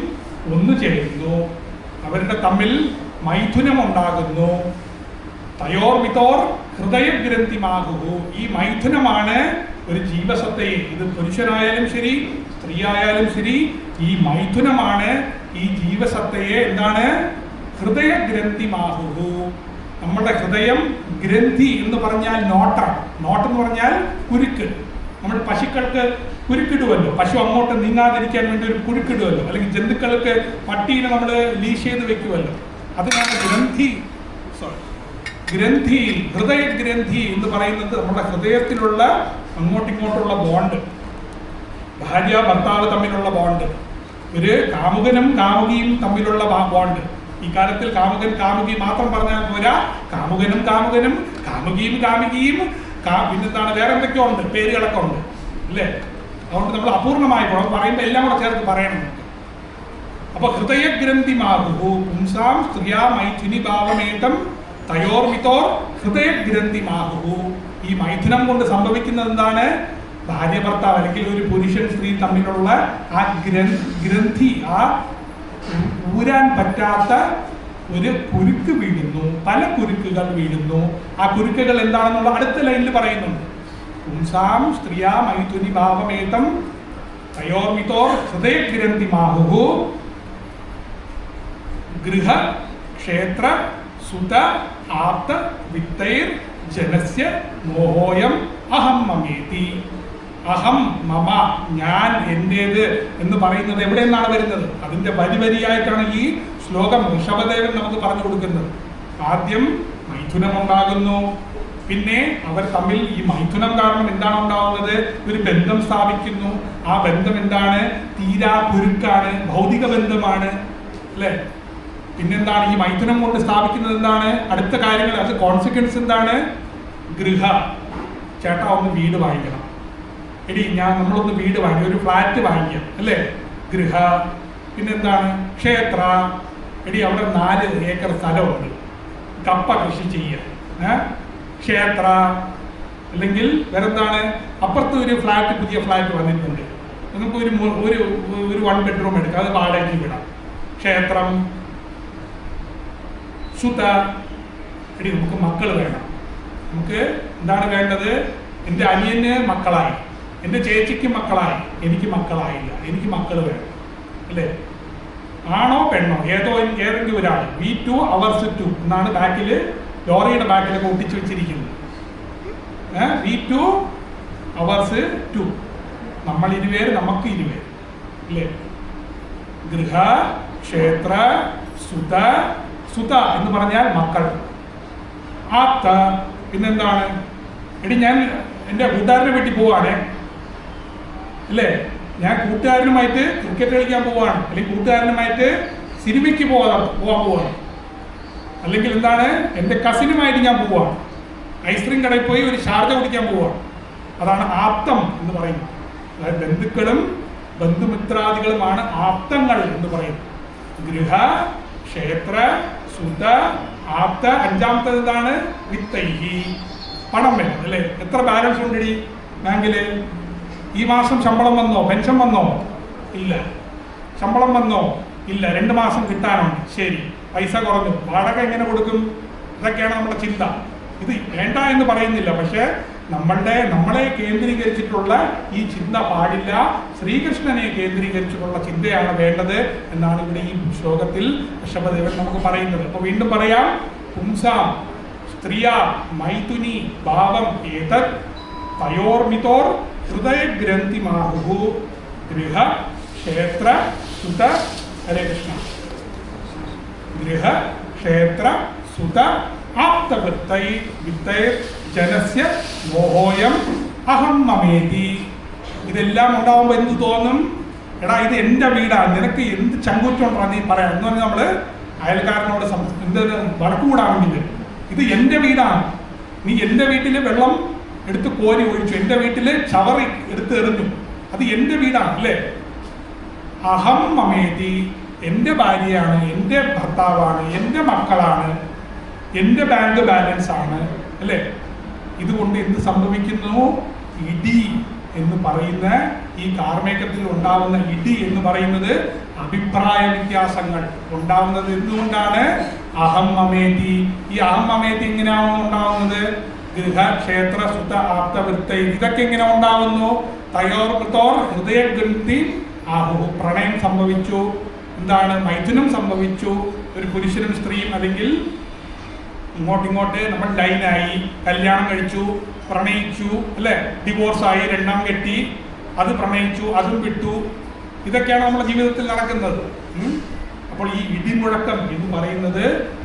ഒന്നു ചേരുന്നു, അവരുടെ തമ്മിൽ മൈഥുനം ഉണ്ടാകുന്നു. തയോർമിതോർ ഹൃദയഗ്രന്ഥിമാഹു. ഈ മൈഥുനമാണ് ഒരു ജീവസത്തെ, ഇത് പുരുഷനായാലും ശരി സ്ത്രീ ആയാലും ശരി, ഈ മൈഥുനമാണ് ഈ ജീവസത്തയെ എന്താണ്? ഹൃദയഗ്രന്ഥിമാഹു. നമ്മുടെ ഹൃദയം, ഗ്രന്ഥി എന്ന് പറഞ്ഞാൽ നോട്ടാണ്. നോട്ട് എന്ന് പറഞ്ഞാൽ കുരുക്ക്. നമ്മൾ പശുക്കൾക്ക് കുരുക്കിടുമല്ലോ, പശു അങ്ങോട്ട് നീങ്ങാതിരിക്കാൻ വേണ്ടി ഒരു കുരുക്കിടുമല്ലോ, അല്ലെങ്കിൽ ജന്തുക്കൾക്ക് പട്ടീനെ നമ്മൾ ലീഷ് ചെയ്ത് വെക്കുമല്ലോ, അതിനാണ് ഗ്രന്ഥി. ഗ്രന്ഥി, ഹൃദയഗ്രന്ഥി എന്ന് പറയുന്നത് നമ്മുടെ ഹൃദയത്തിലുള്ള അങ്ങോട്ടിങ്ങോട്ടുള്ള ബോണ്ട്, ഭാര്യ ഭർത്താവ് തമ്മിലുള്ള ബോണ്ട്, ഒരു കാമുകനും കാമുകിയും തമ്മിലുള്ള ബോണ്ട്. ഈ കാലത്തിൽ കാമുകൻ കാമുകി മാത്രം പറഞ്ഞാൽ പോരാ, കാമുകനും കാമുകനും, കാമുകിയും കാമുകിയും, പിന്നെന്താണ് വേറെ എന്തൊക്കെയോ ഉണ്ട്, പേരുകളൊക്കെ ഉണ്ട്, അല്ലേ? അതുകൊണ്ട് നമ്മൾ അപൂർണമായി പറയുമ്പോൾ എല്ലാം കൂടെ ചേർത്ത് പറയണം. അപ്പൊ ഹൃദയഗ്രന്ഥിമാഹു പുംസാം സ്ത്രീയാ മൈഥുനി ഭാവമേതം തയോർമിതോർ ഹൃദയഗ്രന്ഥിമാഹു. ഈ മൈഥുനം കൊണ്ട് സംഭവിക്കുന്നത് എന്താണ്? ഭാര്യ ഭർത്താവ് അല്ലെങ്കിൽ ഒരു പുരുഷൻ സ്ത്രീ തമ്മിലുള്ള ആ ഗ്രന്ഥി, ആ ഊരാൻ പറ്റാത്ത ഒരു കുരുക്ക് വീഴുന്നു, പല കുരുക്കുകൾ വീഴുന്നു. ആ കുരുക്കുകൾ എന്താണെന്നുള്ള അടുത്ത ലൈനിൽ പറയുന്നുണ്ട്. പുംസാം സ്ത്രീയാ മൈഥുനി ഭാവമേതം തയോർമിതോർ ഹൃദയഗ്രന്ഥിമാഹു ഗൃഹ ക്ഷേത്ര സുത ആപ്ത വിത്തൈർ ജനസ്യ മോഹോയം അഹം മമേതി. അഹം മമ, ഞാൻ എന്റേത് എന്ന് പറയുന്നത് എവിടെ നിന്നാണ് വരുന്നത്? അതിന്റെ വരിയായിട്ടാണ് ഈ ശ്ലോകം ഋഷഭദേവൻ നമുക്ക് പറഞ്ഞു കൊടുക്കുന്നത്. ആദ്യം മൈഥുനം ഉണ്ടാകുന്നു, പിന്നെ അവർ തമ്മിൽ ഈ മൈഥുനം കാരണം എന്താണ് ഉണ്ടാവുന്നത്? ഒരു ബന്ധം സ്ഥാപിക്കുന്നു. ആ ബന്ധം എന്താണ്? തീരാ കുരുക്കാണ്, ഭൗതിക ബന്ധമാണ്, അല്ലെ? പിന്നെന്താണ് ഈ മൈഥുനം കൊണ്ട് സ്ഥാപിക്കുന്നത്? എന്താണ് അടുത്ത കാര്യങ്ങൾ? അത് കോൺസിക്വൻസ് എന്താണ്? ഗൃഹ, ചേട്ടാ ഒന്ന് വീട് വാങ്ങിക്കണം, എടി നമ്മളൊന്ന് വീട് വാങ്ങിക്കാം, ഒരു ഫ്ലാറ്റ് വാങ്ങിക്കാം, അല്ലേ? ഗൃഹ. പിന്നെന്താണ്? ക്ഷേത്ര, എടി അവിടെ 4 ഏക്കർ സ്ഥലമുണ്ട്, കപ്പ കൃഷി ചെയ്യുക, ക്ഷേത്ര. അല്ലെങ്കിൽ വേറെന്താണ്? അപ്പുറത്ത് ഒരു ഫ്ലാറ്റ്, പുതിയ ഫ്ലാറ്റ് വന്നിട്ടുണ്ട്, നമുക്ക് ഒരു 1 ബെഡ്റൂം എടുക്കാം, അത് വാടകയ്ക്ക് വിടാം, ക്ഷേത്രം. സുത, എടി നമുക്ക് മക്കൾ വേണം, നമുക്ക് എന്താണ് വേണ്ടത്? എൻ്റെ അനിയന് മക്കളായി, എൻ്റെ ചേച്ചിക്ക് മക്കളായി, എനിക്ക് മക്കളായില്ല, എനിക്ക് മക്കൾ വേണം, അല്ലേ? ആണോ പെണ്ണോ ഏതെങ്കിലും ഒരാൾ. V2 hours 2 എന്നാണ് ബാക്കിൽ, ലോറിയുടെ ബാക്കിലൊക്കെ ഒട്ടിച്ചു വെച്ചിരിക്കുന്നത്. V2 hours 2 നമ്മൾ ഇരുവേര്, നമുക്ക് ഇരുവേര് അല്ലേ? ഗൃഹ, ക്ഷേത്ര, സുത. സുത എന്ന് പറഞ്ഞാൽ മക്കൾ. ആപ്ത പിന്നെന്താണ്? എടി ഞാൻ എൻ്റെ കൂട്ടുകാരനെ വീട്ടിൽ പോവാണേ അല്ലേ, ഞാൻ കൂട്ടുകാരനുമായിട്ട് ക്രിക്കറ്റ് കളിക്കാൻ പോവാണ്, അല്ലെങ്കിൽ കൂട്ടുകാരനുമായിട്ട് സിനിമയ്ക്ക് പോവാൻ പോവാണ്, അല്ലെങ്കിൽ എന്താണ് എൻ്റെ കസിനുമായിട്ട് ഞാൻ പോവാണ്, ഐസ്ക്രീം കടയിൽ പോയി ഒരു ഷാർജ കുടിക്കാൻ പോവാണ്. അതാണ് ആപ്തം എന്ന് പറയുന്നത്. അതായത് ബന്ധുക്കളും ബന്ധുമിത്രാദികളുമാണ് ആപ്തങ്ങൾ എന്ന് പറയുന്നത്. ഗൃഹ, ക്ഷേത്ര, സുത, ആപ്ത. അഞ്ചാമത്തത് എന്താണ്? വിത്തൈഹി, പണം വേണം അല്ലേ? എത്ര ബാലൻസ് ഉണ്ടടി ബാങ്കില്? ഈ മാസം ശമ്പളം വന്നോ? പെൻഷൻ വന്നോ? ഇല്ല. ശമ്പളം വന്നോ? ഇല്ല. 2 മാസം കിട്ടാനുണ്ട്. ശരി, പൈസ കുറഞ്ഞു, വാടക എങ്ങനെ കൊടുക്കും? ഇതൊക്കെയാണ് നമ്മുടെ ചിന്ത. ഇത് വേണ്ട എന്ന് പറയുന്നില്ല, പക്ഷെ നമ്മളെ കേന്ദ്രീകരിച്ചിട്ടുള്ള ഈ ചിന്ത പാടില്ല. ശ്രീകൃഷ്ണനെ കേന്ദ്രീകരിച്ചിട്ടുള്ള ചിന്തയാണ് വേണ്ടത് എന്നാണ് ഇവിടെ ഈ ശ്ലോകത്തിൽ ഋഷഭദേവൻ നമുക്ക് പറയുന്നത്. അപ്പൊ വീണ്ടും പറയാം, പുംസാം സ്ത്രീയ മൈഥുനി ഭാവം ഏതത് തയോർമിതോർ ഹൃദയഗ്രന്ഥിമാഹു ഗൃഹ ക്ഷേത്ര സുത. ഹരേ കൃഷ്ണ. ഗൃഹ ക്ഷേത്ര സുത ആപ്തവൃത്തൈ വിത്തൈ ജനസ്യ മോഹോയം അഹം മമേതി. ഇതെല്ലാം ഉണ്ടാവുമ്പോൾ എന്ത് തോന്നും? എടാ ഇത് എൻ്റെ വീടാണ്, നിനക്ക് എന്ത് ചങ്കൂറ്റുണ്ടാ നീ പറയാം എന്ന് പറഞ്ഞാൽ നമ്മള് അയൽക്കാരനോട് എന്തൊരു വടക്കുകൂടാൻ വേണ്ടി വരും. ഇത് എൻ്റെ വീടാണ്, നീ എൻ്റെ വീട്ടില് വെള്ളം എടുത്ത് കോരി ഒഴിച്ചു, എൻ്റെ വീട്ടില് ചവറി എടുത്ത് എറിഞ്ഞു, അത് എൻ്റെ വീടാണ് അല്ലേ? അഹം മമേതി, എൻ്റെ ഭാര്യയാണ്, എൻ്റെ ഭർത്താവാണ്, എൻ്റെ മക്കളാണ്, എൻ്റെ ബാങ്ക് ബാലൻസ് ആണ് അല്ലേ? ഇതുകൊണ്ട് എന്ത് സംഭവിക്കുന്നു? ഇടി എന്ന് പറയുന്ന ഈ കാർമേഘത്തിൽ ഉണ്ടാവുന്ന ഇടി എന്ന് പറയുന്നത് അഭിപ്രായ വ്യത്യാസങ്ങൾ ഉണ്ടാവുന്നത് എന്തുകൊണ്ടാണ്? അഹം മമേതി. ഈ അഹം മമേതി എങ്ങനെയാണോ ഉണ്ടാവുന്നത്? ഗൃഹ ക്ഷേത്ര സുത ആപ്തവൃത്ത ഇതൊക്കെ എങ്ങനെ ഉണ്ടാവുന്നു? തയോർത്തോർ ഹൃദയഗ്രന്ഥി ആഹു, പ്രണയം സംഭവിച്ചു, എന്താണ്? മൈഥുനം സംഭവിച്ചു. ഒരു പുരുഷനും സ്ത്രീയും അല്ലെങ്കിൽ ഇങ്ങോട്ട് നമ്മൾ ലൈനായി, കല്യാണം കഴിച്ചു, പ്രണയിച്ചു അല്ലേ? ഡിവോഴ്സായി, രണ്ടാം കെട്ടി, അത് പ്രണയിച്ചു, അതും വിട്ടു. ഇതൊക്കെയാണ് നമ്മുടെ ജീവിതത്തിൽ നടക്കുന്നത്. അപ്പോൾ ഈ ഇടിമുഴക്കം എന്ന് പറയുന്നത്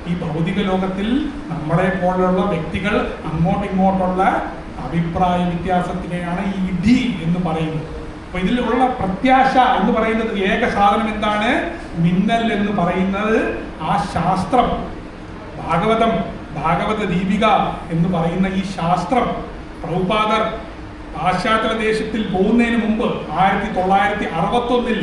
ഈ ഭൗതിക ലോകത്തിൽ നമ്മളെ പോലുള്ള വ്യക്തികൾ അങ്ങോട്ടുള്ള അഭിപ്രായ വ്യത്യാസത്തിനെയാണ് ഈ ഇടി എന്ന് പറയുന്നത്. അപ്പൊ ഇതിലുള്ള പ്രത്യാശ എന്ന് പറയുന്നത് ഏക സാധനം എന്താണ്? മിന്നൽ എന്ന് പറയുന്നത് ആ ശാസ്ത്രം, ഭാഗവത ദീപിക എന്ന് പറയുന്ന ഈ ശാസ്ത്രം പ്രഭുപാദർ പാശ്ചാത്യ ദേശത്തിൽ പോകുന്നതിന് മുമ്പ് 1961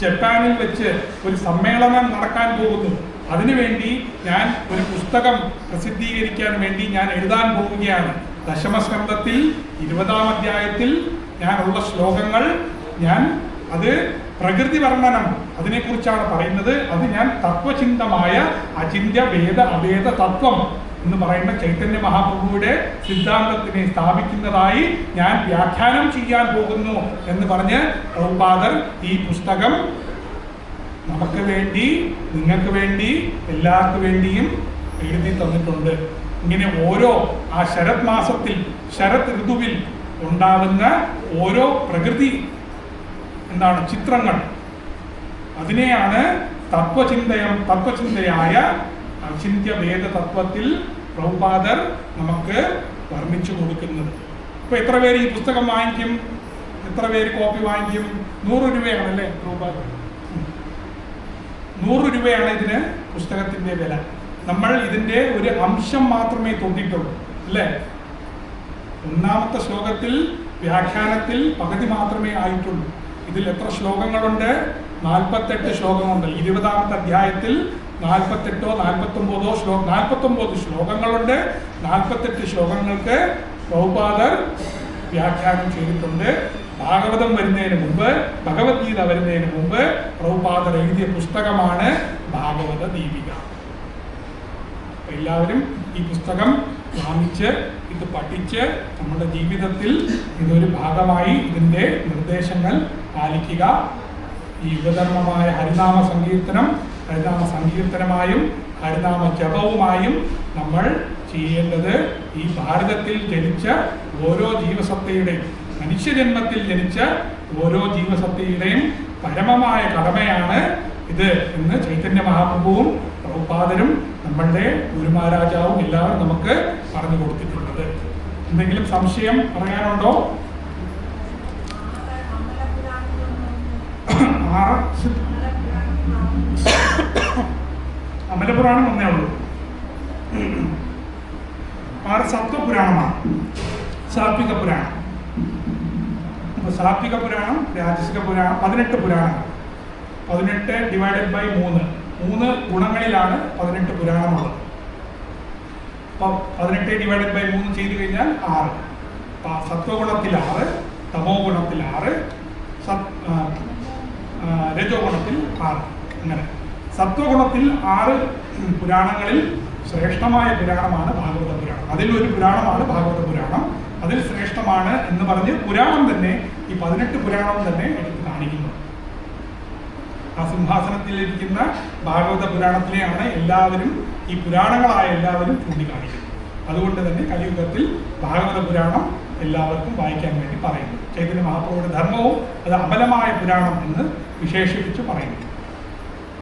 ജപ്പാനിൽ വെച്ച് ഒരു സമ്മേളനം നടക്കാൻ പോകുന്നു. അതിനുവേണ്ടി ഞാൻ ഒരു പുസ്തകം പ്രസിദ്ധീകരിക്കാൻ വേണ്ടി ഞാൻ എഴുതാൻ പോവുകയാണ്. ദശമസ്കന്ധത്തിൽ 20-ാം അധ്യായത്തിൽ ഞാനുള്ള ശ്ലോകങ്ങൾ, അത് പ്രകൃതി വർണ്ണനം അതിനെക്കുറിച്ചാണ് പറയുന്നത്. അത് ഞാൻ തത്വചിന്തമായ അചിന്യ വേദ അഭേദ തത്വം എന്ന് പറയുന്ന ചൈതന്യ മഹാപ്രഭുവിടെ സിദ്ധാന്തത്തിനെ സ്ഥാപിക്കുന്നതായി ഞാൻ വ്യാഖ്യാനം ചെയ്യാൻ പോകുന്നു എന്ന് പറഞ്ഞ് പ്രഭുപാദർ ഈ പുസ്തകം നമുക്ക് വേണ്ടി, നിങ്ങൾക്ക് വേണ്ടി, എല്ലാവർക്കും വേണ്ടിയും എഴുതി തന്നിട്ടുണ്ട്. ഇങ്ങനെ ഓരോ ആ ശരത് മാസത്തിൽ, ശരത് ഋതുവിൽ ഉണ്ടാകുന്ന ഓരോ പ്രകൃതി ചിത്രങ്ങൾ, അതിനെയാണ് തത്വചിന്തയായ അചിന്യ വേദ തത്വത്തിൽ പ്രഭുപാദർ നമുക്ക് വർണ്ണിച്ചു കൊടുക്കുന്നത്. അപ്പൊ എത്ര പേര് ഈ പുസ്തകം വാങ്ങിക്കും? എത്ര പേര് കോപ്പി വാങ്ങിക്കും? 100 രൂപയാണല്ലേ പ്രഭുപാദർ? 100 രൂപയാണ് ഇതിന് പുസ്തകത്തിന്റെ വില. നമ്മൾ ഇതിന്റെ ഒരു അംശം മാത്രമേ തൊട്ടിട്ടുള്ളൂ അല്ലേ? 1-ാമത്തെ ശ്ലോകത്തിൽ വ്യാഖ്യാനത്തിൽ പകുതി മാത്രമേ ആയിട്ടുള്ളൂ. ഇതിൽ എത്ര ശ്ലോകങ്ങളുണ്ട്? 48 ശ്ലോകമുണ്ട്. 20-ാമത്തെ അധ്യായത്തിൽ 48 49 ശ്ലോകങ്ങളുണ്ട്. 48 ശ്ലോകങ്ങൾക്ക് പ്രഭുപാദർ വ്യാഖ്യാനം ചെയ്തിട്ടുണ്ട്. ഭാഗവതം വരുന്നതിന് മുമ്പ്, ഭഗവത്ഗീത വരുന്നതിന് മുമ്പ് പ്രഭുപാദർ എഴുതിയ പുസ്തകമാണ് ഭാഗവത ദീപിക. എല്ലാവരും ഈ പുസ്തകം വാങ്ങിച്ച് ഇത് പഠിച്ച് നമ്മുടെ ജീവിതത്തിൽ ഇതൊരു ഭാഗമായി ഇതിൻ്റെ നിർദ്ദേശങ്ങൾ പാലിക്കുക. ഈ യുഗധർമ്മമായ ഹരിനാമ സങ്കീർത്തനമായും ഹരിനാമ ജപവുമായും നമ്മൾ ചെയ്യേണ്ടത് ഈ ഭാരതത്തിൽ ജനിച്ച ഓരോ ജീവസത്തയുടെയും മനുഷ്യജന്മത്തിൽ ജനിച്ച ഓരോ ജീവസത്യയുടെയും പരമമായ കടമയാണ് ഇത് എന്ന് ചൈതന്യ മഹാപ്രഭുവും പ്രഭുപാദരും നമ്മളുടെ ഗുരുമഹാരാജാവും എല്ലാവരും നമുക്ക് പറഞ്ഞു കൊടുത്തിട്ടുള്ളത്. എന്തെങ്കിലും സംശയം പറയാനുണ്ടോ? അമലപുരാണം ഒന്നേ ഉള്ളൂ. 6 സത്വപുരാണമാണ്. സാത്വിക പുരാണം, സാത്വിക പുരാണം, രാജസിക പുരാണം, 18 പുരാണങ്ങൾ. 18 ഡിവൈഡഡ് ബൈ 3 ഗുണങ്ങളിലാണ് 18 പുരാണമുള്ളത്. അപ്പം 18 ഡിവൈഡഡ് ബൈ 3 ചെയ്തു കഴിഞ്ഞാൽ 6. സത്വഗുണത്തിൽ 6, തമോ ഗുണത്തിൽ 6, രജോ ഗുണത്തിൽ 6. അങ്ങനെ സത്വഗുണത്തിൽ 6 പുരാണങ്ങളിൽ ശ്രേഷ്ഠമായ പുരാണമാണ് ഭാഗവത പുരാണം. അതിലൊരു പുരാണമാണ് ഭാഗവത പുരാണം. അതിൽ ശ്രേഷ്ഠമാണ് എന്ന് പറഞ്ഞ് പുരാണം തന്നെ, ഈ 18 പുരാണം തന്നെ എടുത്ത് കാണിക്കുന്നു. ആ സിംഹാസനത്തിലിരിക്കുന്ന ഭാഗവത പുരാണത്തിലെയാണ് എല്ലാവരും, ഈ പുരാണങ്ങളായ എല്ലാവരും ചൂണ്ടിക്കാണിക്കുന്നത്. അതുകൊണ്ട് തന്നെ കലിയുഗത്തിൽ ഭാഗവത പുരാണം എല്ലാവർക്കും വായിക്കാൻ വേണ്ടി പറയുന്നു. ചൈതന്യ മഹാപ്രഭുവിന്റെ ധർമ്മവും അത് അമലമായ പുരാണം എന്ന് വിശേഷിപ്പിച്ച് പറയുന്നു.